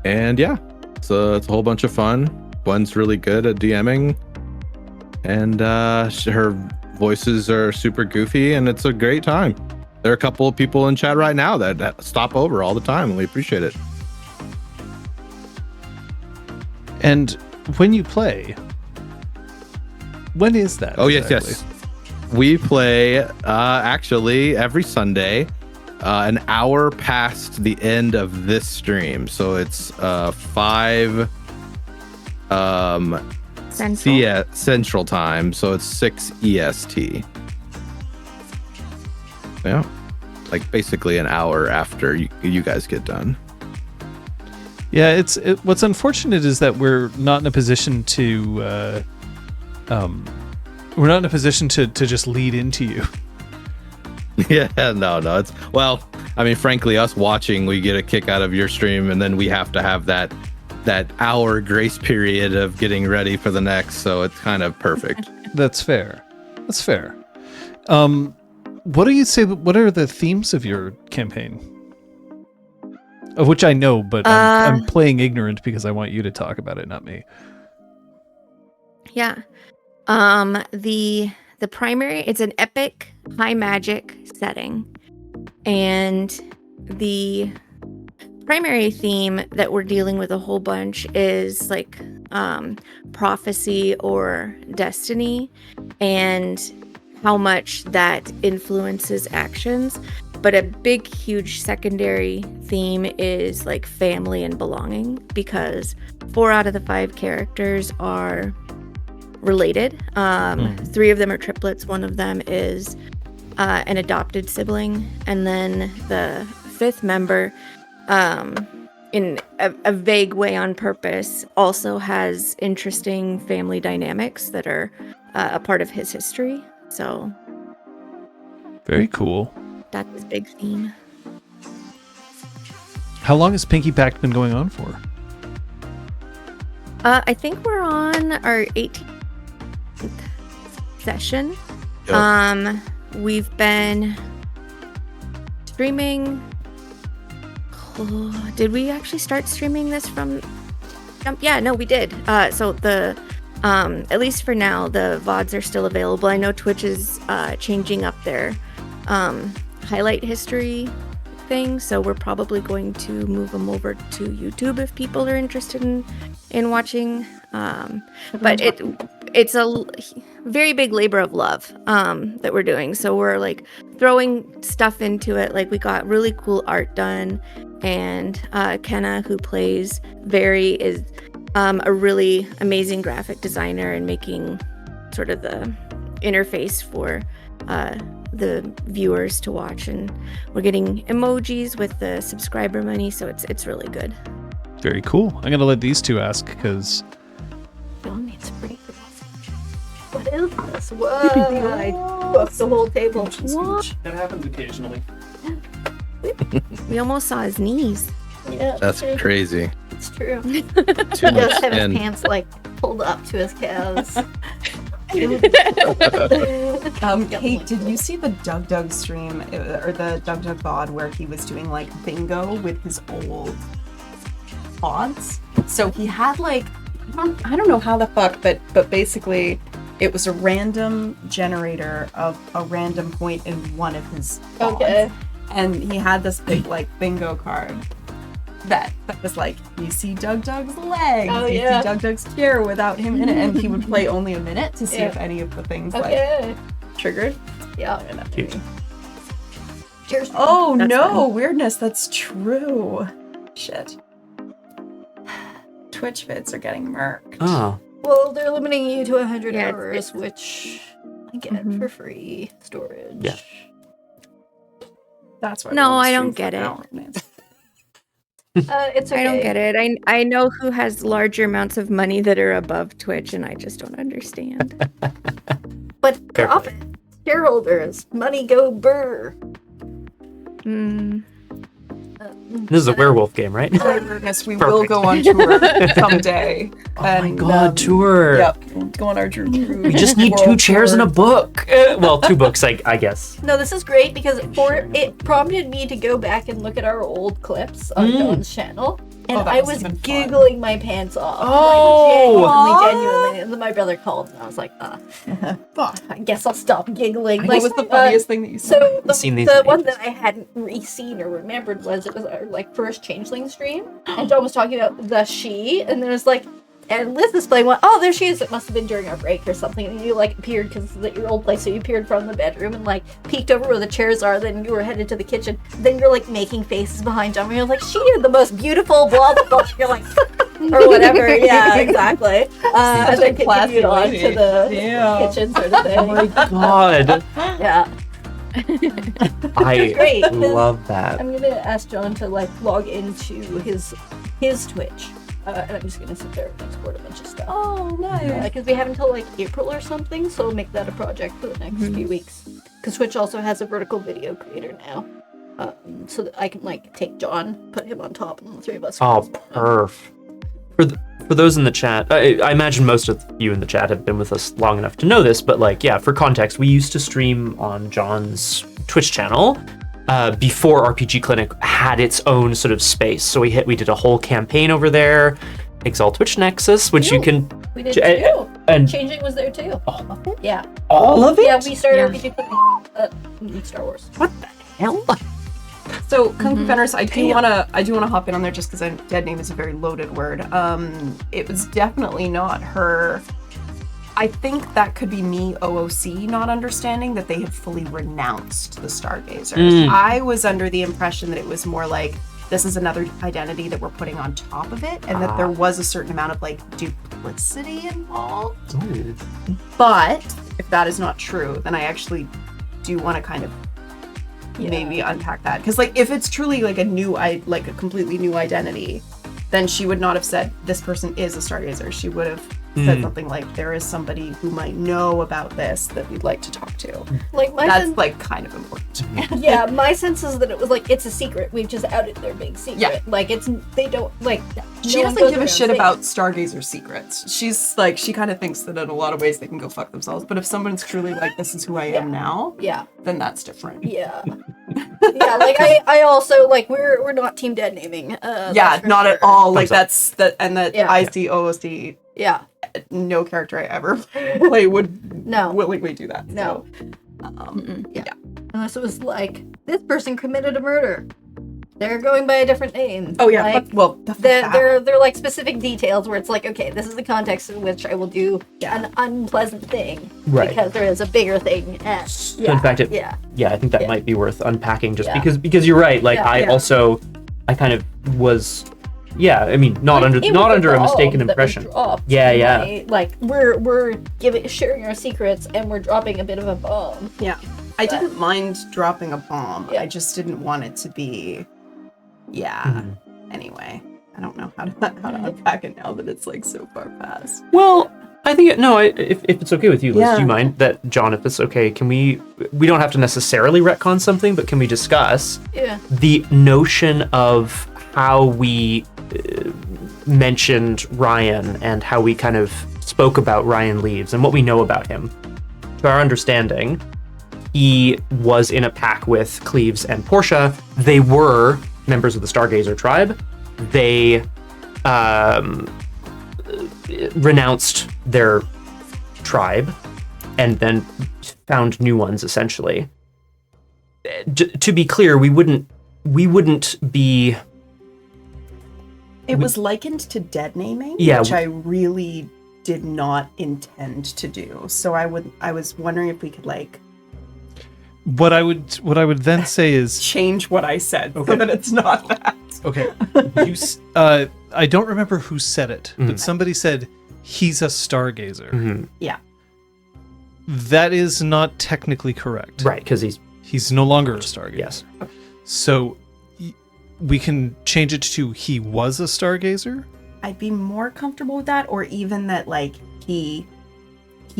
And yeah, so it's a whole bunch of fun. Gwen's really good at DMing, and her voices are super goofy, and it's a great time. There are a couple of people in chat right now that stop over all the time, and we appreciate it. And when you play, when is that? Oh, exactly? yes. We play actually every Sunday, an hour past the end of this stream. So it's 5 Central Time. So it's 6 EST. Yeah. Like basically an hour after you guys get done. Yeah, what's unfortunate is that we're not in a position to just lead into you. Yeah, no. It's I mean, frankly, us watching, we get a kick out of your stream, and then we have to have that hour grace period of getting ready for the next. So it's kind of perfect. That's fair. What do you say? What are the themes of your campaign? Of which I know, but I'm playing ignorant because I want you to talk about it, not me. Yeah. The primary, it's an epic high magic setting, and the primary theme that we're dealing with a whole bunch is like prophecy or destiny, and how much that influences actions. But a big, huge secondary theme is like family and belonging, because 4 out of the 5 characters are related. 3 of them are triplets. 1 of them is an adopted sibling, and then the 5th member, in a vague way on purpose, also has interesting family dynamics that are a part of his history. So Very cool. that's his big theme. How long has Pinky Pact been going on for? I think we're on our 18th session. Yep. We've been streaming. Did we actually start streaming this from Jump? Yeah, no, we did. So the at least for now, the VODs are still available. I know Twitch is changing up their highlight history thing, so we're probably going to move them over to YouTube if people are interested in watching. But it's a very big labor of love that we're doing. So we're like throwing stuff into it. Like we got really cool art done, and Kenna, who plays Very, is a really amazing graphic designer and making sort of the interface for the viewers to watch, and we're getting emojis with the subscriber money, so it's really good. Very cool. I'm gonna let these two ask because John needs a break. What is this? Whoa! I booked the whole table. What? That happens occasionally. We almost saw his knees. Yeah, That's crazy. it's true. Too He much does have his skin. pants like pulled up to his calves. Kate, did you see the Doug stream or the Doug VOD where he was doing like bingo with his old fonts? So he had like I don't know how the fuck, but basically it was a random generator of a random point in one of his fonts. Okay. And he had this big like bingo card that was like, you see Doug's legs, Oh, you yeah. see Doug's chair without him in it, and he would play only a minute to see Yeah. if any of the things Okay. like triggered. Yeah. Cute. Cheers. Oh That's no, fun. weirdness, that's true. Shit. Twitch vids are getting murked. Oh. Well, they're limiting you to 100 Yeah, hours, which I get Mhm. for free storage. Yeah. That's why. No, we only I don't stream get for an it. hour, man. It's okay. I don't get it. I know who has larger amounts of money that are above Twitch, and I just don't understand. But Fair profit, shareholders, money go burr. Hmm. This is a werewolf game, right? My goodness, we will Perfect. go on tour someday. Oh my and, god, tour! Yep, we'll go on our tour. We just need 2 chairs and a book. Well, 2 books, I guess. No, this is great because it prompted me to go back and look at our old clips on John's channel. And Oh, that I must was have been fun. giggling my pants off. Oh! Like, genuinely. And then my brother called and I was like, Fuck. I guess I'll stop giggling. What was the funniest thing that you said? So the, Seen these the in one ages. that I hadn't re-seen or remembered was it was our like first Changeling stream, and John was talking about the she, and there was like, and Liz is playing one. Oh, there she is! It must have been during our break or something. And you like appeared because it's your old place, so you appeared from the bedroom and like peeked over where the chairs are. Then you were headed to the kitchen. Then you're like making faces behind John. And you're like, she is the most beautiful blah blah blah. You're like, or whatever. Yeah, exactly. And then classy continued on lady. to the Yeah. kitchen sort of thing. Oh my god. Yeah. I Great. love that. I'm gonna ask John to like log into his Twitch, and I'm just gonna sit there and export a bunch of stuff. Oh, nice. Because we have until like April or something, so we'll make that a project for the next few weeks. Because Twitch also has a vertical video creator now, so that I can like take John, put him on top, and the 3 of us. Oh, perf. For those in the chat, I imagine most of you in the chat have been with us long enough to know this, but like, yeah, for context, we used to stream on John's Twitch channel before RPG Clinic had its own sort of space. So we did a whole campaign over there, Exalt Twitch Nexus, which you can. We did J- too. and- Changing was there too. Yeah. All of it? Yeah, we started RPG Clinic, Star Wars. What the hell? So, Kung Fu Fenris, I do wanna hop in on there just because dead name is a very loaded word. It was definitely not her. I think that could be me, OOC, not understanding that they had fully renounced the Stargazers. I was under the impression that it was more like, this is another identity that we're putting on top of it, and that there was a certain amount of like duplicity involved. Ooh. But if that is not true, then I actually do want to kind of maybe unpack that, because like if it's truly like a completely new identity, then she would not have said this person is a Stargazer. She would have said something like, there is somebody who might know about this that we'd like to talk to. Like that's like kind of important to me. Yeah, my sense is that it was like, it's a secret. We've just outed their big secret. Yeah. Like they don't like. She doesn't give a shit about Stargazer secrets. She's like, she kind of thinks that in a lot of ways they can go fuck themselves. But if someone's truly like, this is who I am now, then that's different. Yeah. Yeah, like I also like we're not team dead naming. Not at all. Like that's that, and that I see OOC. Yeah. No character I ever play would willingly do that. No. So, yeah. Unless it was like, this person committed a murder. They're going by a different name. Oh yeah, like, they're like specific details where it's like, okay, this is the context in which I will do an unpleasant thing, right? Because there is a bigger thing. So in fact, I think that might be worth unpacking, just because you're right. Like I kind of was. Yeah, I mean, not under a mistaken impression. Like we're sharing our secrets and we're dropping a bit of a bomb. Yeah, I didn't mind dropping a bomb. I just didn't want it to be. Yeah. Anyway, I don't know how to unpack it now that it's like so far past. Well, I think if it's okay with you, Liz, do you mind that, John? If it's okay, can we don't have to necessarily retcon something, but can we discuss the notion of how we mentioned Ryan and how we kind of spoke about Ryan Leaves and what we know about him? To our understanding, he was in a pack with Cleves and Portia. They were members of the Stargazer tribe. They renounced their tribe and then found new ones, essentially. To be clear, we wouldn't be. It was likened to dead naming, which I really did not intend to do. So I was wondering if we could like. What I would then say is change what I said so that it's not that. Okay. I don't remember who said it, but somebody said he's a stargazer. Yeah. That is not technically correct. Right, because he's no longer a stargazer. Yes. So we can change it to he was a stargazer. I'd be more comfortable with that, or even that like he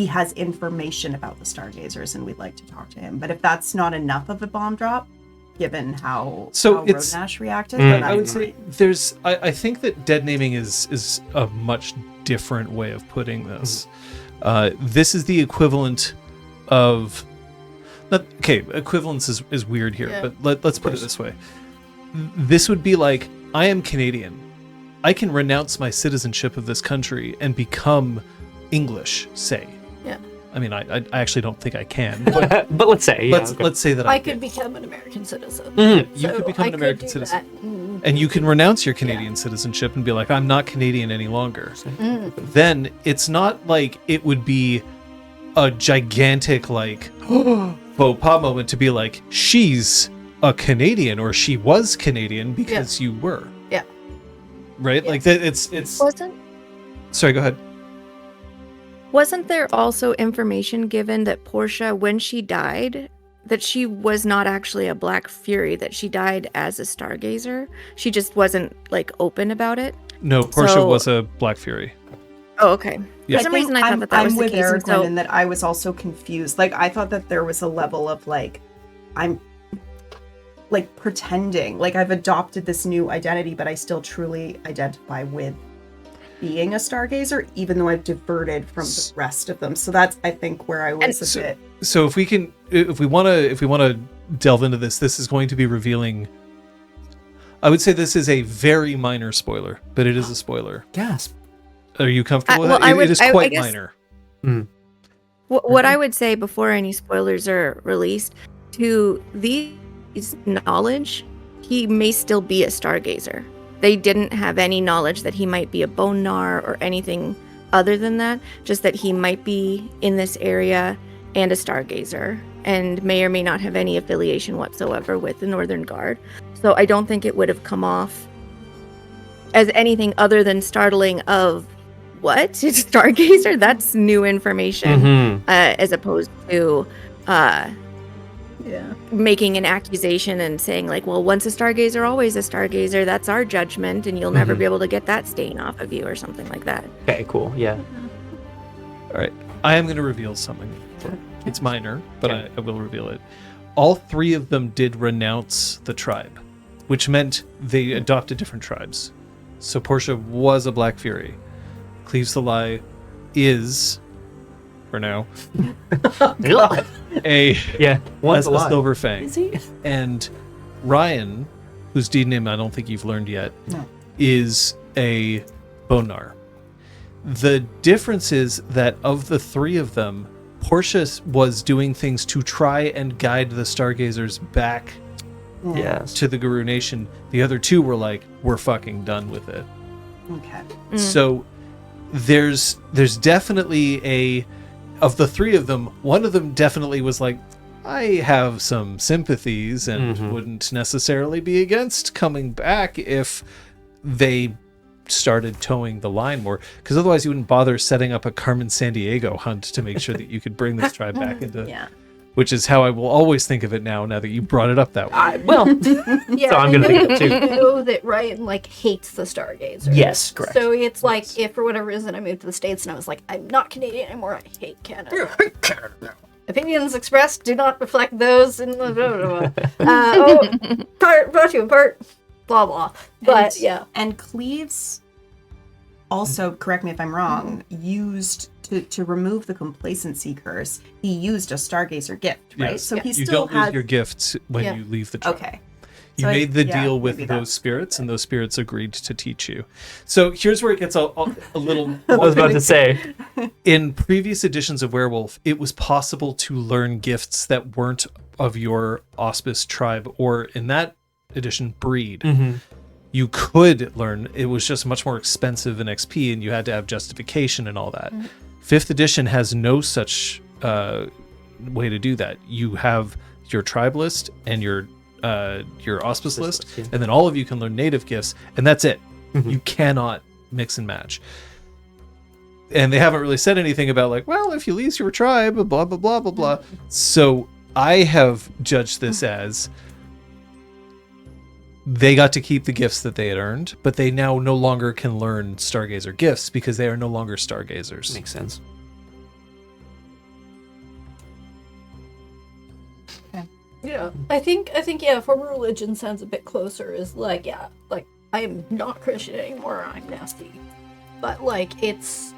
has information about the Stargazers and we'd like to talk to him. But if that's not enough of a bomb drop, given how Roadnash reacted, then I would say I think that dead naming is a much different way of putting this. This is the equivalent of equivalence is weird here, but let's put it this way. This would be like, I am Canadian. I can renounce my citizenship of this country and become English, say. Yeah. I mean, I actually don't think I can, but let's say let's say that I could become an American citizen. You could become an American citizen, and you can renounce your Canadian citizenship and be like, I'm not Canadian any longer. Then it's not like it would be a gigantic like faux pas moment to be like, she's a Canadian or she was Canadian because you were. Yeah. Right? Yeah. Like that. It's. Sorry, go ahead. Wasn't there also information given that Portia, when she died, that she was not actually a Black Fury, that she died as a Stargazer? She just wasn't like open about it? No, Portia was a Black Fury. Oh, okay. Yeah. For some reason I thought that was the case. I'm with Eric in that I was also confused. Like, I thought that there was a level of like, I'm like pretending, like I've adopted this new identity, but I still truly identify with being a Stargazer, even though I've diverted from the rest of them. So that's, I think, where I was a bit. So if we want to delve into this is going to be revealing. I would say this is a very minor spoiler, but it is a spoiler. Gasp. Are you comfortable with that? It is quite minor. What I would say before any spoilers are released, to these knowledge, he may still be a stargazer. They didn't have any knowledge that he might be a bone gnar or anything other than that, just that he might be in this area and a stargazer, and may or may not have any affiliation whatsoever with the Northern Guard. So I don't think it would have come off as anything other than startling of, what? It's stargazer? That's new information, as opposed to making an accusation and saying like, well, once a stargazer, always a stargazer. That's our judgment, and you'll never be able to get that stain off of you or something like that. Okay, cool. Yeah. All right. I am going to reveal something. It's minor, but I will reveal it. All three of them did renounce the tribe, which meant they adopted different tribes. So Portia was a Black Fury. Cleaves the Lie is, for now, a Silver Fang. Is he? And Ryan, whose deed name I don't think you've learned yet, is a Bone gnar. The difference is that of the three of them, Portia was doing things to try and guide the Stargazers back to the Guru Nation. The other two were like, we're fucking done with it. Okay. So there's definitely of the three of them, one of them definitely was like, I have some sympathies and wouldn't necessarily be against coming back if they started towing the line more, because otherwise you wouldn't bother setting up a Carmen Sandiego hunt to make sure that you could bring this tribe back into which is how I will always think of it now that you brought it up that way. So I'm gonna think of it too. I know that Ryan like hates the Stargazer. Yes, correct. So it's like if for whatever reason I moved to the States and I was like, I'm not Canadian anymore, I hate Canada. Opinions expressed do not reflect those in the brought you apart, blah blah. But and Cleves also, correct me if I'm wrong, used to remove the complacency curse. He used a Stargazer gift, right? Yes. So he you still don't lose your gifts when you leave the tribe. Okay. You made the deal with those spirits, and those spirits agreed to teach you. So here's where it gets a little... I was about to say. In previous editions of Werewolf, it was possible to learn gifts that weren't of your auspice tribe, or in that edition, breed. You could learn. It was just much more expensive in XP, and you had to have justification and all that. 5th edition has no such way to do that. You have your tribe list and your auspice list, and then all of you can learn native gifts, and that's it. You cannot mix and match. And they haven't really said anything about like, well, if you leave your tribe, blah blah blah blah blah. So I have judged this as they got to keep the gifts that they had earned, but they now no longer can learn Stargazer gifts because they are no longer Stargazers. Makes sense. Yeah, I think former religion sounds a bit closer. Is like like I am not Christian anymore. I'm nasty, but like it's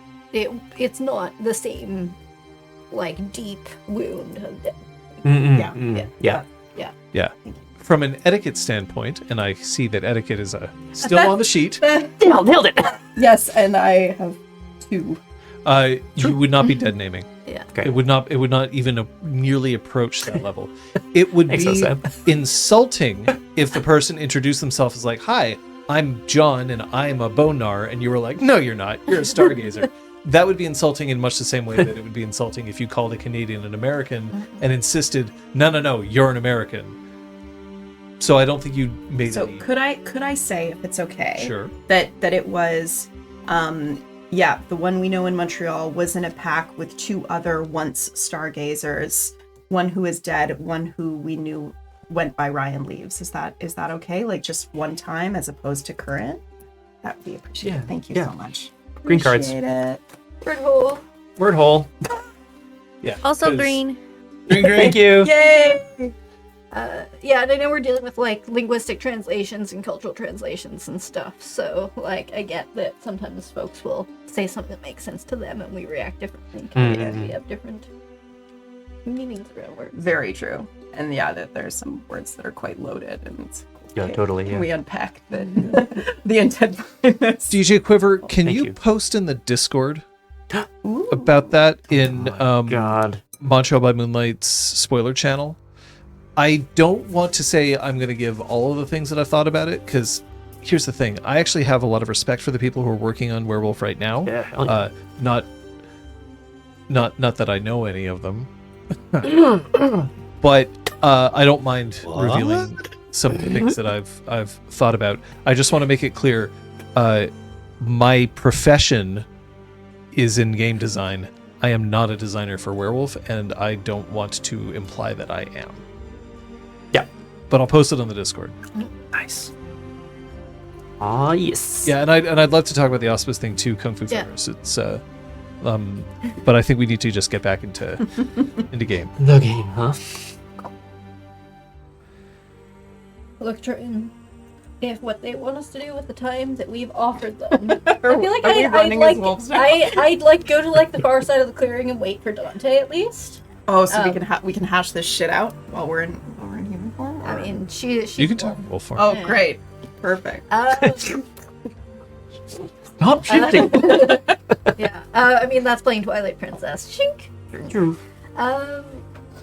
not the same like deep wound of death. Yeah. From an etiquette standpoint, and I see that etiquette is still on the sheet. Nailed it. Yes, and I have 2. You would not be dead naming. Yeah. Okay. It would not even nearly approach that level. It would be insulting if the person introduced themselves as like, "Hi, I'm John, and I'm a Bone gnar," and you were like, "No, you're not. You're a Stargazer." That would be insulting in much the same way that it would be insulting if you called a Canadian an American and insisted, "No, you're an American." So I don't think you made. So could I say, if it's okay, sure, that it was, the one we know in Montreal was in a pack with 2 other once Stargazers, one who is dead, one who we knew went by Ryan Leaves. Is that okay? Like just one time as opposed to current? That would be appreciated. Thank you so much. Green cards. Appreciate it. Word hole. Yeah. Also green. Green. Thank you. Yay! And I know we're dealing with like linguistic translations and cultural translations and stuff, so like I get that sometimes folks will say something that makes sense to them and we react differently because we have different meanings around words. Very true. And that there's some words that are quite loaded, and it's totally. Can we unpack the intent behind this? DJ Quiver, can you post in the Discord about that in God. Montreal by Moonlight's spoiler channel? I don't want to say I'm going to give all of the things that I've thought about it, because here's the thing. I actually have a lot of respect for the people who are working on Werewolf right now. Yeah, hell yeah. Not that I know any of them. But I don't mind revealing some of the things that I've thought about. I just want to make it clear, my profession is in game design. I am not a designer for Werewolf, and I don't want to imply that I am. Yeah. But I'll post it on the Discord. Nice. Ah, yes. Yeah, and I'd love to talk about the Auspice thing too, Kung Fu Fighters. It's but I think we need to just get back into game. The game, huh? Look, Triton, if what they want us to do with the time that we've offered them, I feel like I'd like go to like the far side of the clearing and wait for Dante at least. Oh, so we can hash this shit out while we're in human form. I mean, she You can talk wolf form. Oh, great, perfect. Stop shifting. Yeah. I mean, that's playing Twilight Princess. Shink. True.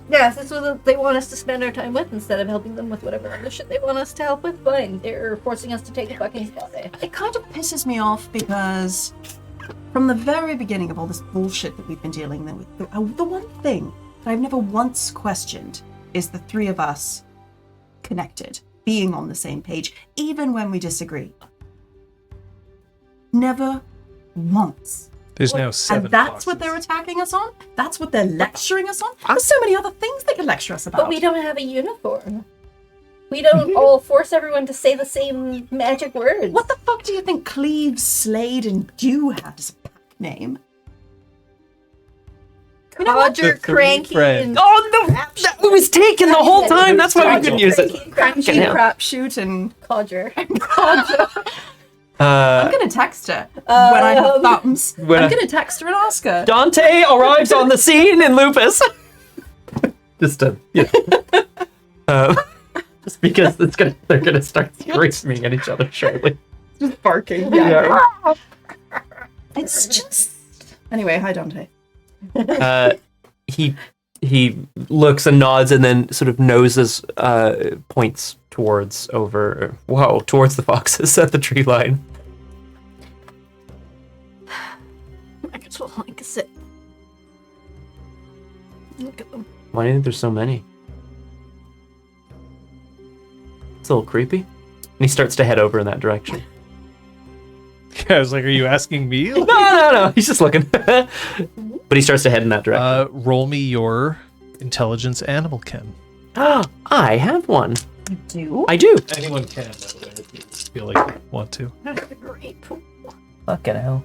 Yeah, if this is what they want us to spend our time with instead of helping them with whatever other shit they want us to help with. Fine. They're forcing us to take a fucking spot day. It kind of pisses me off because from the very beginning of all this bullshit that we've been dealing with, the one thing that I've never once questioned is the three of us connected, being on the same page, even when we disagree. Never once. There's now 7 And that's boxes. what they're attacking us on? That's what they're lecturing us on? There's so many other things they could lecture us about. But we don't have a uniform. We don't all force everyone to say the same magic words. What the fuck do you think Cleve, Slade, and Dew had as a pack name? Codger, Cranky, and... Oh, no! That was taken the whole time! That's why we couldn't use it. Crunchy, hell. Crapshoot, and Codger. I'm gonna text her when I have thumbs. I'm gonna text her and ask her. Dante arrives on the scene in Lupus. Just just because they're gonna start screaming at each other shortly. Just barking. Yeah. It's just. Anyway, hi Dante. He looks and nods and then sort of noses points towards the foxes at the tree line. I guess we'll like sit. Look at them. Why do you think there's so many? It's a little creepy. And he starts to head over in that direction. Yeah, I was like, are you asking me? No. He's just looking. But he starts to head in that direction. Roll me your intelligence animal kin. I have one. You do? I do. Anyone can, by the way, if you feel like you want to. That's a great pool. Fucking hell.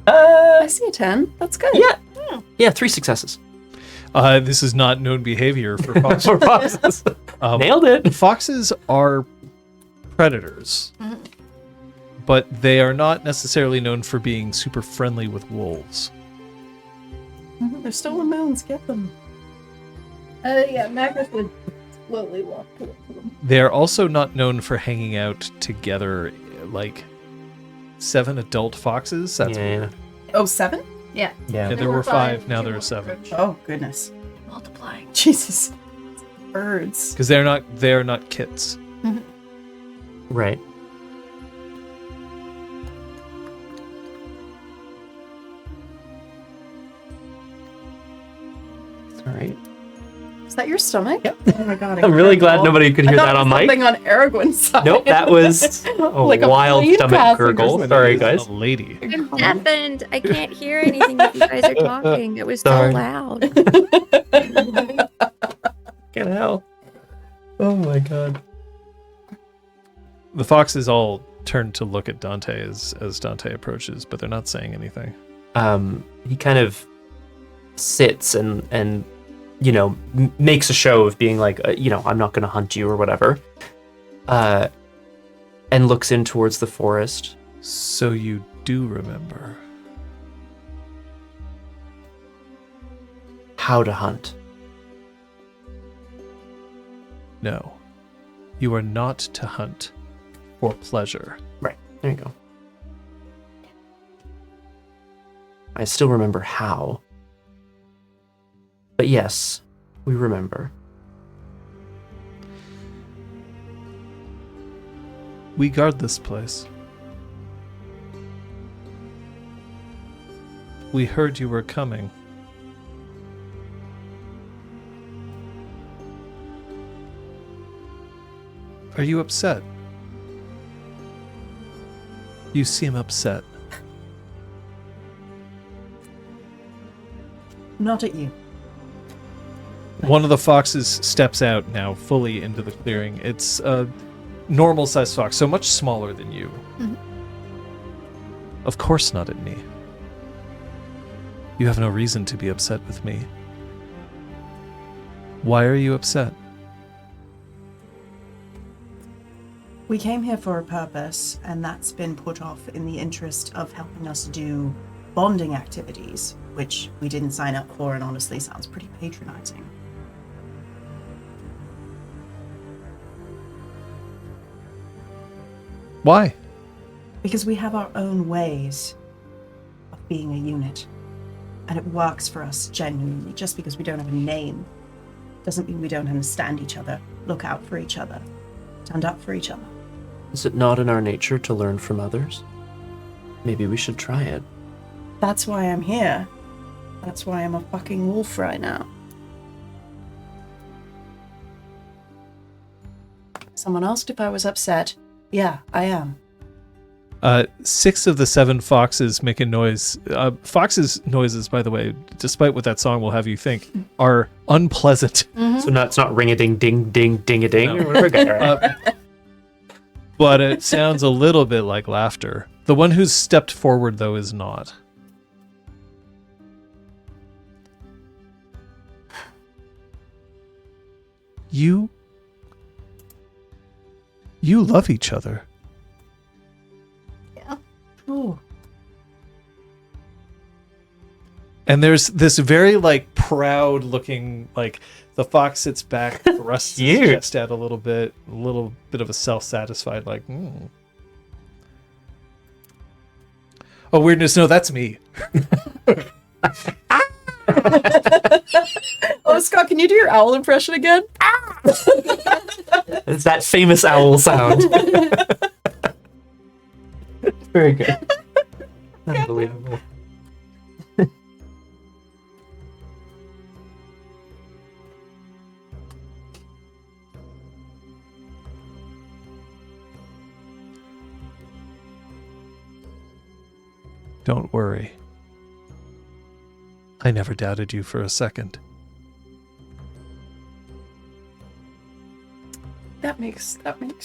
I see a 10. That's good. Yeah, 3 successes. This is not known behavior for foxes. For foxes. Nailed it. Foxes are predators, but they are not necessarily known for being super friendly with wolves. They're stolen moons. Get them. Yeah, Magnus would slowly walk towards them. They are also not known for hanging out together like 7 adult foxes. That's weird. Oh, 7? Yeah. Yeah, there were 5, now there are 7. Oh, goodness. Multiplying. Jesus. Birds. Because they're not kits. Right. All right. Is that your stomach? Yep. Oh my god. I'm really glad nobody could hear that on mic. Something on Aragorn's side. Nope, that was a Like a wild plane stomach passenger. gurgle. Sorry, guys. A lady. I'm deafened. I can't hear anything if you guys are talking. It was Sorry. so loud. Get hell. Oh my god. The foxes all turn to look at Dante as Dante approaches, but they're not saying anything. He kind of sits and makes a show of being like, I'm not going to hunt you or whatever. And looks in towards the forest. So you do remember. How to hunt. No. You are not to hunt for pleasure. Right. There you go. I still remember how. But yes, we remember. We guard this place. We heard you were coming. Are you upset? You seem upset. Not at you. One of the foxes steps out now, fully into the clearing. It's a normal-sized fox, so much smaller than you. Mhm. Of course not at me. You have no reason to be upset with me. Why are you upset? We came here for a purpose, and that's been put off in the interest of helping us do bonding activities, which we didn't sign up for and honestly sounds pretty patronizing. Why? Because we have our own ways of being a unit, and it works for us genuinely. Just because we don't have a name doesn't mean we don't understand each other, look out for each other, stand up for each other. Is it not in our nature to learn from others? Maybe we should try it. That's why I'm here. That's why I'm a fucking wolf right now. Someone asked if I was upset. Yeah, I am. 6 of the 7 foxes make a noise. Foxes' noises, by the way, despite what that song will have you think, are unpleasant. So it's not ring-a-ding-ding-ding-ding-a-ding. No. But it sounds a little bit like laughter. The one who's stepped forward, though, is not. You love each other. Yeah. Oh. And there's this very, like, proud looking, like, the fox sits back, thrusts his Cute. chest out a little bit of a self-satisfied, like, Oh, weirdness, no, that's me. Oh, Scott, can you do your owl impression again? It's that famous owl sound. Very good. Unbelievable. Don't worry. I never doubted you for a second. That makes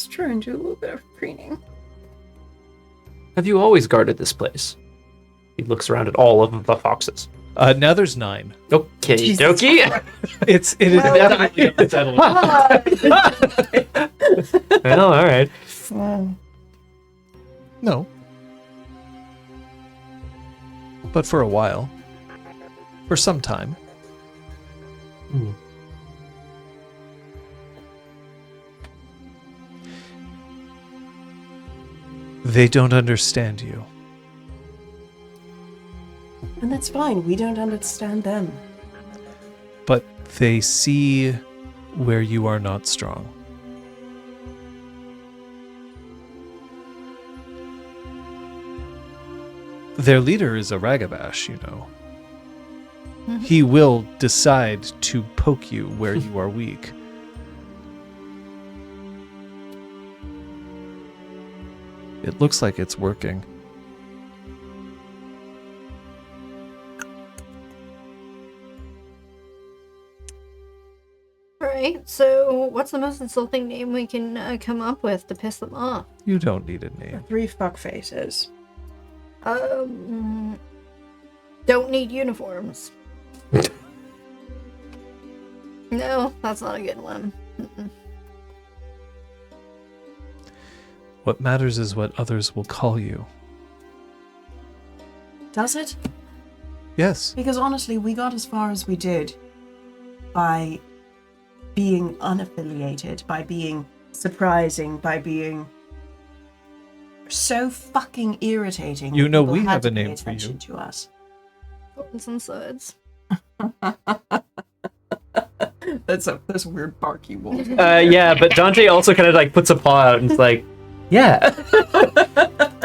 Truan do a little bit of preening. Have you always guarded this place? He looks around at all of the foxes. Now there's 9. Okay, dokie. It is definitely unsettling. Well, all right. No. But for a while. For some time. They don't understand you. And that's fine. We don't understand them. But they see where you are not strong. Their leader is a Ragabash, you know. He will decide to poke you where you are weak. It looks like it's working. Alright, so what's the most insulting name we can come up with to piss them off? You don't need a name. 3 fuck faces. Don't need uniforms. No, that's not a good one. Mm-mm. What matters is what others will call you. Does it? Yes. Because honestly, we got as far as we did by being unaffiliated, by being surprising, by being so fucking irritating. You know People we had have to a pay name for you. attention to us. Thorns and suds. That's a weird barky wolf. Yeah, but Dante also kind of like puts a paw out and is like, Yeah.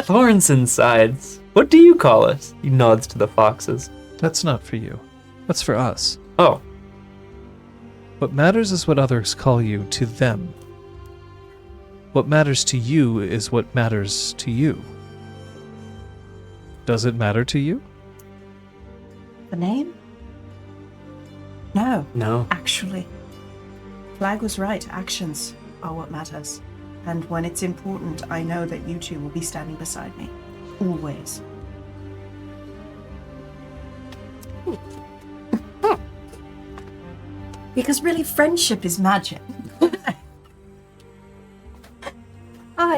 Thorns and sides. What do you call us? He nods to the foxes. That's not for you. That's for us. Oh. What matters is what others call you to them. What matters to you is what matters to you. Does it matter to you? The name? No. No. Actually. Flag was right. Actions are what matters. And when it's important, I know that you two will be standing beside me. Always. Because really, friendship is magic.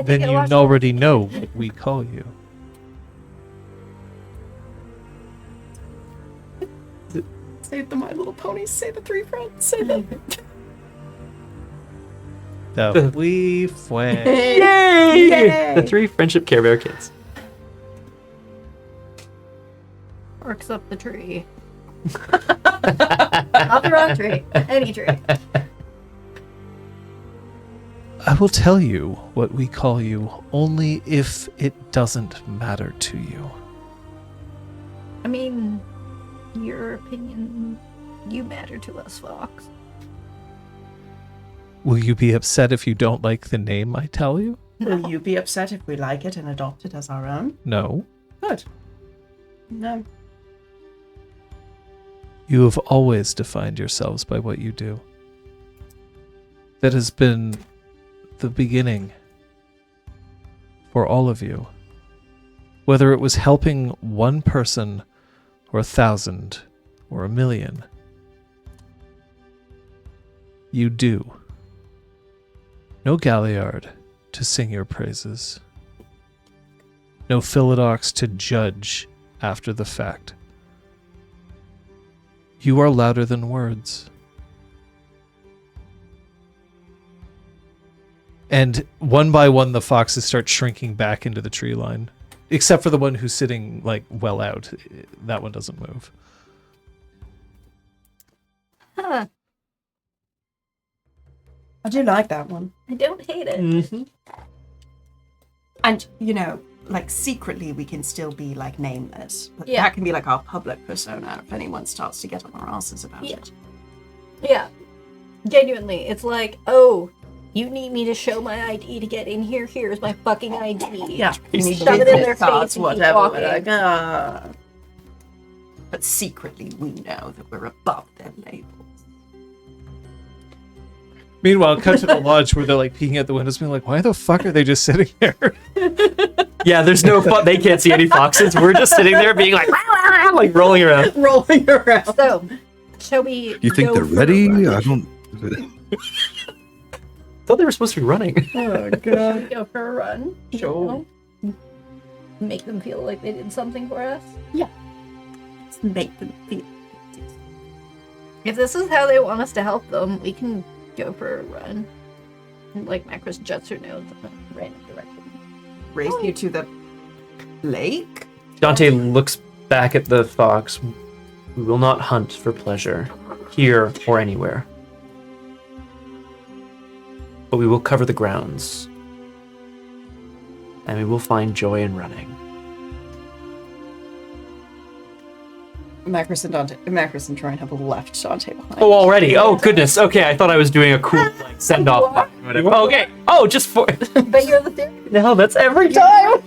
Then you already know what we call you. Say the My Little Ponies, say the three friends, say them. The we fue. Yay! Yay! The 3 Friendship Care Bear kids. Barks up the tree. Not the wrong tree. Any tree. I will tell you what we call you only if it doesn't matter to you. I mean, your opinion, you matter to us, Fox. Will you be upset if you don't like the name I tell you? Will you be upset if we like it and adopt it as our own? No. Good. No. You have always defined yourselves by what you do. That has been the beginning for all of you. Whether it was helping one person or 1,000 or 1,000,000. You do. No Galliard to sing your praises. No Philodox to judge after the fact. You are louder than words. And one by one, the foxes start shrinking back into the tree line. Except for the one who's sitting, like, well out. That one doesn't move. Huh. I do like that one. I don't hate it. Mm-hmm. And, you know, like, secretly we can still be, like, nameless. But Yeah. that can be, like, our public persona if anyone starts to get on our asses about Yeah. it. Yeah. Genuinely. It's like, oh, you need me to show my ID to get in here? Here's my fucking ID. Yeah. You need Shove it in their business cards, face and keep whatever. walking. We're like, ah. But secretly we know that we're above their labels. Meanwhile, cut to the lodge where they're, like, peeking at the windows, being like, why the fuck are they just sitting here? Yeah, there's no they can't see any foxes. We're just sitting there being like, like rolling around. Rolling around. So, shall we You think go they're for a ready? run? I don't. Thought they were supposed to be running. Oh, Shall God. we go for a run? Sure. You know? Make them feel like they did something for us? Let's make them feel. If this is how they want us to help them, we can go for a run. And like Macros Jutsu knows in a random direction. Race you to the lake? Dante looks back at the fox. We will not hunt for pleasure, here or anywhere. But we will cover the grounds. And we will find joy in running. Macros and Troy have left Dante behind. Oh, already? Oh, goodness. Okay, I thought I was doing a cool like send-off. Okay. Oh, just for... But you're the theory. No, that's every time.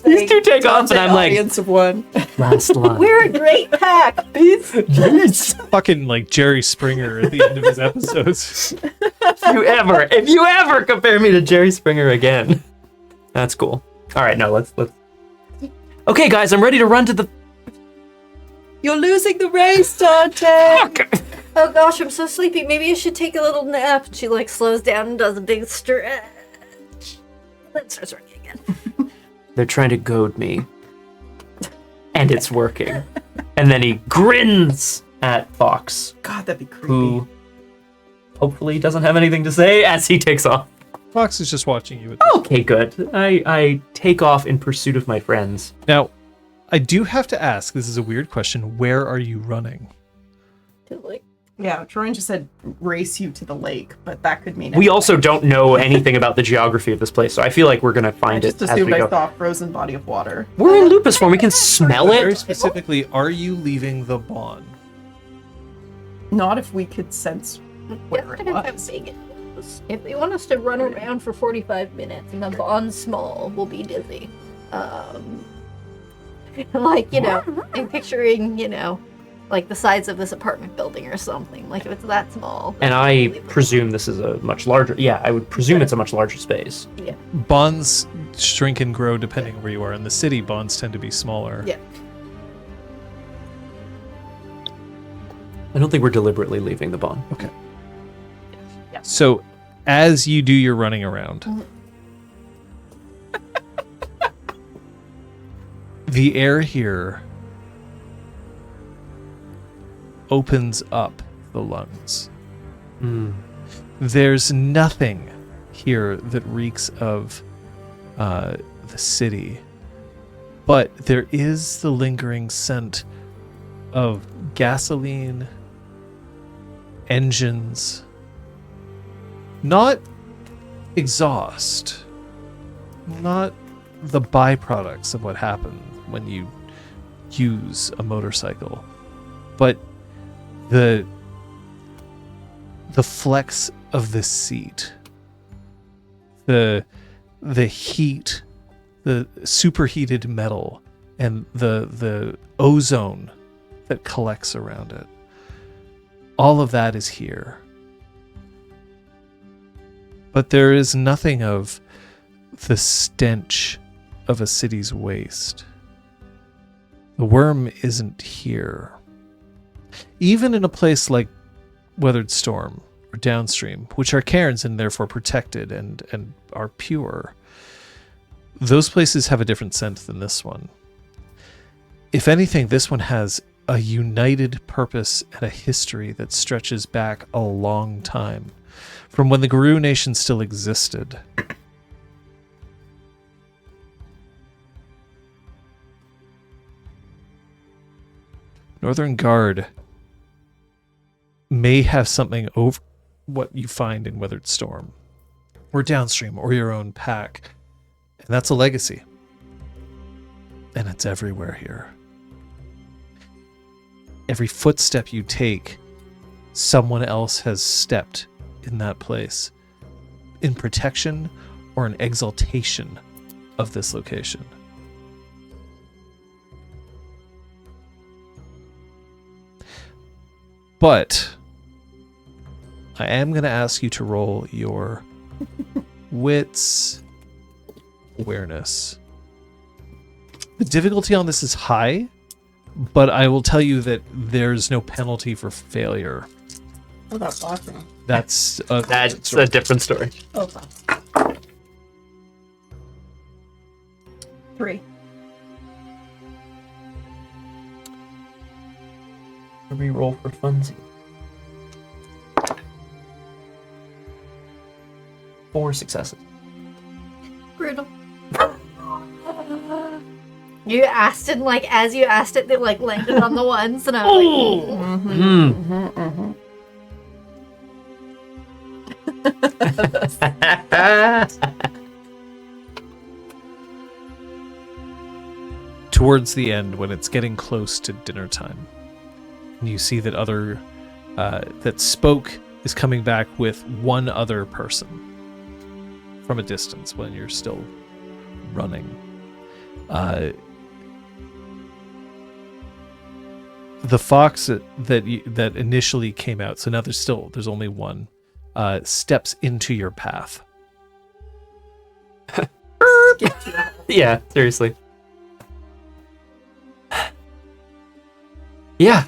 These two take off, and I'm like, Audience of one. last line. We're a great pack. Yes. Fucking, like, Jerry Springer at the end of his episodes. If you ever compare me to Jerry Springer again, that's cool. All right, no, let's. Okay, guys, I'm ready to run to the. You're losing the race, Dante! Oh gosh, I'm so sleepy. Maybe I should take a little nap. She like slows down and does a big stretch. Then starts running again. They're trying to goad me, and it's working. And then he grins at Fox, God, that'd be creepy. who hopefully doesn't have anything to say as he takes off. Fox is just watching you. Okay, good. I take off in pursuit of my friends. Now, I do have to ask, this is a weird question, where are you running? To like Yeah, Troyan just said race you to the lake, but that could mean We also don't know anything about the geography of this place, so I feel like we're gonna find I it just as we assumed I go. saw a frozen body of water. We're in Lupus form. We can smell Very it. specifically, are you leaving the Bon? Not if we could sense where it Depends how was. big it is. If they want us to run around for 45 minutes and the bond's small, we'll be dizzy. Like, I'm picturing, like the size of this apartment building or something. Like if it's that small. And I presume this is a much larger. Yeah, I would presume it's a much larger space. Yeah. Bonds shrink and grow depending on where you are. In the city, bonds tend to be smaller. Yeah. I don't think we're deliberately leaving the bond. Okay. So, as you do your running around, the air here opens up the lungs. There's nothing here that reeks of the city, but there is the lingering scent of gasoline, engines, not exhaust, not the byproducts of what happens when you use a motorcycle, but the flex of the seat, the heat, the superheated metal, and the ozone that collects around it. All of that is here. But there is nothing of the stench of a city's waste. The worm isn't here. Even in a place like Weathered Storm or Downstream, which are cairns and therefore protected and are pure, those places have a different scent than this one. If anything, this one has a united purpose and a history that stretches back a long time, from when the Guru Nation still existed. Northern Guard may have something over what you find in Weathered Storm, or Downstream, or your own pack, and that's a legacy. And it's everywhere here. Every footstep you take, someone else has stepped in that place, in protection or in exaltation of this location. But I am going to ask you to roll your wits awareness. The difficulty on this is high, but I will tell you that there's no penalty for failure. Oh, that's awesome. That's a different story. Oh, fuck. 3. Reroll for funsies. 4 successes. Brutal. You asked it, like, as you asked it, they, like, landed on the ones, and I was like... Towards the end, when it's getting close to dinner time, and you see that that spoke is coming back with one other person from a distance when you're still running. The fox that initially came out, so now there's only one, steps into your path. Yeah, seriously. Yeah.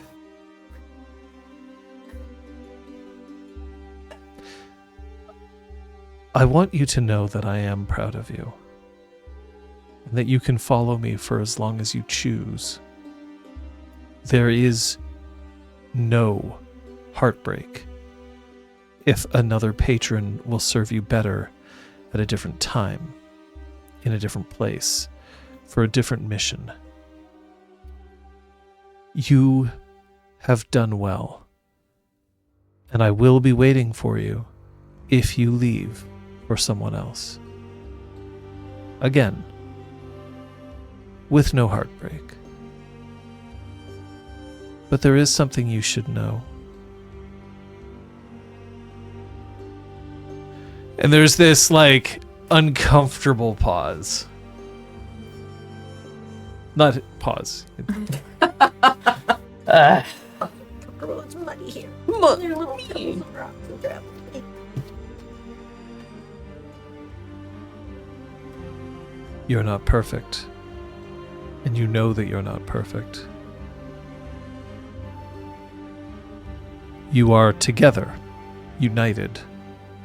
I want you to know that I am proud of you, and that you can follow me for as long as you choose. There is no heartbreak if another patron will serve you better at a different time, in a different place, for a different mission. You have done well. And I will be waiting for you if you leave for someone else. Again, with no heartbreak. But there is something you should know. And there's this, like, uncomfortable pause. Not pause. It's muddy here. Muddy. There are little pebbles and rocks and gravel. You're not perfect. And you know that you're not perfect. You are together, united.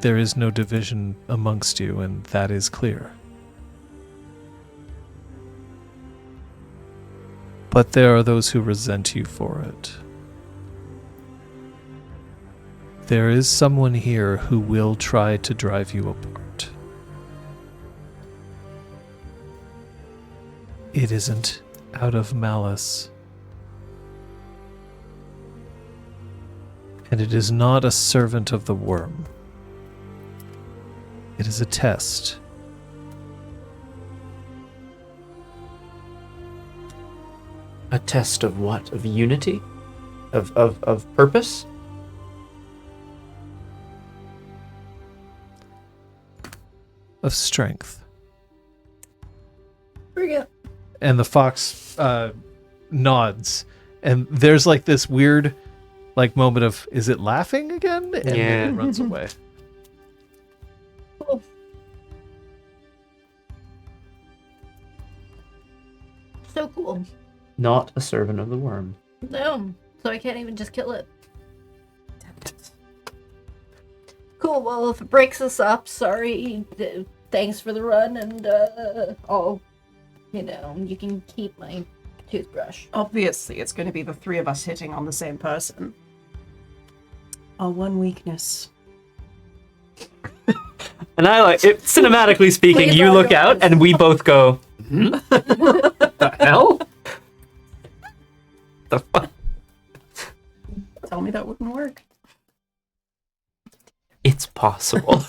There is no division amongst you, and that is clear. But there are those who resent you for it. There is someone here who will try to drive you apart. It isn't out of malice. And it is not a servant of the worm. It is a test. A test of what? Of unity? Of purpose? Of strength. Bring it. And the fox nods. And there's like this weird like moment of, is it laughing again? And then it runs away. Cool. So cool. Not a servant of the worm. No, so I can't even just kill it. Cool, well, if it breaks us up, sorry. Thanks for the run, and I'll, you can keep my toothbrush. Obviously, it's going to be the three of us hitting on the same person. Our one weakness. And I like it, cinematically speaking, Please you don't look go out this. and we both go, the hell? The fuck? Tell me that wouldn't work. It's possible.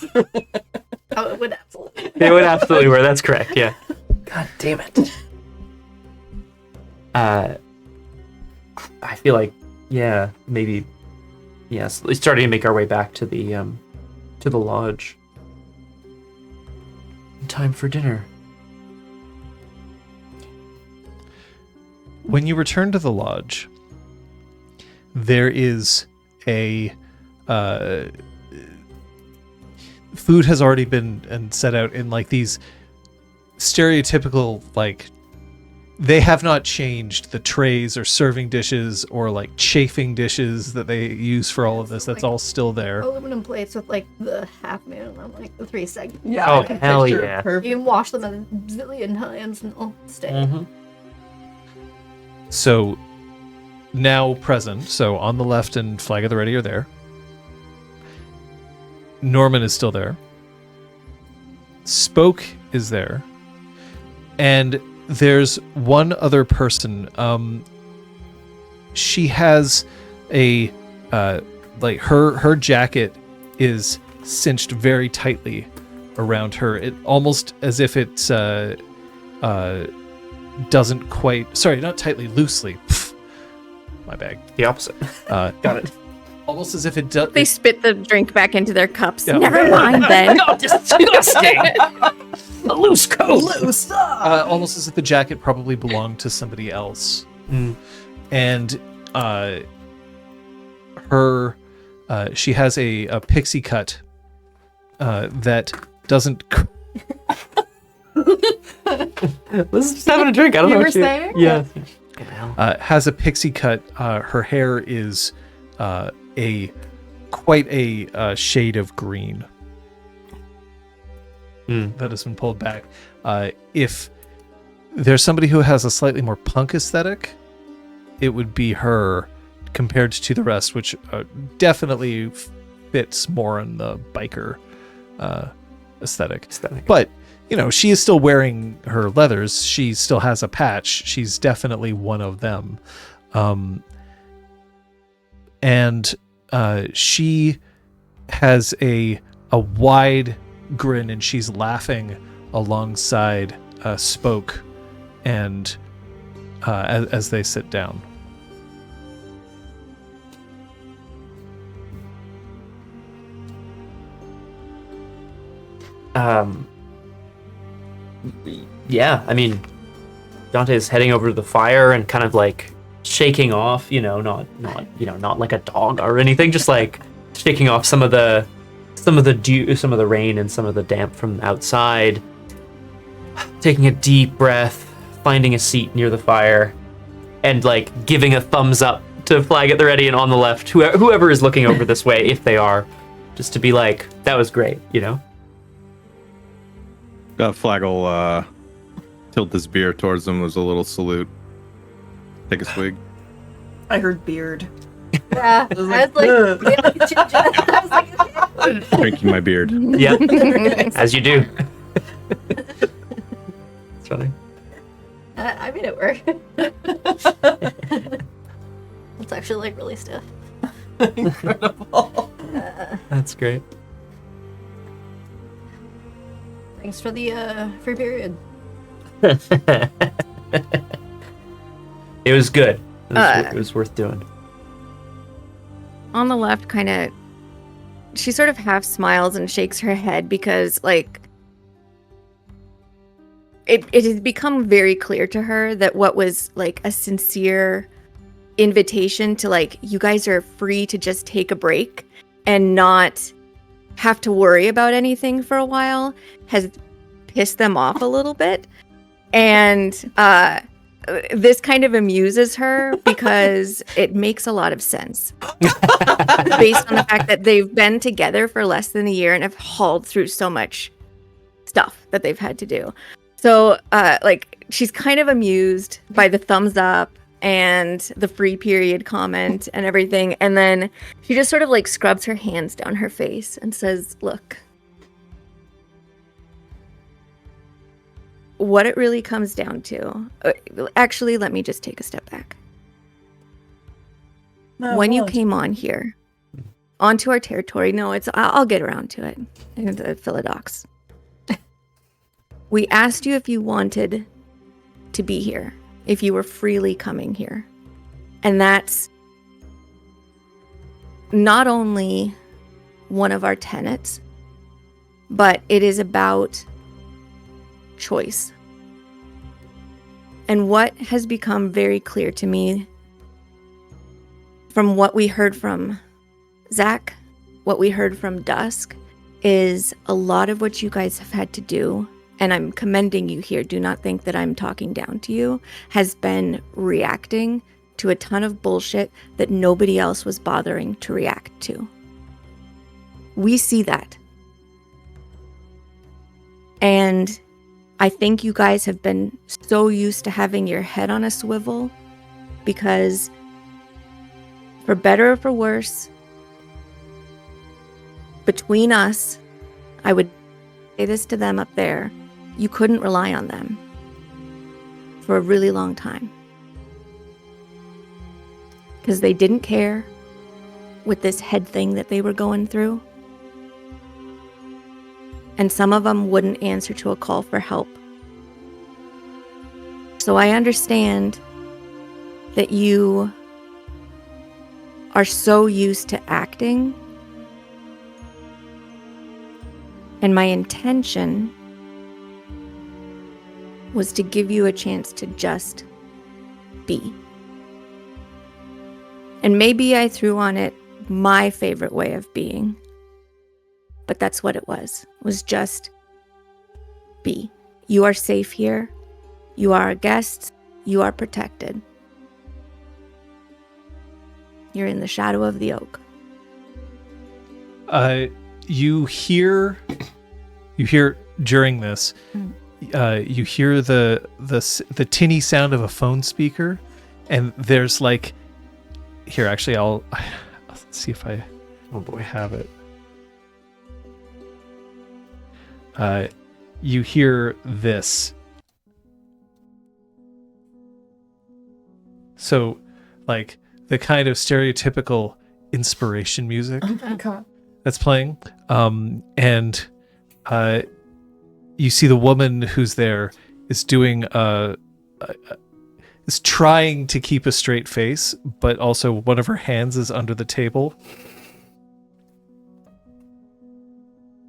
Oh, it would absolutely. It would absolutely work. That's correct. Yeah. God damn it. I feel like, maybe, yes. Starting to make our way back to the lodge. Time for dinner. When you return to the lodge, there is a food has already been set out in like these stereotypical, like, they have not changed the trays or serving dishes or like chafing dishes that they use for all of this. That's all still there. Aluminum plates with like the half moon on like the 3 segments. Yeah. Oh, I can hell picture yeah. perfect. You can wash them a zillion times and they'll stay. Mm-hmm. So now present, so on the left and Flag of the Ready are there. Norman is still there. Spoke is there. And there's one other person. She has a like her jacket is cinched very tightly around her. It almost as if it's doesn't quite, sorry, not tightly, loosely. Pff, my bag. The opposite. Got it. Almost as if it does. They spit the drink back into their cups. Yeah. Never mind then. Oh, disgusting! A loose coat. Loose. Almost as if the jacket probably belonged to somebody else. Mm. And her, she has a pixie cut that doesn't. Let's just having a drink. I don't You know were what saying? Yeah. Has a pixie cut. Her hair is quite a shade of green that has been pulled back. If there's somebody who has a slightly more punk aesthetic, it would be her compared to the rest, which definitely fits more in the biker aesthetic. But she is still wearing her leathers. She still has a patch. She's definitely one of them. And she has a wide grin, and she's laughing alongside Spoke, and as they sit down. Yeah, I mean, Dante's heading over to the fire and kind of like shaking off, not like a dog or anything, just like shaking off some of the dew, some of the rain, and some of the damp from outside. Taking a deep breath, finding a seat near the fire, and like giving a thumbs up to Flag at the ready and on the left, whoever is looking over this way, if they are, just to be like, that was great, Flag will tilt his beer towards him as a little salute. Take a swig. I heard beard. Yeah, I was like, I was like, Drinking my beard. Yep, as you do. It's funny. I made it work. It's actually like really stiff. Incredible. That's great. Thanks for the free period. It was good. It was worth doing. On the left, kind of, she sort of half smiles and shakes her head because, like, it has become very clear to her that what was, like, a sincere invitation to, like, you guys are free to just take a break and not have to worry about anything for a while has pissed them off a little bit. And this kind of amuses her because it makes a lot of sense based on the fact that they've been together for less than a year and have hauled through so much stuff that they've had to do. So like, she's kind of amused by the thumbs up and the free period comment and everything. And then she just sort of like scrubs her hands down her face and says, look, what it really comes down to, actually, let me just take a step back. No, when you came on here, onto our territory, I'll get around to it, in the Philodox. We asked you if you wanted to be here, if you were freely coming here. And that's not only one of our tenets, but it is about choice. And what has become very clear to me from what we heard from Zach, what we heard from Dusk, is a lot of what you guys have had to do, and I'm commending you here, do not think that I'm talking down to you, has been reacting to a ton of bullshit that nobody else was bothering to react to. We see that. And I think you guys have been so used to having your head on a swivel because, for better or for worse, between us, I would say this to them up there, you couldn't rely on them for a really long time. Because they didn't care with this head thing that they were going through. And some of them wouldn't answer to a call for help. So I understand that you are so used to acting. And my intention was to give you a chance to just be. And maybe I threw on it my favorite way of being. But that's what it was just be. You are safe here. You are a guest. You are protected. You're in the shadow of the oak. You hear during this, you hear the tinny sound of a phone speaker, and there's like, here, actually, I'll see if I have it. You hear this. So, like, the kind of stereotypical inspiration music Okay. that's playing. And you see the woman who's there is doing is trying to keep a straight face, but also one of her hands is under the table.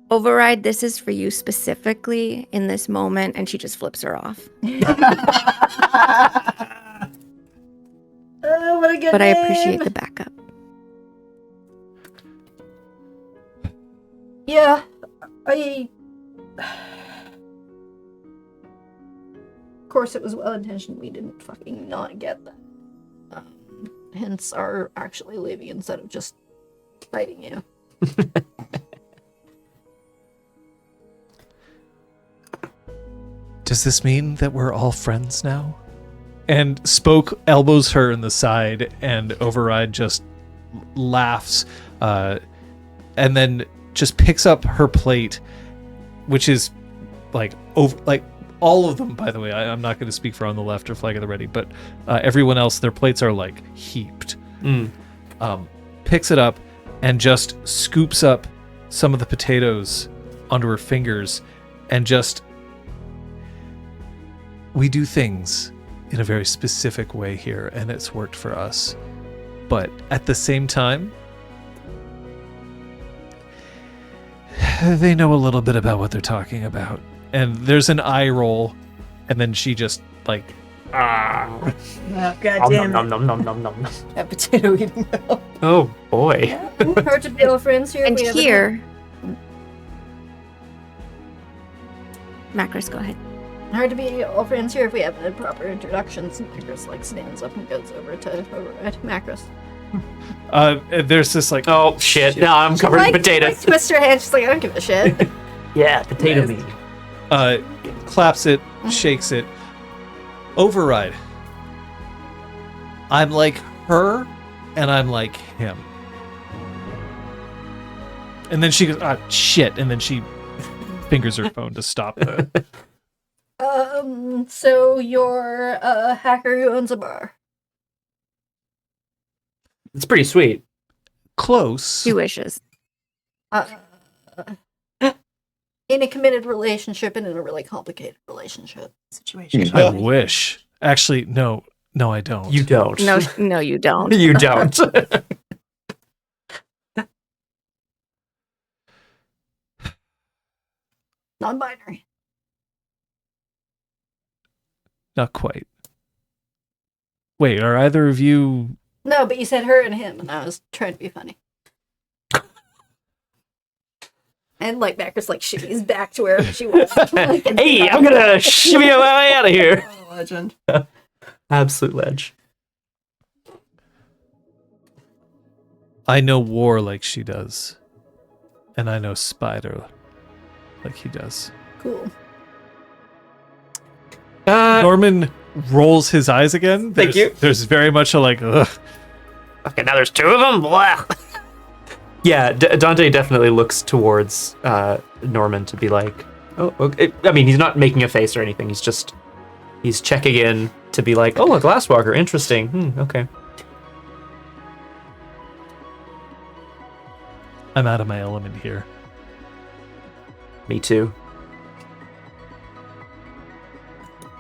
Override, this is for you specifically in this moment, and she just flips her off. Oh, what a good But I name. appreciate the backup. Yeah, Of course, it was well intentioned. We didn't fucking not get that. Hence our actually leaving instead of just fighting you. Does this mean that we're all friends now? And Spoke elbows her in the side, and Override just laughs, and then just picks up her plate, which is like all of them. By the way, I'm not going to speak for on the left or Flag of the Ready, but everyone else, their plates are like heaped. Picks it up and just scoops up some of the potatoes onto her fingers, and just. We do things in a very specific way here, and it's worked for us. But at the same time, they know a little bit about what they're talking about. And there's an eye roll, and then she just like, Oh, God Nom, damn nom, it. nom, nom, nom, nom, nom. That potato eating milk. Oh boy. Hard to be all friends here. And we haven't- here, Macros, go ahead. Hard to be all friends here if we haven't had proper introductions. Macros like stands up and goes over to Override. Macros. there's this like, Oh shit. Now I'm covered in potatoes. Twist her hand. She's like, I don't give a shit. Yeah, potato meat. claps it, shakes it. Override. I'm like her, and I'm like him. And then she goes, ah, shit. And then she fingers her phone to stop the. So you're a hacker who owns a bar. It's pretty sweet. Close. She wishes. In a committed relationship and in a really complicated relationship. Situation. I wish. Actually, no, I don't. You don't. No, you don't. You don't. Non-binary. Not quite. Wait, are either of you? No, but you said her and him, and I was trying to be funny. And like Macros like shimmies back to wherever she was. Like, Hey, I'm gonna shimmy my way out of here. Oh, legend. Absolute ledge. I know war like she does, and I know Spider like he does. Cool. Norman rolls his eyes again. Thank you. There's very much a like, ugh. Okay, now there's two of them. Blah. Yeah, Dante definitely looks towards Norman to be like, oh, okay. I mean, he's not making a face or anything. He's checking in to be like, oh, a glasswalker, interesting. Okay. I'm out of my element here. Me too.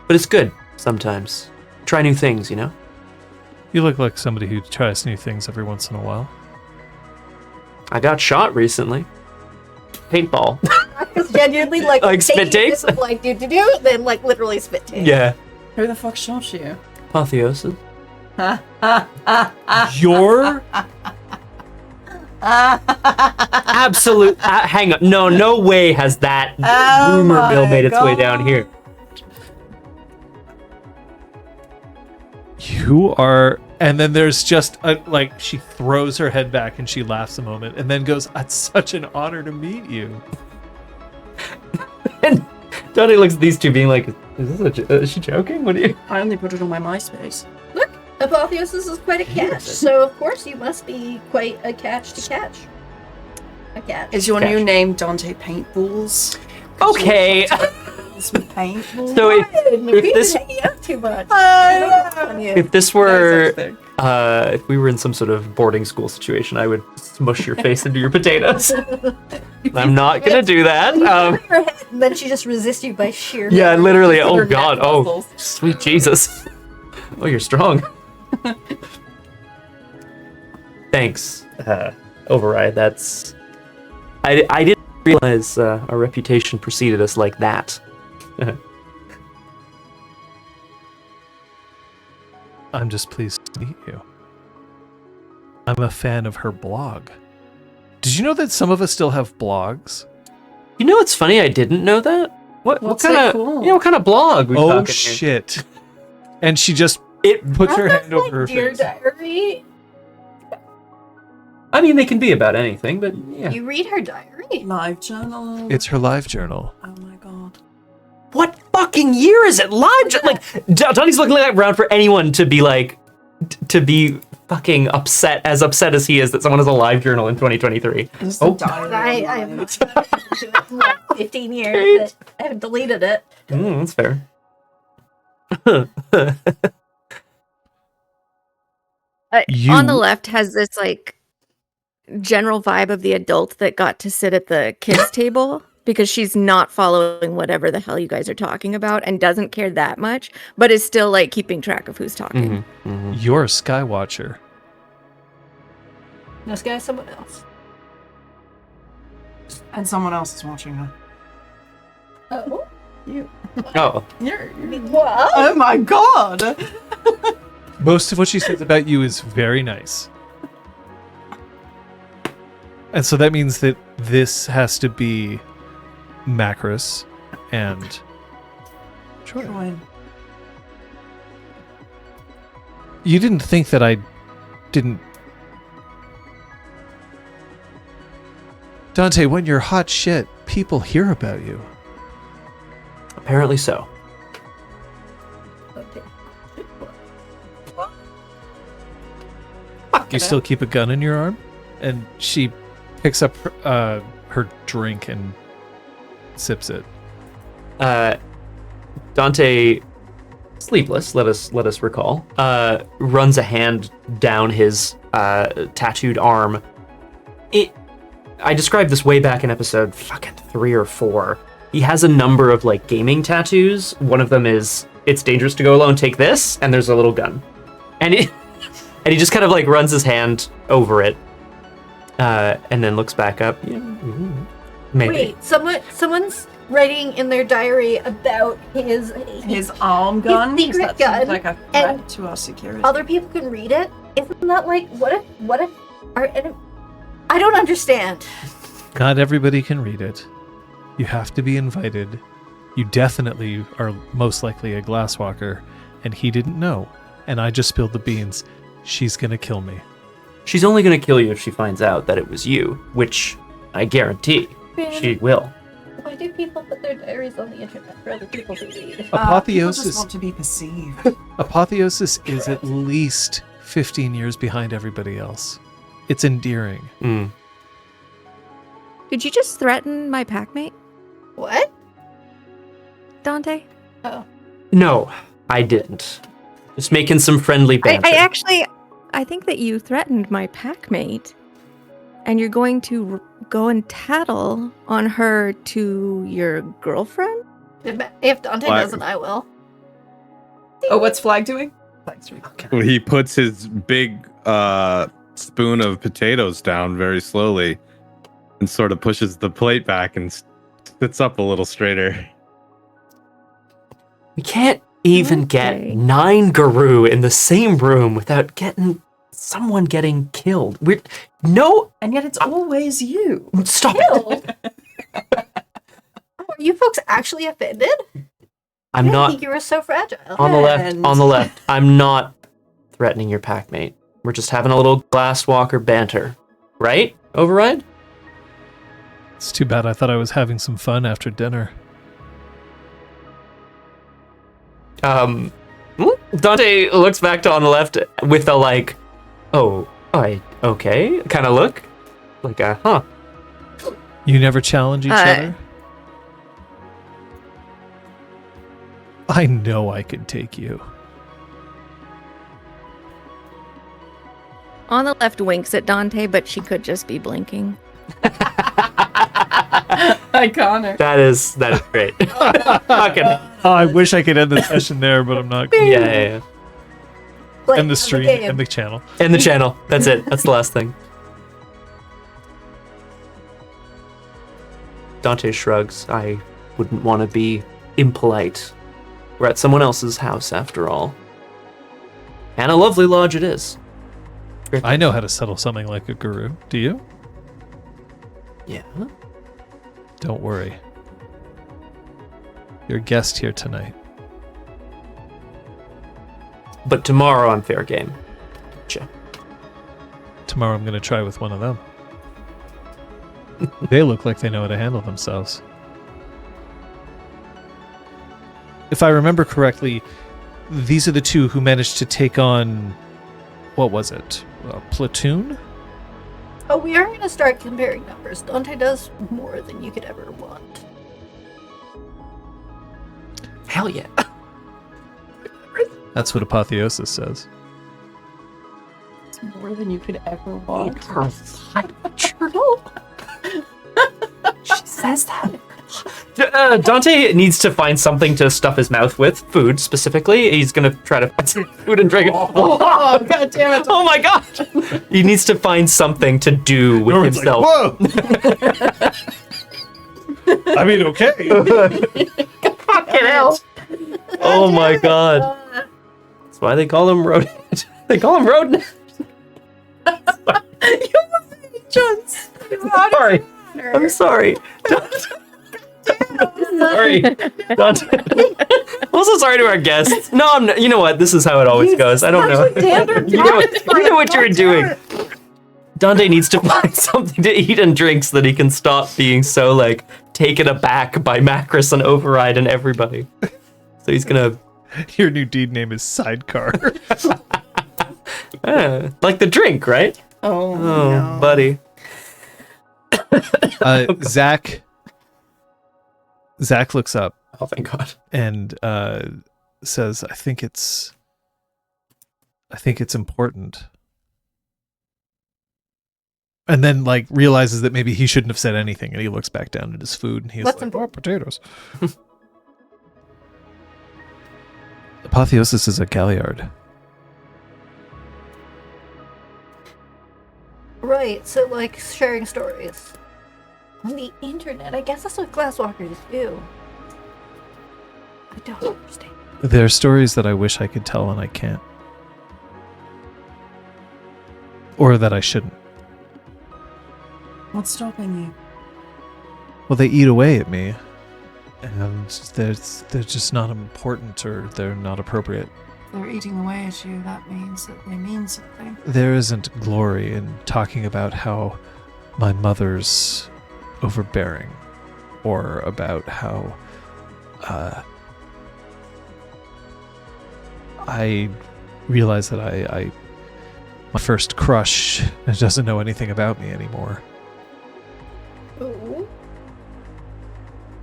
But it's good sometimes. Try new things, you know? You look like somebody who tries new things every once in a while. I got shot recently. Paintball. It's genuinely like Like spit taking takes? this of, like do, then like literally spit takes. Yeah. Who the fuck shot you? Apotheosis. You're Absolute. Hang on. No way has that rumor mill made its way down here. You are, and then there's just like she throws her head back and she laughs a moment, and then goes, "It's such an honor to meet you." And Johnny looks at these two, being like, "Is she joking? What are you?" I only put it on my MySpace. Look, Apotheosis is quite a catch, so of course you must be quite a catch to catch. A catch. Is your Catch. new name Dante Paintballs? Okay. With paintballs? So We've been this- hanging out too much. I if this were If we were in some sort of boarding school situation, I would smush your face into your potatoes. I'm not gonna do that. And then she just resists you by sheer. Yeah, literally. Oh Her God. neck Oh, muscles. sweet Jesus. Oh, you're strong. Thanks, Override. That's. I didn't realize our reputation preceded us like that. I'm just pleased to meet you. I'm a fan of her blog. Did you know that some of us still have blogs? You know what's funny? I didn't know that. What What's kind that of cool? what kind of blog? We Oh talking here? shit! And she just It. puts her That's hand over her Dear face. diary. I mean, they can be about anything, but yeah. You read her diary. Live journal. It's her live journal. Oh my god. What fucking year is it? Like, Johnny's looking around for anyone to be like, to be fucking upset as he is that someone has a live journal in 2023. Just Oh. a diary I have online. not done it in like 15 years. But I haven't deleted it. That's fair. You- On the left has this like general vibe of the adult that got to sit at the kids table because she's not following whatever the hell you guys are talking about and doesn't care that much, but is still like keeping track of who's talking. You're a Skywatcher. This guy's someone else. And someone else is watching her. Oh. Oh, What? Oh my god! Most of what she says about you is very nice. And so that means that this has to be Macris and Troy. Troy. You didn't think that I didn't... Dante, when you're hot shit, people hear about you. apparently so. Okay. You still keep a gun in your arm? And she picks up her drink and sips it. Dante, sleepless, let us recall, runs a hand down his tattooed arm. I described this way back in episode fucking 3 or 4. He has a number of like gaming tattoos. One of them is "It's dangerous to go alone. Take this," and there's a little gun, and he just kind of like runs his hand over it, and then looks back up. Yeah, maybe. Wait, someone's writing in their diary about His arm gun. secret 'cause that gun, seems like a threat and to our security. other people can read it. Isn't that like what if our enemy? I don't understand. Not everybody can read it. You have to be invited. You definitely are most likely a glasswalker, and he didn't know. And I just spilled the beans. She's gonna kill me. She's only gonna kill you if she finds out that it was you, which I guarantee she will. Why do people put their diaries on the internet for other people to read? People just Apotheosis. want to be perceived. Apotheosis is at least 15 years behind everybody else. It's endearing. Did you just threaten my packmate, What? Dante? No, I didn't. Just making some friendly banter. I think that you threatened my packmate, and you're going to go and tattle on her to your girlfriend? If Dante Why- doesn't, I will. Oh, what's Flag doing? Flag's doing. He puts his big spoon of potatoes down very slowly and sort of pushes the plate back and sits up a little straighter. We can't even get Okay. 9 Guru in the same room without someone getting killed. And yet it's always you. Stop it. Killed? Are you folks actually offended? I'm I didn't not think you were so fragile. on the left. And- On the left. I'm not threatening your packmate. We're just having a little glasswalker banter, right? Override. It's too bad I thought I was having some fun after dinner. Dante looks back to on the left with a like, okay kind of look, like a huh. You never challenge each other? I know I could take you. On the left winks at Dante, but she could just be blinking. Iconic. That is great. Fucking I wish I could end the session there, but I'm not. yeah. End the stream, end the channel. And the channel. That's it. That's the last thing. Dante shrugs. I wouldn't want to be impolite. We're at someone else's house, after all. And a lovely lodge it is. I know how to settle something like a guru. Do you? Yeah. Don't worry. You're a guest here tonight. But tomorrow I'm fair game. Gotcha. Tomorrow I'm going to try with one of them. They look like they know how to handle themselves. If I remember correctly, these are the two who managed to take on, what was it? A platoon? Oh, we are going to start comparing numbers. Dante does more than you could ever want. Hell yeah. That's what Apotheosis says. It's more than you could ever want. She says that. Dante needs to find something to stuff his mouth with, food specifically. He's gonna try to find some food and drink. Oh, god damn it. Oh my god! He needs to find something to do with Norman's himself. Like, whoa! I mean, okay. Fucking hell! Oh my god! That's why they call him road. They call him road. Sorry. I'm sorry. Sorry. Dante. I'm also sorry to our guests. No, I'm not. You know what? This is how it always goes. I don't know. You know what you were doing. Dante needs to find something to eat and drink so that he can stop being so, like, taken aback by Macris and Override and everybody. So he's gonna... Your new deed name is Sidecar. Like the drink, right? Oh no. Buddy. Zach looks up. Oh, thank God. And says, I think it's important. And then, like, realizes that maybe he shouldn't have said anything, and he looks back down at his food, and he's What's like, important? potatoes. Apotheosis is a Galliard. Right, so like sharing stories. On the internet, I guess that's what glasswalkers do. I don't understand. There are stories that I wish I could tell, and I can't. Or that I shouldn't. What's stopping you? Well, they eat away at me, and they're just not important, or they're not appropriate. They're eating away at you. That means that they mean something. There isn't glory in talking about how my mother's overbearing, or about how I realize that my first crush doesn't know anything about me anymore. Oh.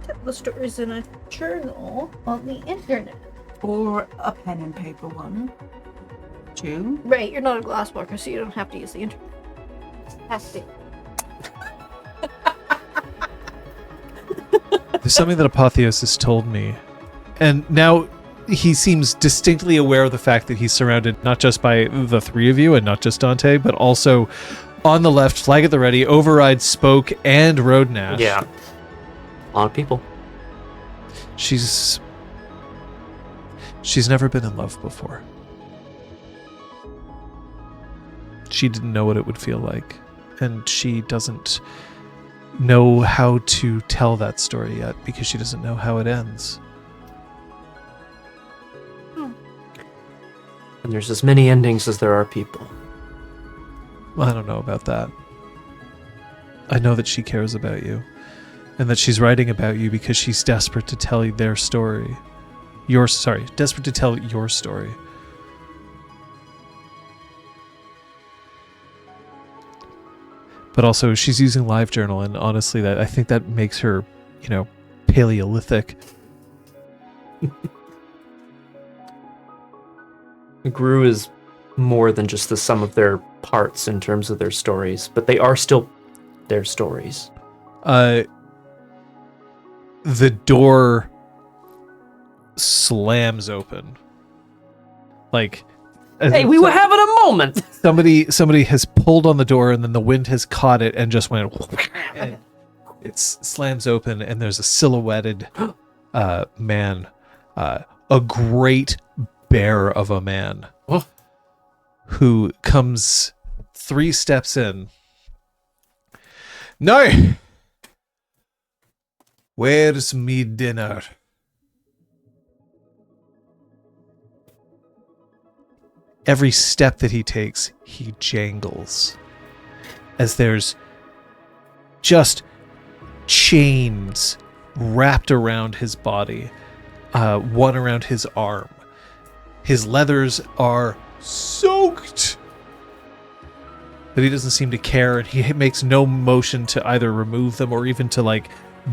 Tell the stories in a journal on the internet. Or a pen and paper one. Two. Right, you're not a glasswalker, so you don't have to use the internet. Has to. There's something that Apotheosis told me, and now he seems distinctly aware of the fact that he's surrounded not just by the three of you and not just Dante, but also on the left, Flag at the Ready, Override, Spoke, and Road Nash. Yeah. A lot of people. She's never been in love before. She didn't know what it would feel like, and she doesn't know how to tell that story yet because she doesn't know how it ends. And there's as many endings as there are people. I don't know about that. I know that she cares about you, and that she's writing about you because she's desperate to tell you their story. Desperate to tell your story. But also, she's using LiveJournal, and honestly, I think that makes her, Paleolithic. Gru is more than just the sum of their parts in terms of their stories, but they are still their stories. The door slams open. Like, Hey, we were having a moment. Somebody has pulled on the door, and then the wind has caught it and just went. And it slams open, and there's a silhouetted man, a great bear of a man, who comes 3 steps in. No! Where's me dinner? Every step that he takes, he jangles. As there's just chains wrapped around his body, one around his arm. His leathers are soaked. But he doesn't seem to care, and he makes no motion to either remove them or even to, like,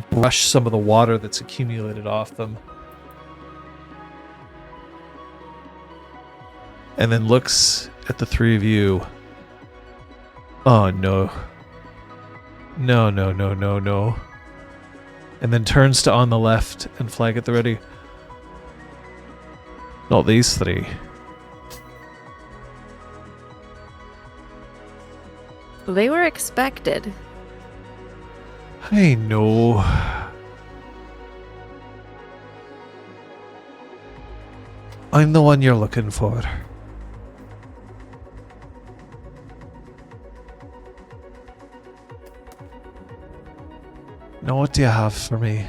brush some of the water that's accumulated off them. And then looks at the 3 of you. Oh, no. No, no, no, no, no. And then turns to on the left and flag at the ready. Not these 3. They were expected. I know. I'm the one you're looking for. Now, what do you have for me?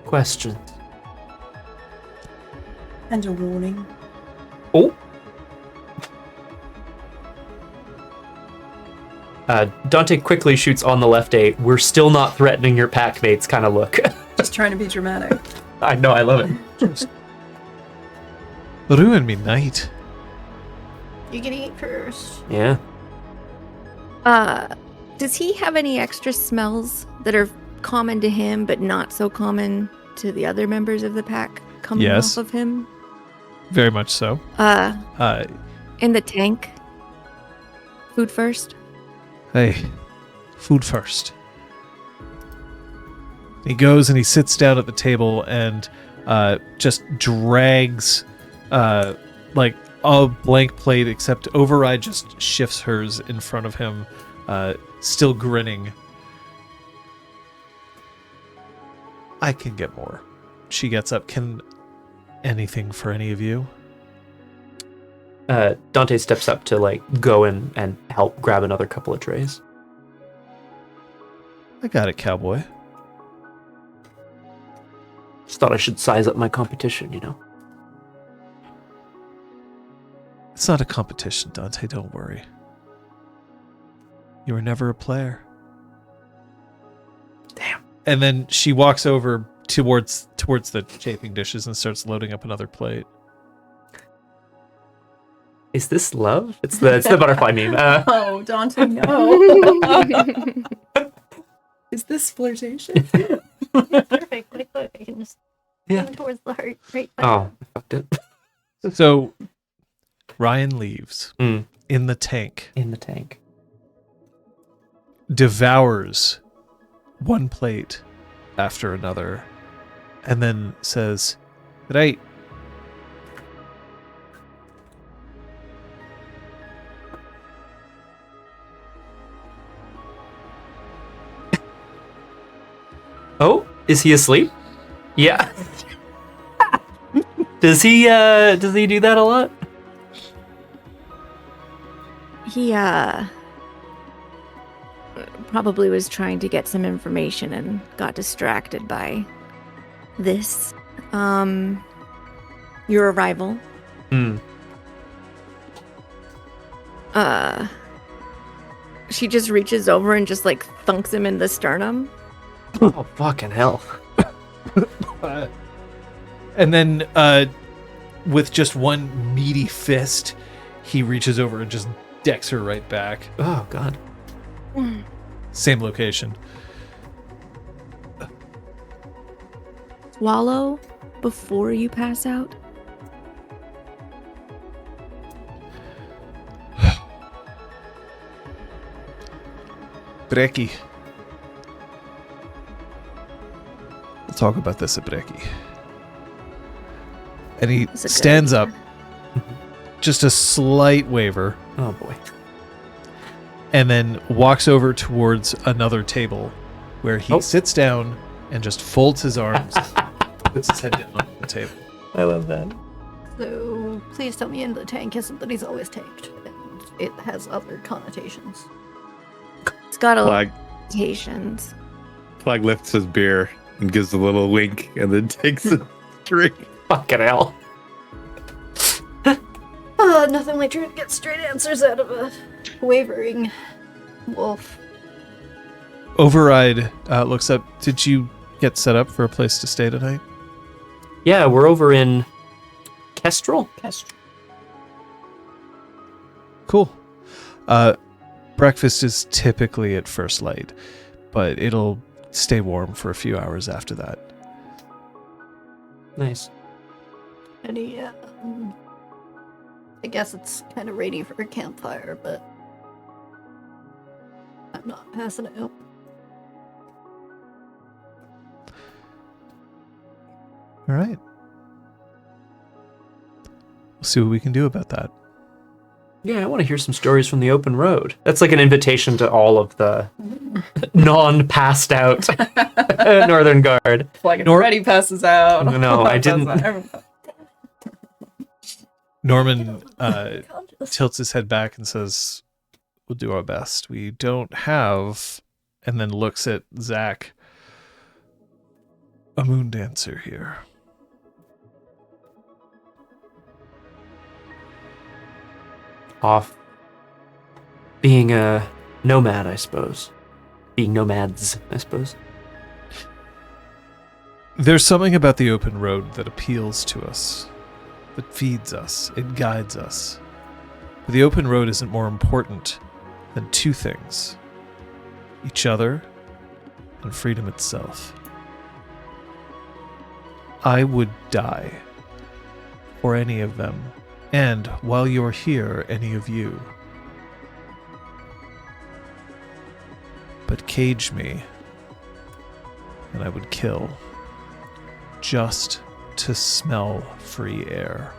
Questions. And a warning. Oh. Dante quickly shoots on the left a "we're still not threatening your pack mates" kind of look. Just trying to be dramatic. I know, I love it. Just ruin me night. You can eat first. Yeah. Does he have any extra smells that are common to him but not so common to the other members of the pack coming Yes. off of him? Very much so. In the tank. Food first. Hey, food first. He goes and he sits down at the table and just drags like a blank plate, except Override just shifts hers in front of him, still grinning. I can get more. She gets up. Can anything for any of you? Dante steps up to like go in and help grab another couple of trays. I got it, cowboy. Just thought I should size up my competition, you know? It's not a competition, Dante, don't worry. You were never a player. Damn. And then she walks over towards the chafing dishes and starts loading up another plate. Is this love? It's the butterfly meme. Oh, Dante, no. Is this flirtation? Perfect. Look, I can just aim towards the heart right there. Oh, I fucked it. So Ryan leaves Mm. in the tank, In the tank. devours one plate after another, and then says, "Right, Oh, is he asleep? Yeah. Does he do that a lot? He probably was trying to get some information and got distracted by this. Your arrival. Hmm. She just reaches over and just like thunks him in the sternum. Oh, fucking hell. And then with just one meaty fist, he reaches over and just decks her right back. Oh, God. Same location. Swallow before you pass out. Breki. We'll talk about this at Breki. And he That's a good stands idea. up, just a slight waver, Oh boy. and then walks over towards another table where he sits down and just folds his arms, puts his head down on the table. I love that. So please tell me in the tank isn't that he's always tanked. And it has other connotations. It's got a lot Flag, of limitations. Flag lifts his beer and gives a little wink and then takes a drink. Fucking hell. Nothing like trying to get straight answers out of a wavering wolf. Override looks up. Did you get set up for a place to stay tonight? Yeah, we're over in Kestrel. Cool. Breakfast is typically at first light, but it'll stay warm for a few hours after that. Nice. Any, I guess it's kind of rainy for a campfire, but I'm not passing it out. All right. We'll see what we can do about that. Yeah, I want to hear some stories from the open road. That's like an invitation to all of the non-passed out Northern Guard. Like already passes out. No, I didn't. Norman tilts his head back and says, "We'll do our best. We don't have," and then looks at Zach, "a moon dancer here." Off being a nomad, I suppose. Being nomads, I suppose. There's something about the open road that appeals to us, that feeds us, it guides us. But the open road isn't more important than two things: each other and freedom itself. I would die for any of them, and while you're here, any of you. But cage me, and I would kill, just to smell free air.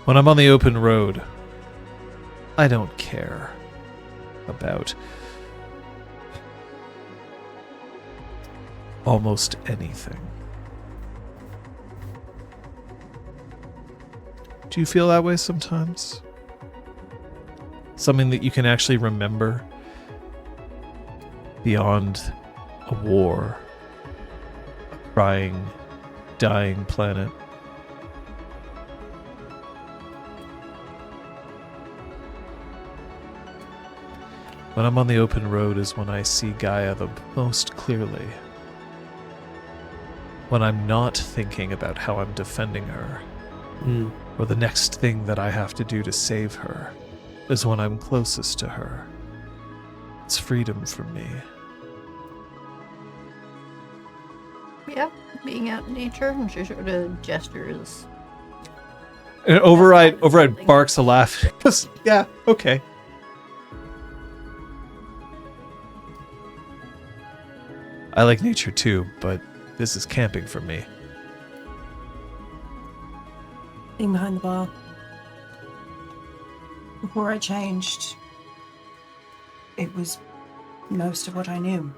When I'm on the open road, I don't care about almost anything. Do you feel that way sometimes? Something that you can actually remember beyond a war, a crying, dying planet? When I'm on the open road is when I see Gaia the most clearly. When I'm not thinking about how I'm defending her, or the next thing that I have to do to save her, is when I'm closest to her. It's freedom for me. Yeah, being out in nature, and she sort of gestures. And Override barks a laugh. Goes, yeah, okay. I like nature too, but this is camping for me. Being behind the bar. Before I changed, it was most of what I knew.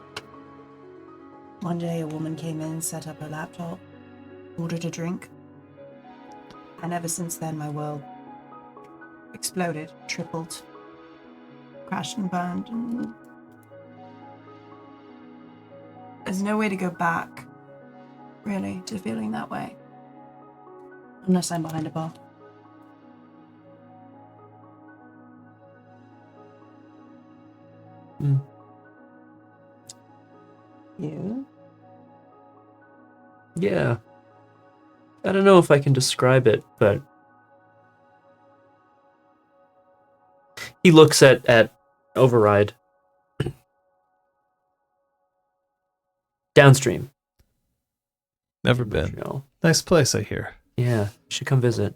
One day a woman came in, set up her laptop, ordered a drink. And ever since then my world exploded, tripled, crashed and burned, and there's no way to go back, really, to feeling that way. Unless I'm behind a bar. You? Yeah. I don't know if I can describe it, but he looks at Override. Downstream. Never been. Montreal. Nice place, I hear. Yeah, you should come visit.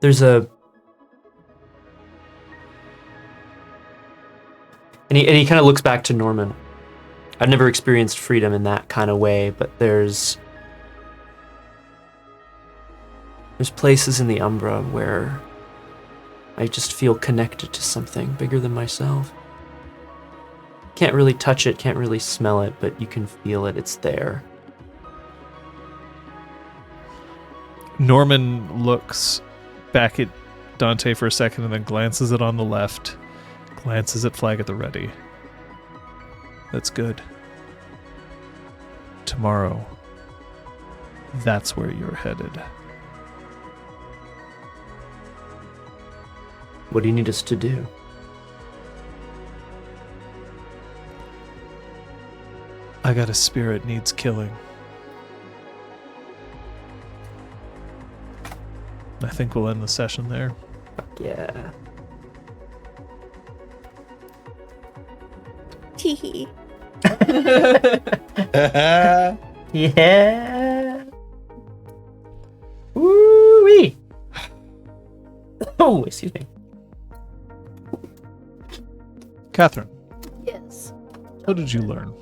There's a And he kind of looks back to Norman. I've never experienced freedom in that kind of way, but there's places in the Umbra where I just feel connected to something bigger than myself. Can't really touch it, can't really smell it, but you can feel it. It's there. Norman looks back at Dante for a second and then glances it on the left, glances at Flag at the Ready. That's good. Tomorrow, that's where you're headed. What do you need us to do? I got a spirit needs killing. I think we'll end the session there. Yeah. Teehee. Yeah. Woo-wee. Oh, excuse me. Catherine, Yes. what did you learn?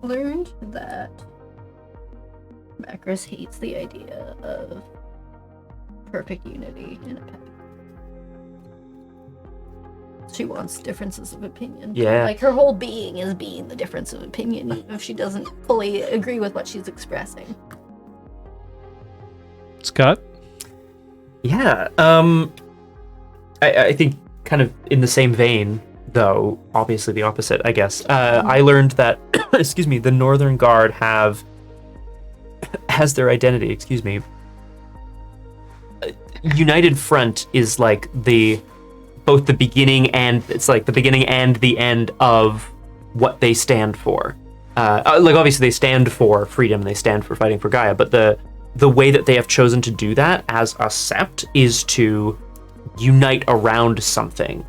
Learned that Macris hates the idea of perfect unity in a pack. She wants differences of opinion. Yeah. Like her whole being is being the difference of opinion, even if she doesn't fully agree with what she's expressing. Scott? Yeah. I think kind of in the same vein, though obviously the opposite, I guess. I learned that excuse me, the Northern Guard has their identity, excuse me. United Front is like both the beginning and the end of what they stand for. Like obviously they stand for freedom, they stand for fighting for Gaia, but the way that they have chosen to do that as a sept is to unite around something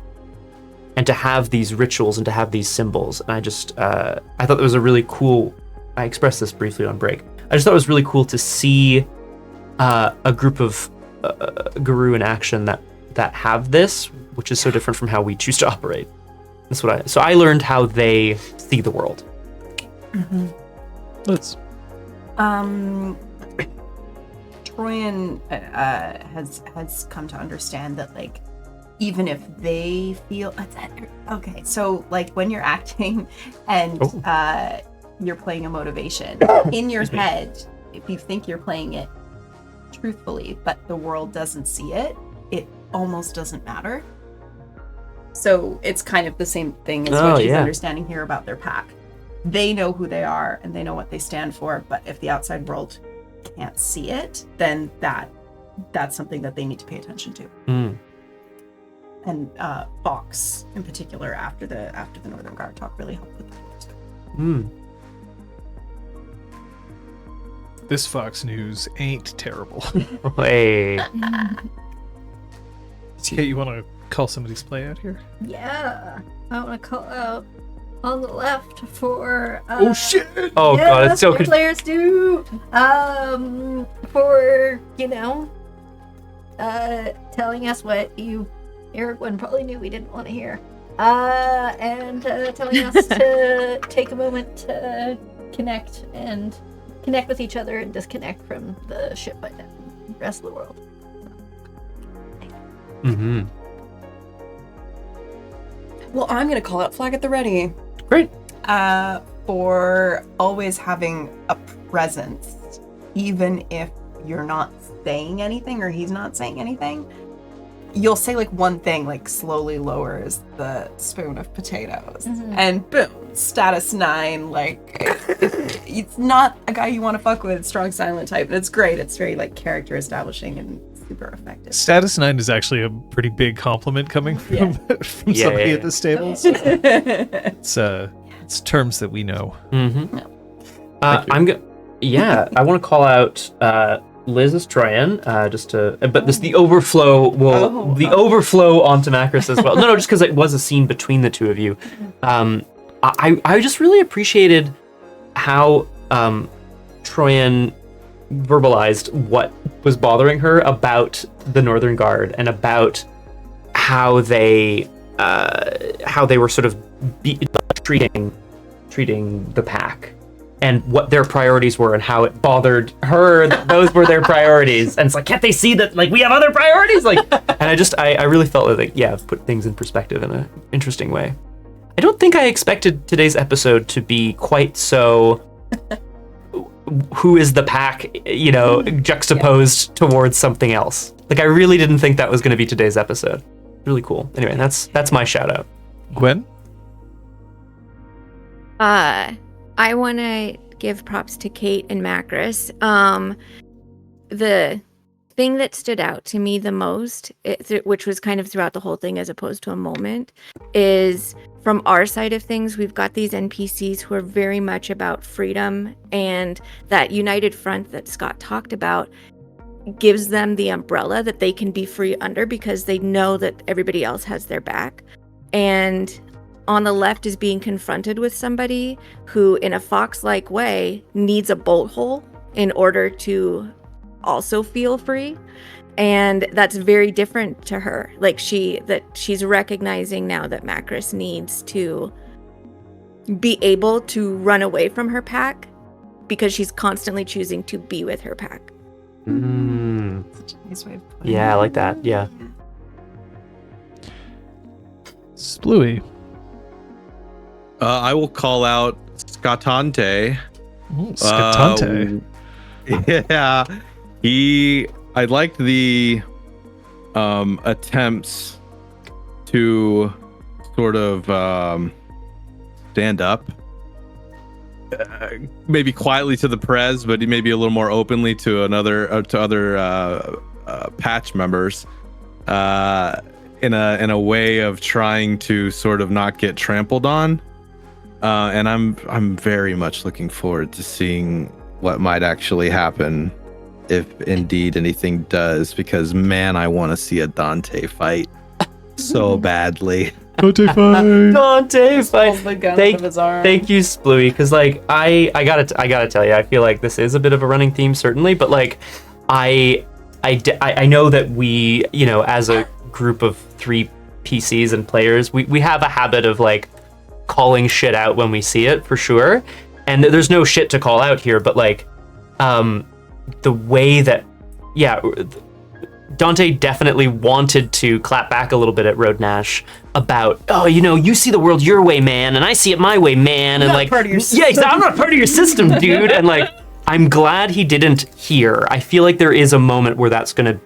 and to have these rituals and to have these symbols. And I just I thought that was a really cool, I expressed this briefly on break, I just thought it was really cool to see a group of Guru in action that have this, which is so different from how we choose to operate. That's what so I learned how they see the world. Mm-hmm. Let's. Troyan has come to understand that, like, even if they feel okay, so like when you're acting and you're playing a motivation in your head, if you think you're playing it truthfully but the world doesn't see it, it almost doesn't matter. So it's kind of the same thing as what she's understanding here about their pack. They know who they are and they know what they stand for, but if the outside world can't see it, then that's something that they need to pay attention to. And Fox in particular, after the Northern Guard talk, really helped with that. This Fox News ain't terrible. Hey. Okay, you want to call somebody's play out here? Yeah. I want to call out on the left for oh shit! Oh yeah, god, it's so good. Players do for telling us what everyone probably knew we didn't want to hear, and telling us to take a moment to connect with each other and disconnect from the shit by the rest of the world. Mm-hmm. Well, I'm gonna call out Flag at the Ready. Great. For always having a presence, even if you're not saying anything or he's not saying anything. You'll say like one thing, like slowly lowers the spoon of potatoes, and boom, status 9. Like it's not a guy you want to fuck with, strong silent type, and it's great. It's very like character establishing and super effective. Status 9 is actually a pretty big compliment coming from somebody at this table. So it's terms that we know. Mm-hmm. I want to call out Liz as Troyan, but the overflow overflow onto Macris as well. No, just because it was a scene between the two of you. I just really appreciated how Troyan verbalized what was bothering her about the Northern Guard and about how they were sort of treating the pack, and what their priorities were, and how it bothered her that those were their priorities. And it's like, can't they see that, like, we have other priorities? Like, and I really felt like, yeah, put things in perspective in an interesting way. I don't think I expected today's episode to be quite so who is the pack, you know, juxtaposed towards something else. Like, I really didn't think that was going to be today's episode. Really cool. Anyway, that's my shout out. Gwen? I want to give props to Kate and Macris. The thing that stood out to me the most, which was kind of throughout the whole thing as opposed to a moment, is from our side of things, we've got these NPCs who are very much about freedom, and that united front that Scott talked about gives them the umbrella that they can be free under because they know that everybody else has their back. And on the left is being confronted with somebody who, in a Fox-like way, needs a bolt hole in order to also feel free. And that's very different to her. Like, she's recognizing now that Macris needs to be able to run away from her pack because she's constantly choosing to be with her pack. Such a nice way of putting Yeah, it. I like that. Yeah. Splooey. I will call out Scatante. Ooh, Scatante. Yeah, I liked the attempts to sort of stand up, maybe quietly to the Prez, but maybe a little more openly to other patch members, in a way of trying to sort of not get trampled on. And I'm very much looking forward to seeing what might actually happen if indeed anything does, because man, I want to see a Dante fight so badly. Dante fight. Dante fight. Pulls the gun out of his arm. Thank you, Splooey, because like I gotta tell you, I feel like this is a bit of a running theme, certainly, but like I know that we, you know, as a group of 3 PCs and players, we have a habit of like calling shit out when we see it, for sure. And there's no shit to call out here, but like the way that, yeah, Dante definitely wanted to clap back a little bit at Road Nash about, oh, you know, you see the world your way, man, and I see it my way, man. And like, part of your yeah, exactly, I'm not part of your system, dude. And like, I'm glad he didn't here. I feel like there is a moment where that's gonna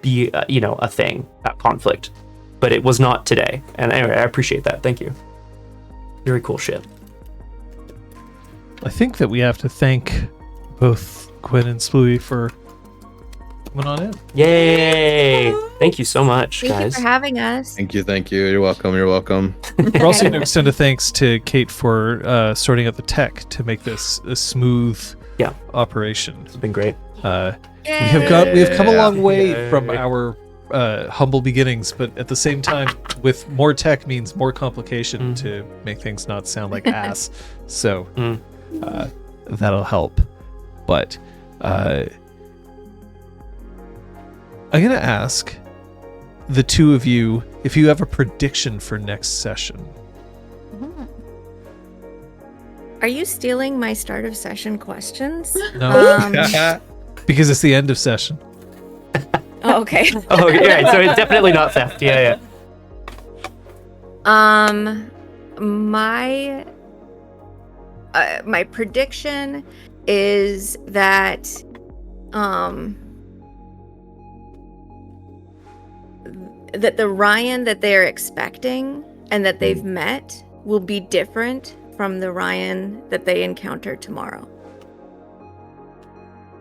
be, you know, a thing, that conflict, but it was not today. And anyway, I appreciate that. Thank you. Very cool shit. I think that we have to thank both Gwen and Splooey for coming on in. Yay! Thank you so much, Thank guys. you for having us. Thank you. You're welcome. We're also going to extend a thanks to Kate for sorting out the tech to make this a smooth operation. It's been great. We have come a long way from our humble beginnings, but at the same time, with more tech means more complication to make things not sound like ass. So that'll help. But I'm going to ask the two of you if you have a prediction for next session. Are you stealing my start of session questions? No. Because it's the end of session. Oh, okay. Oh, yeah. So it's definitely not theft. Yeah. My prediction is that that the Ryan that they're expecting and that they've met will be different from the Ryan that they encounter tomorrow.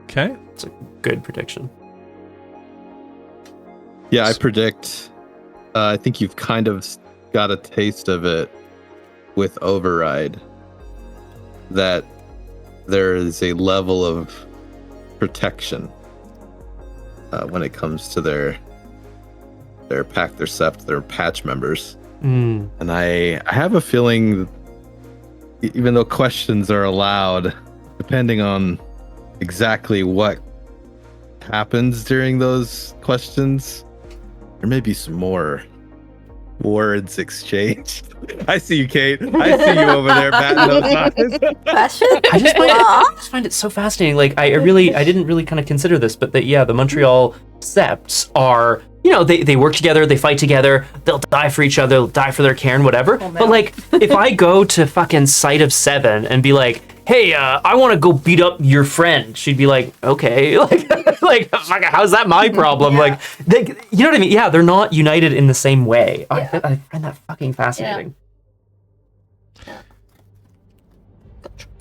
Okay. It's a good prediction. Yeah, I predict. I think you've kind of got a taste of it with Override. That there is a level of protection when it comes to their pack, their sept, their patch members. And I have a feeling, even though questions are allowed, depending on exactly what happens during those questions. There may be some more words exchanged. I see you, Kate. I see you over there batting those eyes. Question? I just find it so fascinating. Like I didn't really kind of consider this, but the Montreal septs are, you know, they work together, they fight together, they'll die for each other, they'll die for their cairn, whatever. Oh, no. But like, if I go to fucking Sight of Seven and be like, hey, I want to go beat up your friend, she'd be like, okay, like how's that my problem? Yeah. Like, you know what I mean? Yeah, they're not united in the same way. Yeah. I find that fucking fascinating. Yeah.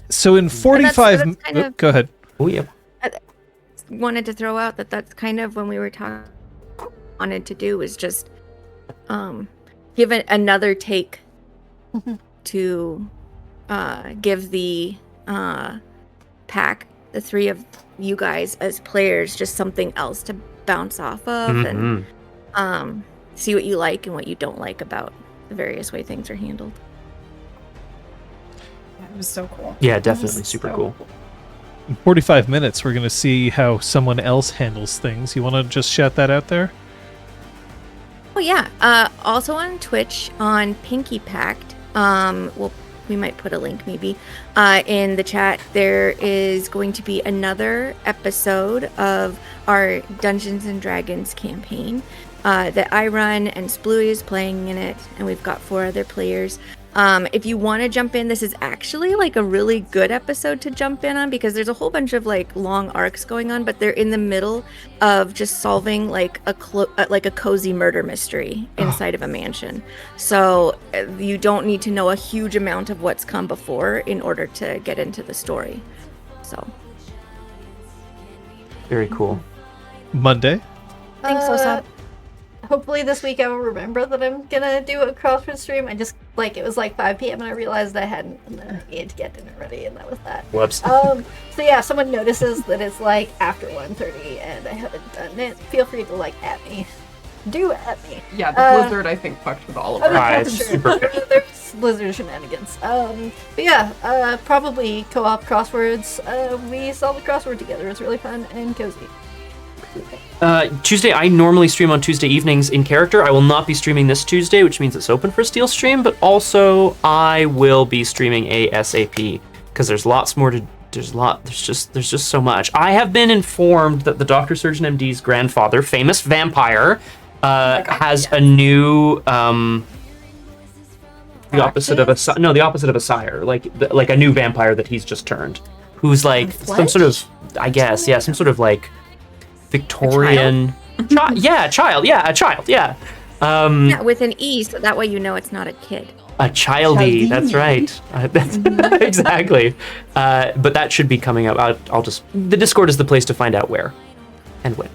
So in 45, go ahead. Oh yeah. I wanted to throw out that's kind of when we were talking. Wanted to do was just give it another take to give the pack, the three of you guys as players, just something else to bounce off of and see what you like and what you don't like about the various way things are handled. Yeah, it was so cool. Yeah, definitely super cool. In 45 minutes, we're going to see how someone else handles things. You want to just shout that out there? Oh yeah. Also on Twitch on Pinky Pact. We might put a link maybe in the chat. There is going to be another episode of our Dungeons and Dragons campaign that I run, and Splooey is playing in it, and we've got 4 other players. If you want to jump in, this is actually like a really good episode to jump in on because there's a whole bunch of like long arcs going on, but they're in the middle of just solving like a cozy murder mystery inside of a mansion. So you don't need to know a huge amount of what's come before in order to get into the story. So very cool. Monday. Thanks, Osab. Hopefully this week I will remember that I'm gonna do a CrossFit stream. I just, like, it was like 5 p.m. and I realized I hadn't, and then I had to get dinner ready, and that was that. Whoops. So yeah, if someone notices that it's like after 1:30 and I haven't done it, feel free to like at me. Do at me. Yeah, the blizzard I think fucked with all of us. There's blizzard shenanigans. But yeah, probably co-op crosswords. We solve the crossword together. It's really fun and cozy. Tuesday, I normally stream on Tuesday evenings in character. I will not be streaming this Tuesday, which means it's open for Steel Stream, but also I will be streaming ASAP because there's lots more to. There's just so much. I have been informed that the Dr. Surgeon MD's grandfather, famous vampire, has a new the opposite of a sire, like a new vampire that he's just turned, who's like some sort of, I guess, yeah, some sort of like Victorian child. Yeah, with an E, so that way you know it's not a kid. A childie, that's right. Exactly. But that should be coming up. The Discord is the place to find out where and when.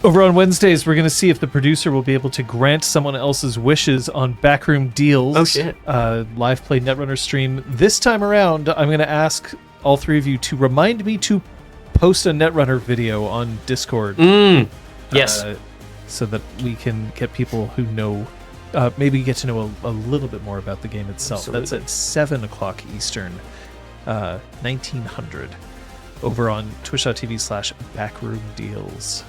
Over on Wednesdays, we're going to see if the producer will be able to grant someone else's wishes on Backroom Deals. Oh, shit. Live play Netrunner stream. This time around, I'm going to ask all 3 of you to remind me to post a Netrunner video on Discord. Yes. So that we can get people who know, maybe get to know a little bit more about the game itself. Absolutely. That's at 7 o'clock Eastern, 1900, over on twitch.tv/backroomdeals.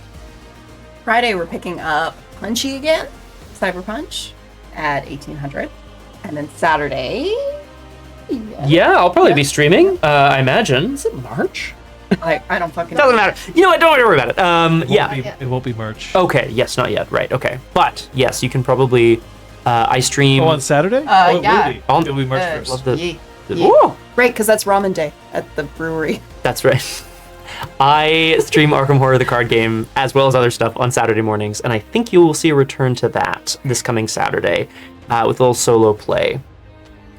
Friday, we're picking up Punchy again, Cyber Punch, at 1800. And then Saturday... Yeah, I'll probably be streaming, I imagine. Is it March? I don't fucking know. Doesn't matter. You know what? Don't worry about it. It won't be March. Okay, yes, not yet. Right, okay. But, yes, you can probably... I stream... Oh, on Saturday? Yeah. It'll be March 1st. Woo! Right, because that's Ramen Day at the brewery. That's right. I stream Arkham Horror, the card game, as well as other stuff on Saturday mornings, and I think you will see a return to that this coming Saturday with a little solo play.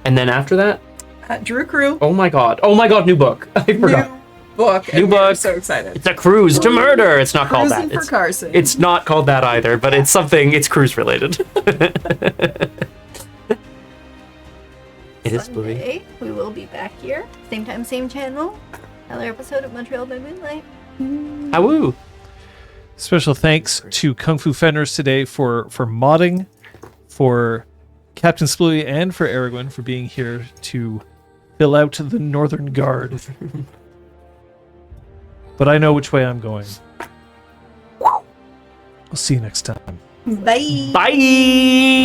And then after that... Drew Crew. Oh my god, new book. I forgot. New book. I'm so excited. It's a cruise to murder. It's not called that. For Carson. It's not called that either, but it's something, it's cruise related. It is Bluey. Sunday, we will be back here. Same time, same channel. Another episode of Montreal by Moonlight. Awoo. Special thanks to Kung Fu Fenders today for modding, for Captain Splooey, and for Aragorn for being here to fill out the Northern Guard. But I know which way I'm going. I'll see you next time. Bye. Bye.